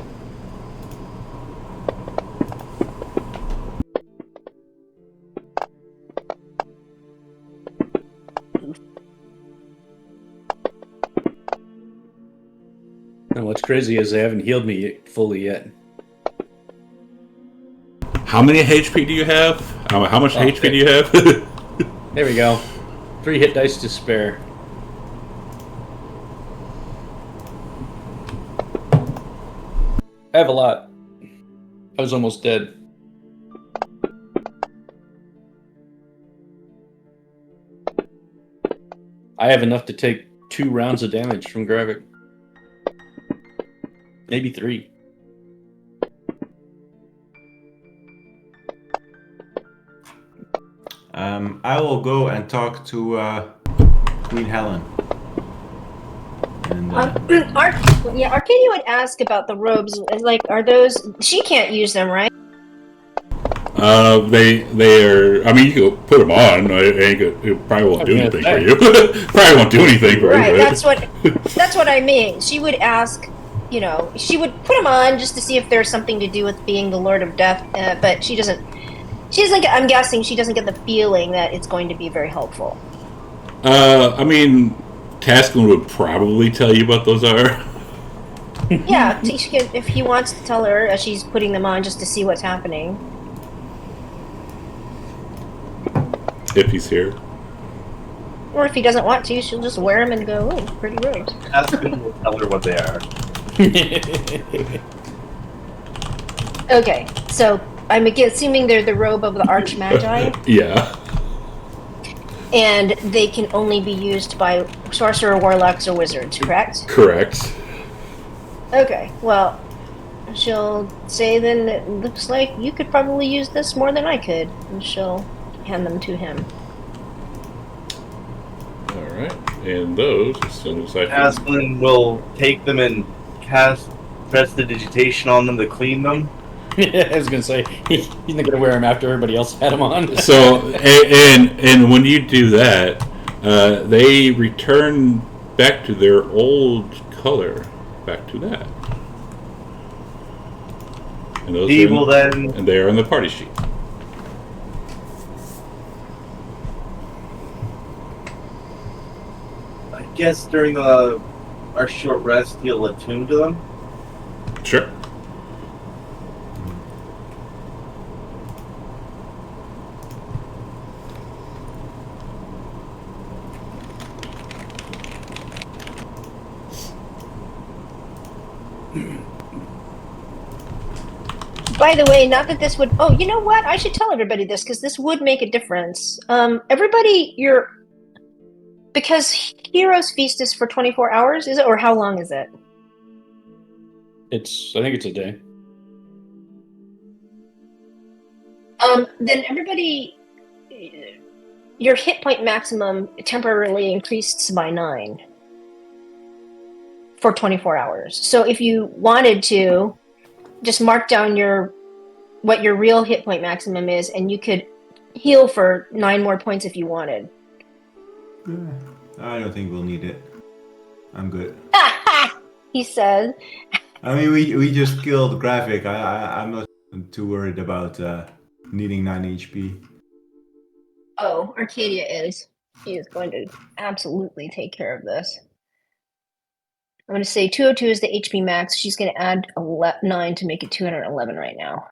And what's crazy is they haven't healed me fully yet. How many HP do you have? How much HP do you have? There we go. 3 hit dice to spare. I have a lot. I was almost dead. I have enough to take 2 rounds of damage from Gravik. Maybe 3. I will go and talk to Queen Helen. And, Arcadia would ask about the robes. Like, are those? She can't use them, right? They are. I mean, you can put them on. It probably won't do anything for you. Probably won't do anything for you. Right. That's what I mean. She would ask. You know, she would put them on just to see if there's something to do with being the Lord of Death. But she doesn't. She's like, I'm guessing she doesn't get the feeling that it's going to be very helpful. I mean, Tasklin would probably tell you what those are. Yeah, if he wants to tell her as she's putting them on just to see what's happening. If he's here. Or if he doesn't want to, she'll just wear them and go, oh, pretty robes. Aspen will tell her what they are. Okay, so I'm assuming they're the robe of the Archmagi, Yeah. and they can only be used by sorcerer, warlocks, or wizards, correct? Correct. Okay, well, she'll say then it looks like you could probably use this more than I could. And she'll hand them to him. Alright. And those, as soon as I can... Asplin will take them and cast prestidigitation on them to clean them. Yeah, I was gonna say he's not gonna wear them after everybody else had them on. So, and when you do that, they return back to their old color. Back to that. And those He are will then... And they are on the party sheet. I guess during our short rest, he'll attune to them. Sure. By the way, not that this would. Oh, you know what? I should tell everybody this because this would make a difference. Everybody, because Heroes Feast is for 24 hours, is it, or how long is it? I think it's a day. Then everybody, your hit point maximum temporarily increased by 9 for 24 hours. So if you wanted to, just mark down what your real hit point maximum is, and you could heal for 9 more points if you wanted. I don't think we'll need it. I'm good. He said. I mean, we just killed Graphic. I'm not too worried about needing 9 HP. Oh, Arcadia is. He is going to absolutely take care of this. I'm going to say 202 is the HP max. She's going to add 9 to make it 211 right now.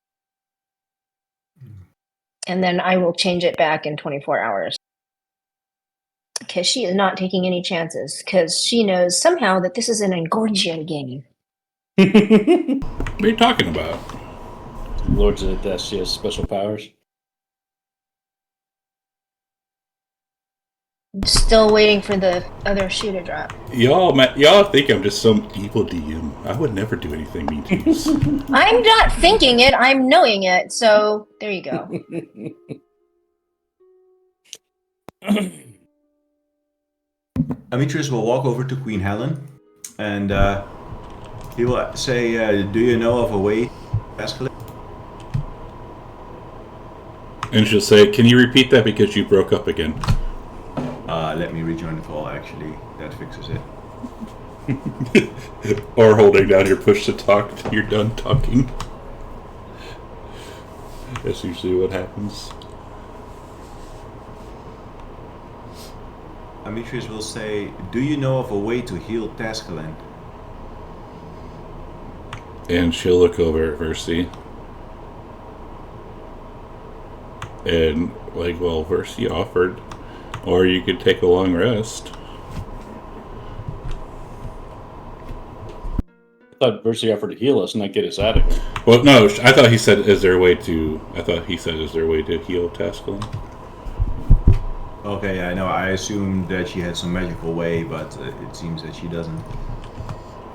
And then I will change it back in 24 hours. Because she is not taking any chances. Because she knows somehow that this is an Engorgia game. What are you talking about? Lords of the Death, she has special powers. Still waiting for the other shoe to drop. Y'all think I'm just some evil DM. I would never do anything mean to you. I'm not thinking it, I'm knowing it. So there you go. Amitrius will walk over to Queen Helen, and he will say, do you know of a way to escalate? And she'll say, can you repeat that because you broke up again? Let me rejoin the call, actually. That fixes it. Or holding down your push to talk till you're done talking. That's usually what happens. Amitrius will say, do you know of a way to heal Tascaland? And she'll look over at Versi. And, like, well, Versi offered. Or you could take a long rest. I thought Versi offered to heal us and not get us out of here. Well, no, I thought he said, is there a way to... I thought he said, is there a way to heal Tascaland? Okay, I know. I assumed that she had some magical way, but it seems that she doesn't.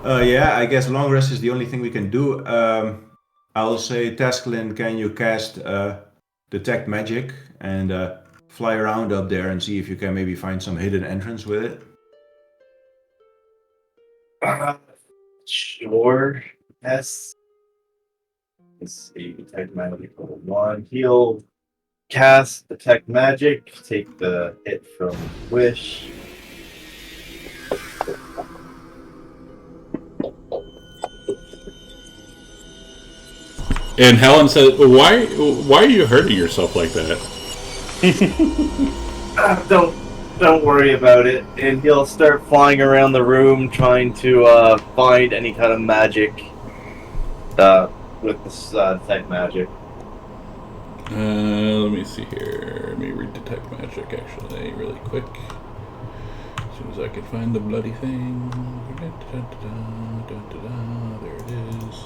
Yeah, I guess long rest is the only thing we can do. I'll say, Tascalin, can you cast Detect Magic and fly around up there and see if you can maybe find some hidden entrance with it? Sure. Yes. Let's see. Detect magic level 1. Heal. Cast Detect Magic. Take the hit from Wish. And Helen said, why are you hurting yourself like that? Don't worry about it. And he'll start flying around the room trying to find any kind of magic with this Detect Magic. Let me see here. Let me read Detect Magic, actually, really quick. As soon as I can find the bloody thing. There it is.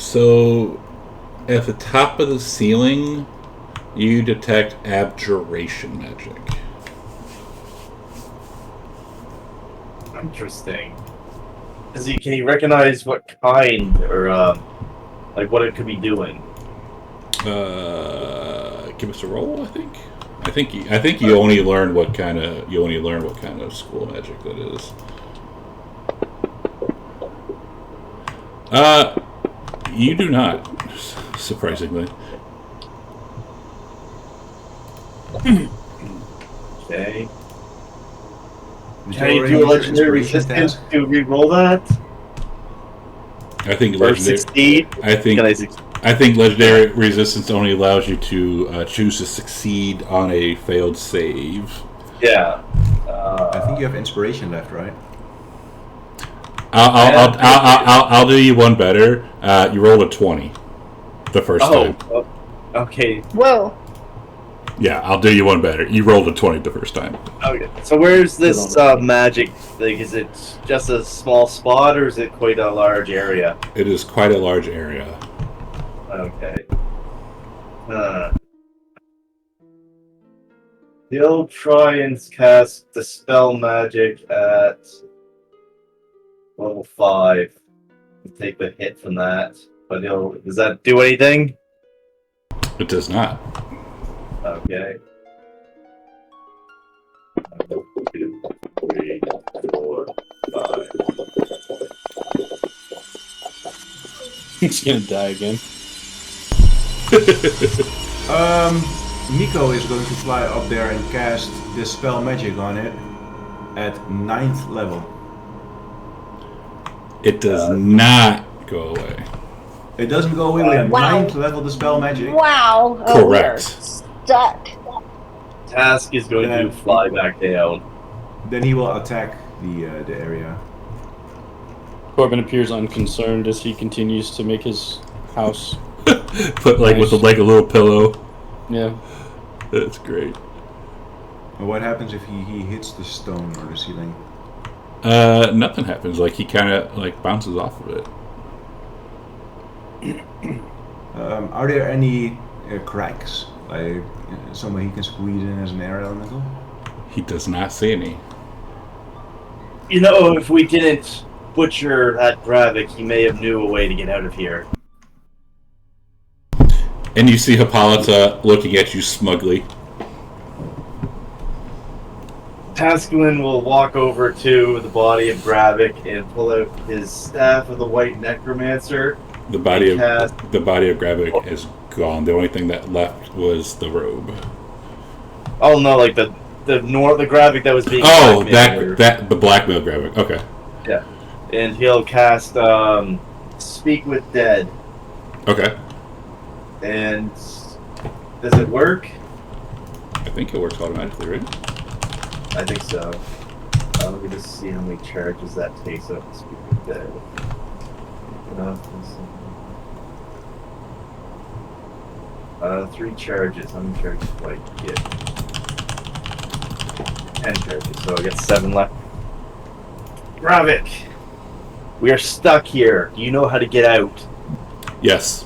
So, at the top of the ceiling, You detect abjuration magic. Interesting. Can he recognize what kind or like what it could be doing? Give us a roll. I think you only learn what kind of school magic that is. You do not, surprisingly. Okay. Did Can you already do a use your legendary inspiration resistance task? to re-roll that? I think Or legendary. succeed? Can I succeed? I think legendary resistance only allows you to choose to succeed on a failed save. Yeah. I think you have inspiration left, right? I'll do you one better. You rolled a 20 the first time. Okay. Whoa. Yeah, I'll do you one better. You rolled a 20 the first time. Okay. So where's this magic thing? Is it just a small spot or is it quite a large area? It is quite a large area. Okay. He'll try and cast Dispel Magic at level 5. Take the hit from that. But does that do anything? It does not. Okay. 1, 2, 3, 4, 5. He's gonna die again. Nico is going to fly up there and cast Dispel Magic on it at 9th level. It does not go away. It doesn't go away with Wow. 9th level Dispel Magic. Wow. Correct. We're stuck. Task is going to fly back down. Then he will attack the area. Corbin appears unconcerned as he continues to make his house. Put with a little pillow. Yeah. That's great. And what happens if he hits the stone or the ceiling? Nothing happens. Like he kind of bounces off of it. Are there any cracks, like somewhere he can squeeze in as an air elemental? He does not see any. You know, if we didn't butcher that Gravik, he may have knew a way to get out of here. And you see Hippolyta looking at you smugly. Tasquin will walk over to the body of Gravik and pull out his staff of the White Necromancer. The body of Gravik is gone. The only thing that left was the robe. Oh no, like the Gravik that was being the blackmail Gravik. Okay. Yeah. And he'll cast Speak with Dead. Okay. And does it work? I think it works automatically, right? I think so. Let me just see how many charges that takes up to Speak with Dead. 3 charges. How many charges do I get? 10 charges, so I get 7 left. Gravik! We are stuck here. Do you know how to get out? Yes.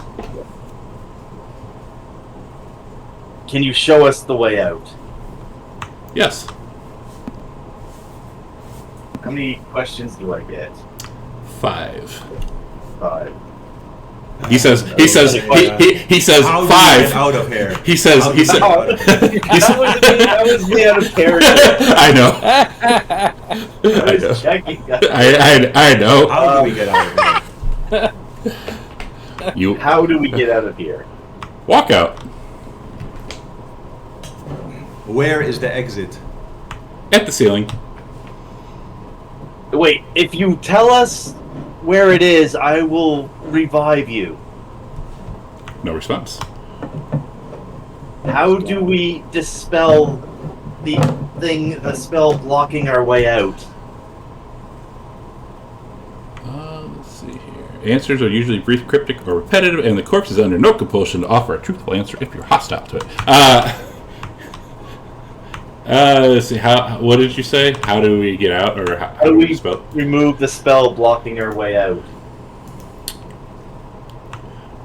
Can you show us the way out? Yes. How many questions do I get? 5. 5. He says How 5. do we get out of here? He said That was me out of character. I know. I was checking. I know. How do we get out of here? How do we get out of here? Walk out. Where is the exit? At the ceiling. Wait, if you tell us where it is, I will revive you. No response. How do we dispel the spell blocking our way out? Let's see here. Answers are usually brief, cryptic, or repetitive, and the corpse is under no compulsion to offer a truthful answer if you're hostile to it. Let's see. What did you say? How do we get out, or how do we spell? Remove the spell blocking our way out?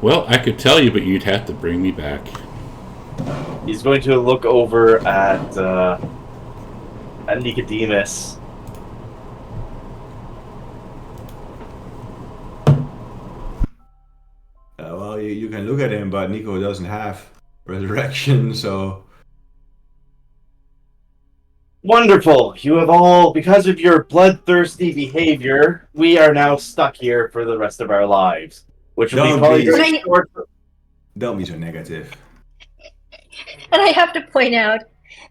Well, I could tell you, but you'd have to bring me back. He's going to look over at Nicodemus. Well, you can look at him, but Nico doesn't have resurrection, so... Wonderful. You have all, because of your bloodthirsty behavior, we are now stuck here for the rest of our lives. Which will be probably very short. Don't be so negative. And I have to point out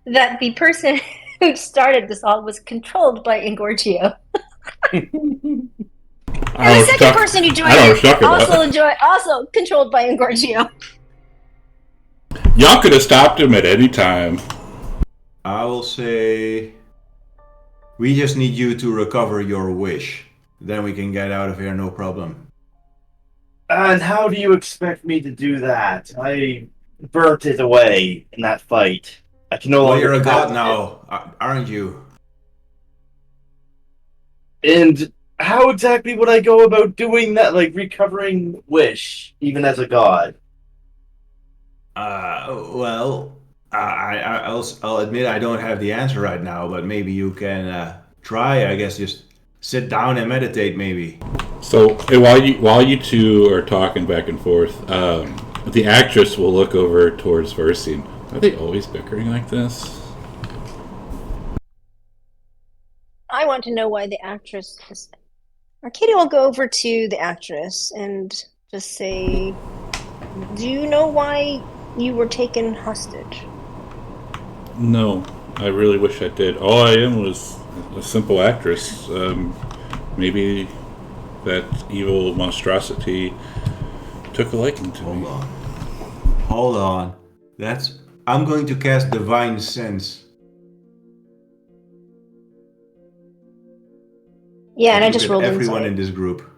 that the person who started this all was controlled by Ingorgio. And the second person who joined also controlled by Ingorgio. Y'all could have stopped him at any time. I will say... We just need you to recover your wish. Then we can get out of here, no problem. And how do you expect me to do that? I burnt it away in that fight. I can no longer... Well, you're a god now, aren't you? And how exactly would I go about doing that, like recovering wish, even as a god? Well, I'll admit I don't have the answer right now, but maybe you can try. I guess just sit down and meditate, maybe. So while you two are talking back and forth, the actress will look over towards Versine. Are they always bickering like this? I want to know why the actress is... Arcadia will go over to the actress and just say, do you know why you were taken hostage? No, I really wish I did. All I am was a simple actress. Maybe that evil monstrosity took a liking to me. Hold on. I'm going to cast Divine Sense. Yeah, and I just rolled everyone insight. in this group.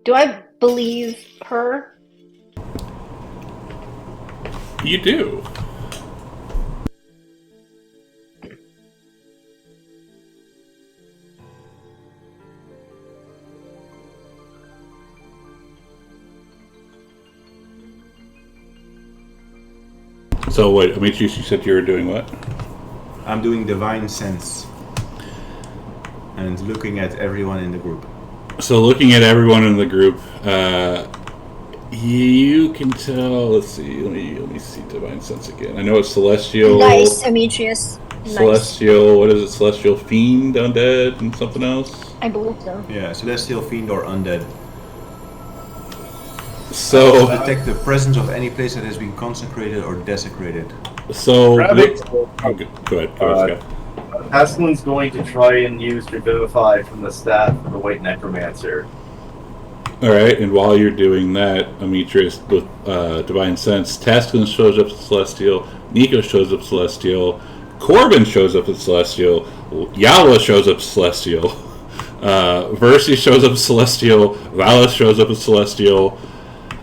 Do I believe her? You do. So wait, Amici, you said you were doing what? I'm doing Divine Sense. And looking at everyone in the group. So looking at everyone in the group, you can tell. Let's see. Let me see Divine Sense again. I know it's Celestial. Nice, Demetrius. Celestial. Nice. What is it? Celestial Fiend, Undead, and something else. I believe so. Yeah, Celestial Fiend or Undead. So detect the presence of any place that has been consecrated or desecrated. So go ahead, Scott. Askelin's going to try and use Revivify from the staff of the White Necromancer. Alright, and while you're doing that, Amitrius, with Divine Sense, Tasklin shows up as Celestial, Nico shows up as Celestial, Corbin shows up as Celestial, Yawa shows up as Celestial, Versi shows up as Celestial, Valis shows up as Celestial,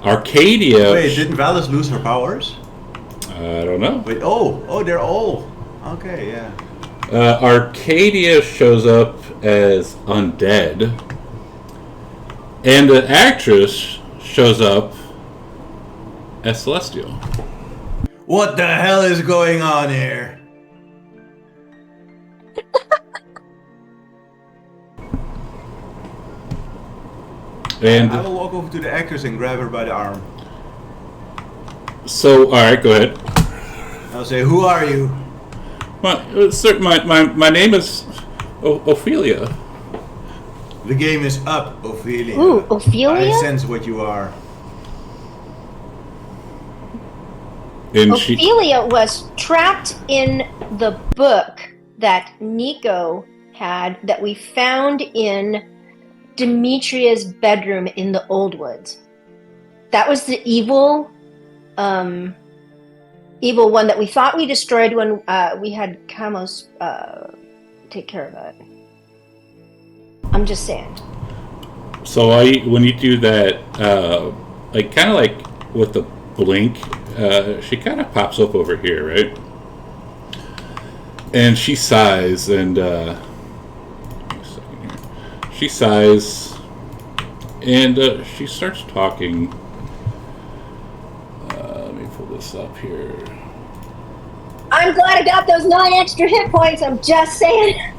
Arcadia... Wait, didn't Valis lose her powers? I don't know. Wait, oh, they're all... Okay, yeah. Arcadia shows up as Undead, and the actress shows up as Celestial. What the hell is going on here? And I will walk over to the actress and grab her by the arm. So, alright, go ahead. I'll say, who are you? My name is Ophelia. The game is up, Ophelia. Ooh, Ophelia? I sense what you are. And Ophelia was trapped in the book that Nico had that we found in Demetria's bedroom in the Old Woods. That was the evil one that we thought we destroyed when we had Kamos take care of it. I'm just saying. So when you do that, like kind of like with the blink, she kind of pops up over here, right? And she sighs, and she sighs, and she starts talking. Let me pull this up here. I'm glad I got those 9 extra hit points. I'm just saying.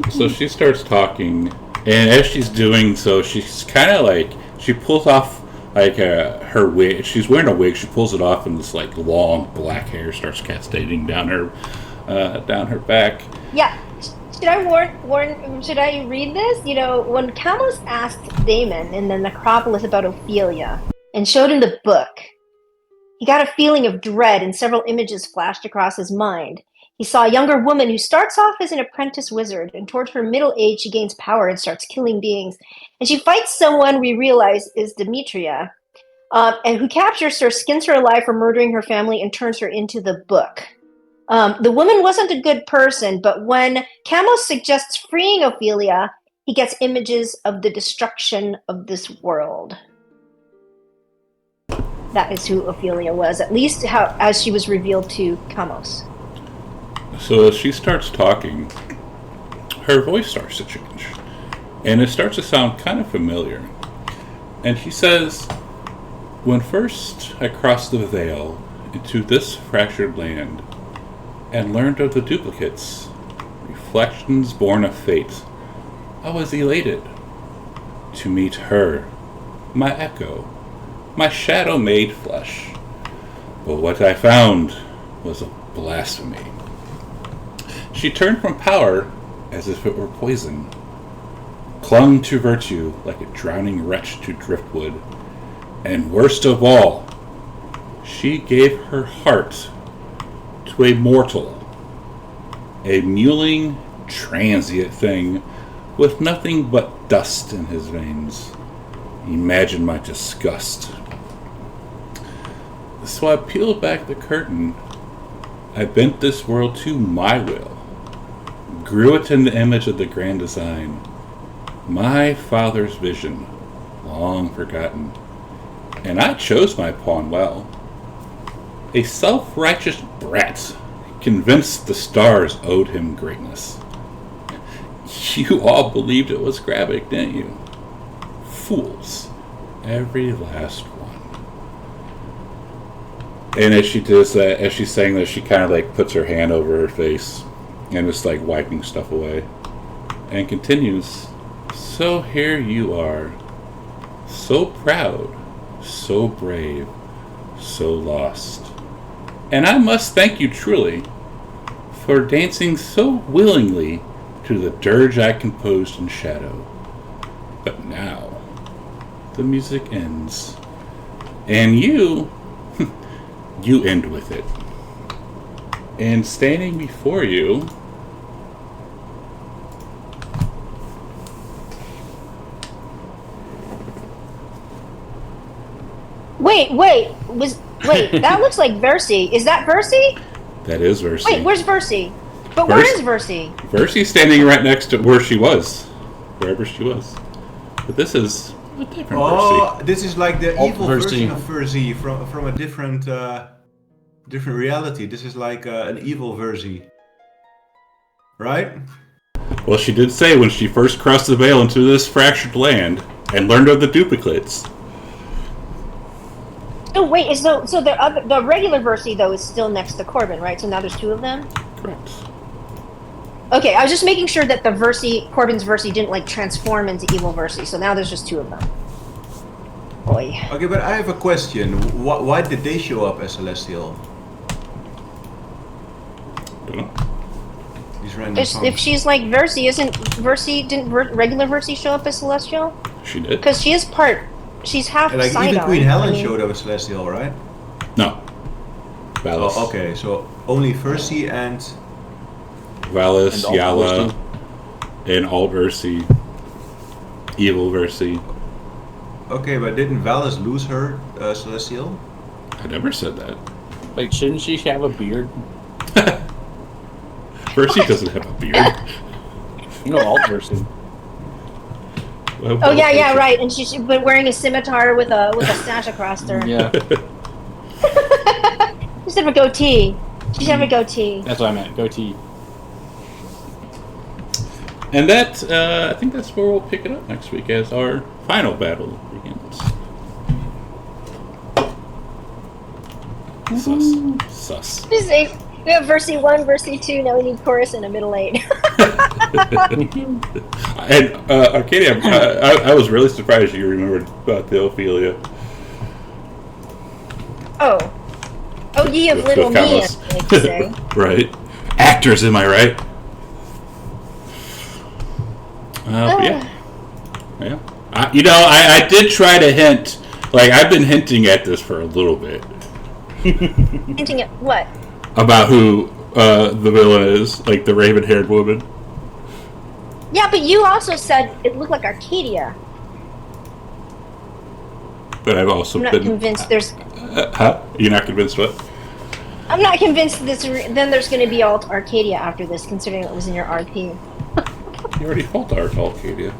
So she starts talking, and as she's doing so, she's kind of like, she pulls off like her wig. She's wearing a wig. She pulls it off, and this like long black hair starts cascading down her back. Yeah. Should I warn? Should I read this? You know, when Camus asked Damon in the necropolis about Ophelia and showed him the book, he got a feeling of dread, and several images flashed across his mind. He saw a younger woman who starts off as an apprentice wizard, and towards her middle age, she gains power and starts killing beings. And she fights someone we realize is Demetria, and who captures her, skins her alive for murdering her family, and turns her into the book. The woman wasn't a good person, but when Camus suggests freeing Ophelia, he gets images of the destruction of this world. That is who Ophelia was, at least as she was revealed to Camus. So as she starts talking, her voice starts to change, and it starts to sound kind of familiar. And she says, "When first I crossed the veil into this fractured land, and learned of the duplicates, reflections born of fate, I was elated to meet her, my echo, my shadow-made flesh. But what I found was a blasphemy. She turned from power as if it were poison, clung to virtue like a drowning wretch to driftwood, and worst of all, she gave her heart to a mortal, a mewling, transient thing with nothing but dust in his veins. Imagine my disgust. So I peeled back the curtain. I bent this world to my will, grew it in the image of the grand design, my father's vision, long forgotten, and I chose my pawn well. A self-righteous brat, convinced the stars owed him greatness. You all believed it was Gravic, didn't you? Fools. Every last one." And as she does that, as she's saying that, she kind of like puts her hand over her face and is like wiping stuff away. And continues, "So here you are. So proud. So brave. So lost. And I must thank you truly for dancing so willingly to the dirge I composed in shadow. But now, the music ends, and you end with it. And standing before you, Wait, that looks like Versi. Is that Versi? that is Versi. Wait, where's Versi? But where is Versi? Versi's standing right next to where she was, wherever she was. But this is a different Versi. This is like the Alt evil Versi. version of Versi from a different reality. This is like an evil Versi, right? Well, she did say when she first crossed the veil into this fractured land and learned of the duplicates. Oh wait, so the regular Versi though is still next to Corbin, right? So now there's 2 of them. Correct. Okay, I was just making sure that the Corbin's Versi didn't like transform into evil Versi. So now there's just 2 of them. Boy. Okay, but I have a question. Why did they show up as Celestial? Don't know. These random If she's like Versi, didn't regular Versi show up as Celestial? She did? Because she's half like Sidon. even Queen Helen showed up as Celestial, right? No. Valis. Oh, okay, so only Versi and Valis, And Alt Yala, Versi. and Alt Versi. Evil Versi. okay, but didn't Valis lose her Celestial? I never said that. Like, shouldn't she have a beard? Versi doesn't have a beard. No, alt Versi. Oh yeah, right. And she's been wearing a scimitar with a sash across her. Yeah, She should have a goatee. She should have a goatee. that's what I meant. Goatee. And that, I think that's where we'll pick it up next week as our final battle begins. Sus. Just We have Versy 1, Versy 2, now we need chorus and a middle 8. And Arcadia, I was really surprised you remembered about the Ophelia. Oh, ye of With little me, I Carlos. like to say. Right. Actors, am I right? But yeah. I did try to hint. Like, I've been hinting at this for a little bit. Hinting at what? About who the villain is. Like, the raven-haired woman. Yeah, but you also said it looked like Arcadia. But I've also I'm not been... convinced there's... Huh? You're not convinced what? I'm not convinced then there's going to be alt Arcadia after this, considering it was in your RP. You already fought Arcadia.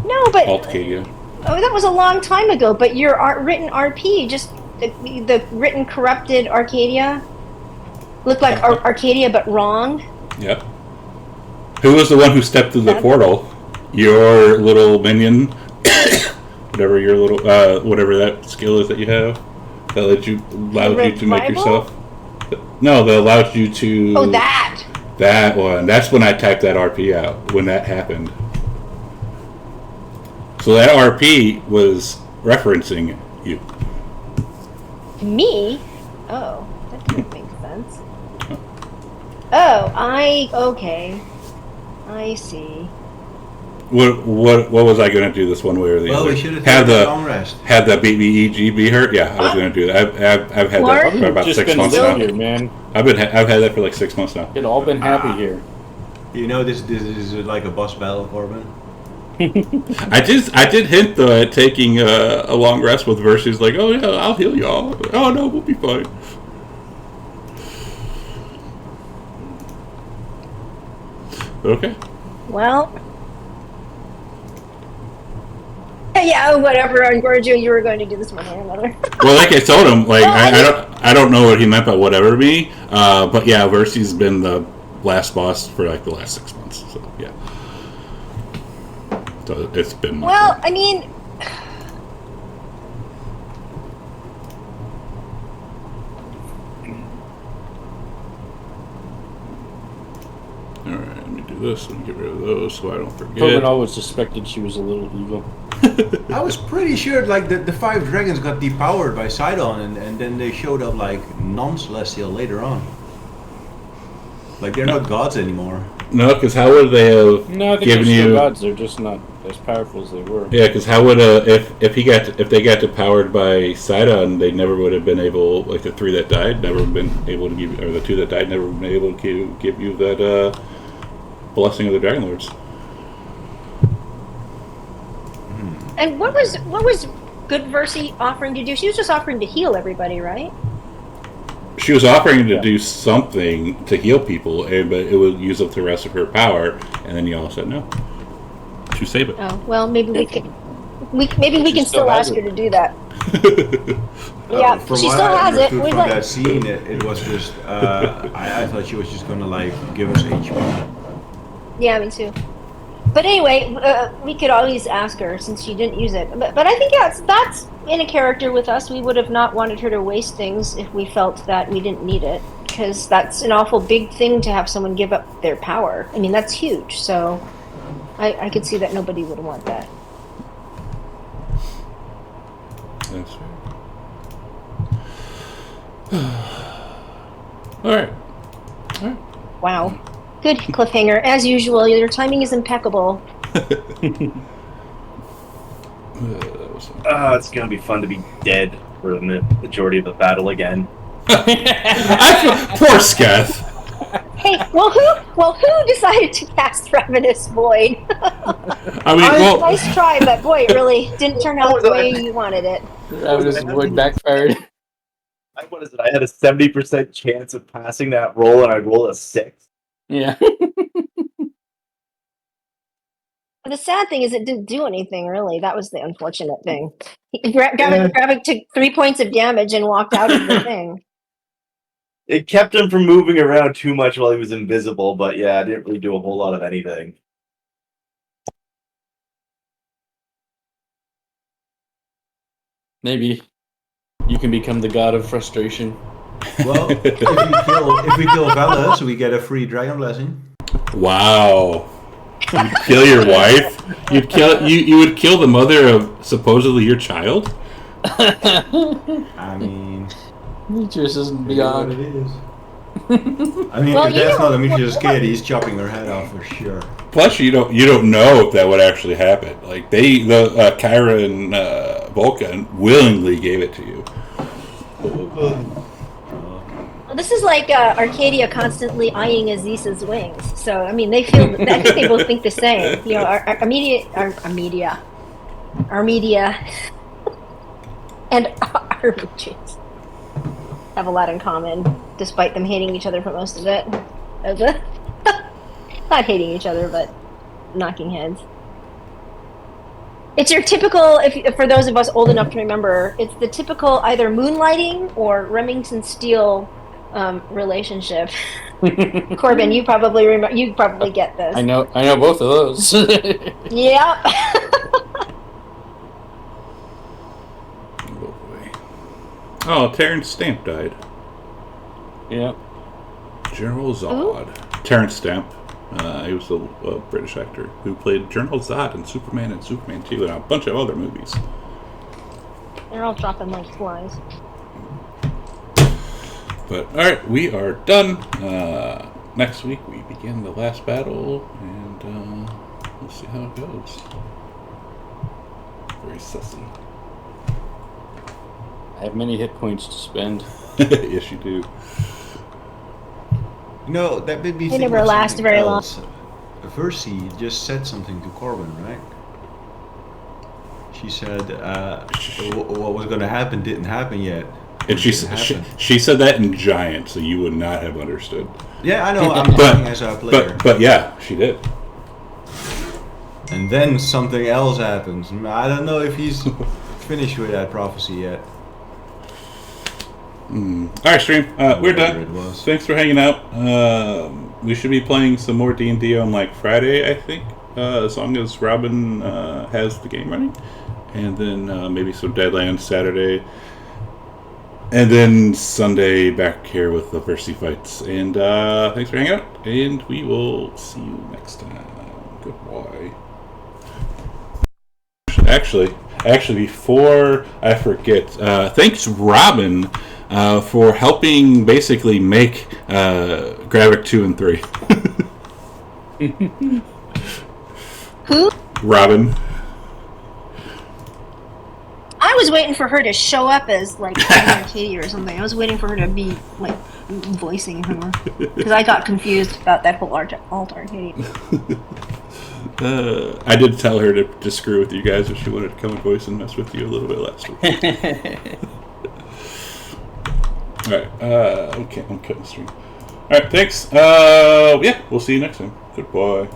No, but... Arcadia. Oh, that was a long time ago, but your written RP, just the written corrupted Arcadia, looked like Arcadia but wrong. Yep. Who was the one who stepped through the portal? Your little minion? Whatever your little, whatever that skill is that you have? That allowed you to make yourself... No, that allowed you to... Oh, that! That one. That's when I typed that RP out, when that happened. So that RP was referencing you. Me? Oh, that doesn't make sense. Oh, okay. I see. What was I going to do this one way or the other? Well, we should have taken a long rest. Have the BBEG be hurt? Yeah, I was going to do that. I've had that for about 6 months now. Here, man. I've had that for like 6 months now. You'd all been happy here. You know, this is like a boss battle, Corbin. I did hint though at taking a long rest with Versus. Like, oh yeah, I'll heal y'all. Oh no, we'll be fine. Okay. Well, yeah, whatever. I'm going to. You were going to do this one way or another. Well, like I told him, like I don't know what he meant by whatever to me. But yeah, Versy's been the last boss for like the last 6 months. So yeah. So it's been. Well, I mean. Alright, let me do this and get rid of those so I don't forget. Corbin always suspected she was a little evil. I was pretty sure like the 5 dragons got depowered by Sidon and then they showed up like non-celestial later on. Like they're not gods anymore. No, because how would they have No, I think given they're still you? gods. They're just not as powerful as they were. Yeah, because how would if they got depowered by Sidon, they never would have been able, like the 3 that died, never been able to give, or the 2 that died, never been able to give you that blessing of the Dragon Lords. And what was Good Versy offering to do? She was just offering to heal everybody, right? She was offering to do something to heal people, but it would use up the rest of her power, and then y'all said no to save it. Oh well, maybe we can still ask her to do that. Yeah, From she what still I has it. understood We'd from like. that scene, it was just I thought she was just gonna like give us HP. Yeah, me too. But anyway, we could always ask her since she didn't use it. But I think that's in a character with us. We would have not wanted her to waste things if we felt that we didn't need it, because that's an awful big thing to have someone give up their power. I mean, that's huge. So I could see that nobody would want that. That's right. All right. Wow. Good cliffhanger. As usual, your timing is impeccable. It's gonna be fun to be dead for the majority of the battle again. Poor Sketh. Hey, well, who decided to cast Ravenous Void? I mean, Nice try, but boy, it really didn't turn out the way you wanted it. Ravenous Void backfired. What is it? I had a 70% chance of passing that roll, and I rolled a 6. Yeah. The sad thing is it didn't do anything, really. That was the unfortunate thing. Gravik took 3 points of damage and walked out of the thing. It kept him from moving around too much while he was invisible, but yeah, I didn't really do a whole lot of anything. Maybe you can become the god of frustration. Well, if we kill Velas, we get a free dragon blessing. Wow. You'd kill your wife? You would kill the mother of supposedly your child? I mean, Demetrius isn't it is what beyond. it is. I mean, Well, if you that's know, not Demetrius' kid, he's chopping her head off for sure. Plus, you don't know if that would actually happen. Like Kyra and Vulcan willingly gave it to you. This is like Arcadia constantly eyeing Aziz's wings. So I mean, they feel. I think they both think the same. You know, Armedia, and Armenians have a lot in common, despite them hating each other for most of it. Not hating each other, but knocking heads. It's your typical, for those of us old enough to remember, it's the typical either moonlighting or Remington Steele relationship. Corbin, you probably get this. I know both of those. Yeah. Oh boy. Oh, Terrence Stamp died. Yeah. General Zod. Terrence Stamp. He was a British actor who played General Zod in Superman and Superman 2 and a bunch of other movies. They're all dropping like flies. But alright, we are done. Next week we begin the last battle, and we'll see how it goes. Very sussy. I have many hit points to spend. Yes, you do. No, that made me They think never of last something very else. Versi just said something to Corbin, right? She said what was going to happen didn't happen yet. And she said that in Giant, so you would not have understood. Yeah, I know. I'm talking as a player. But yeah, she did. And then something else happens. I don't know if he's finished with that prophecy yet. Alright, stream. We're Whatever done. it was. Thanks for hanging out. We should be playing some more D&D on like Friday, I think, as long as Robin has the game running. And then maybe some Deadlands Saturday. And then Sunday back here with the Versi fights. And thanks for hanging out. And we will see you next time. Goodbye. Actually, before I forget, thanks Robin for helping basically make Gravik 2 and 3. Who? Robin. I was waiting for her to show up as like Arcadia or something. I was waiting for her to be like voicing her because I got confused about that whole alt Arcadia. I did tell her to screw with you guys if she wanted to come and voice and mess with you a little bit last week. Alright, okay, I'm cutting the stream. Alright, thanks. Yeah, we'll see you next time. Goodbye.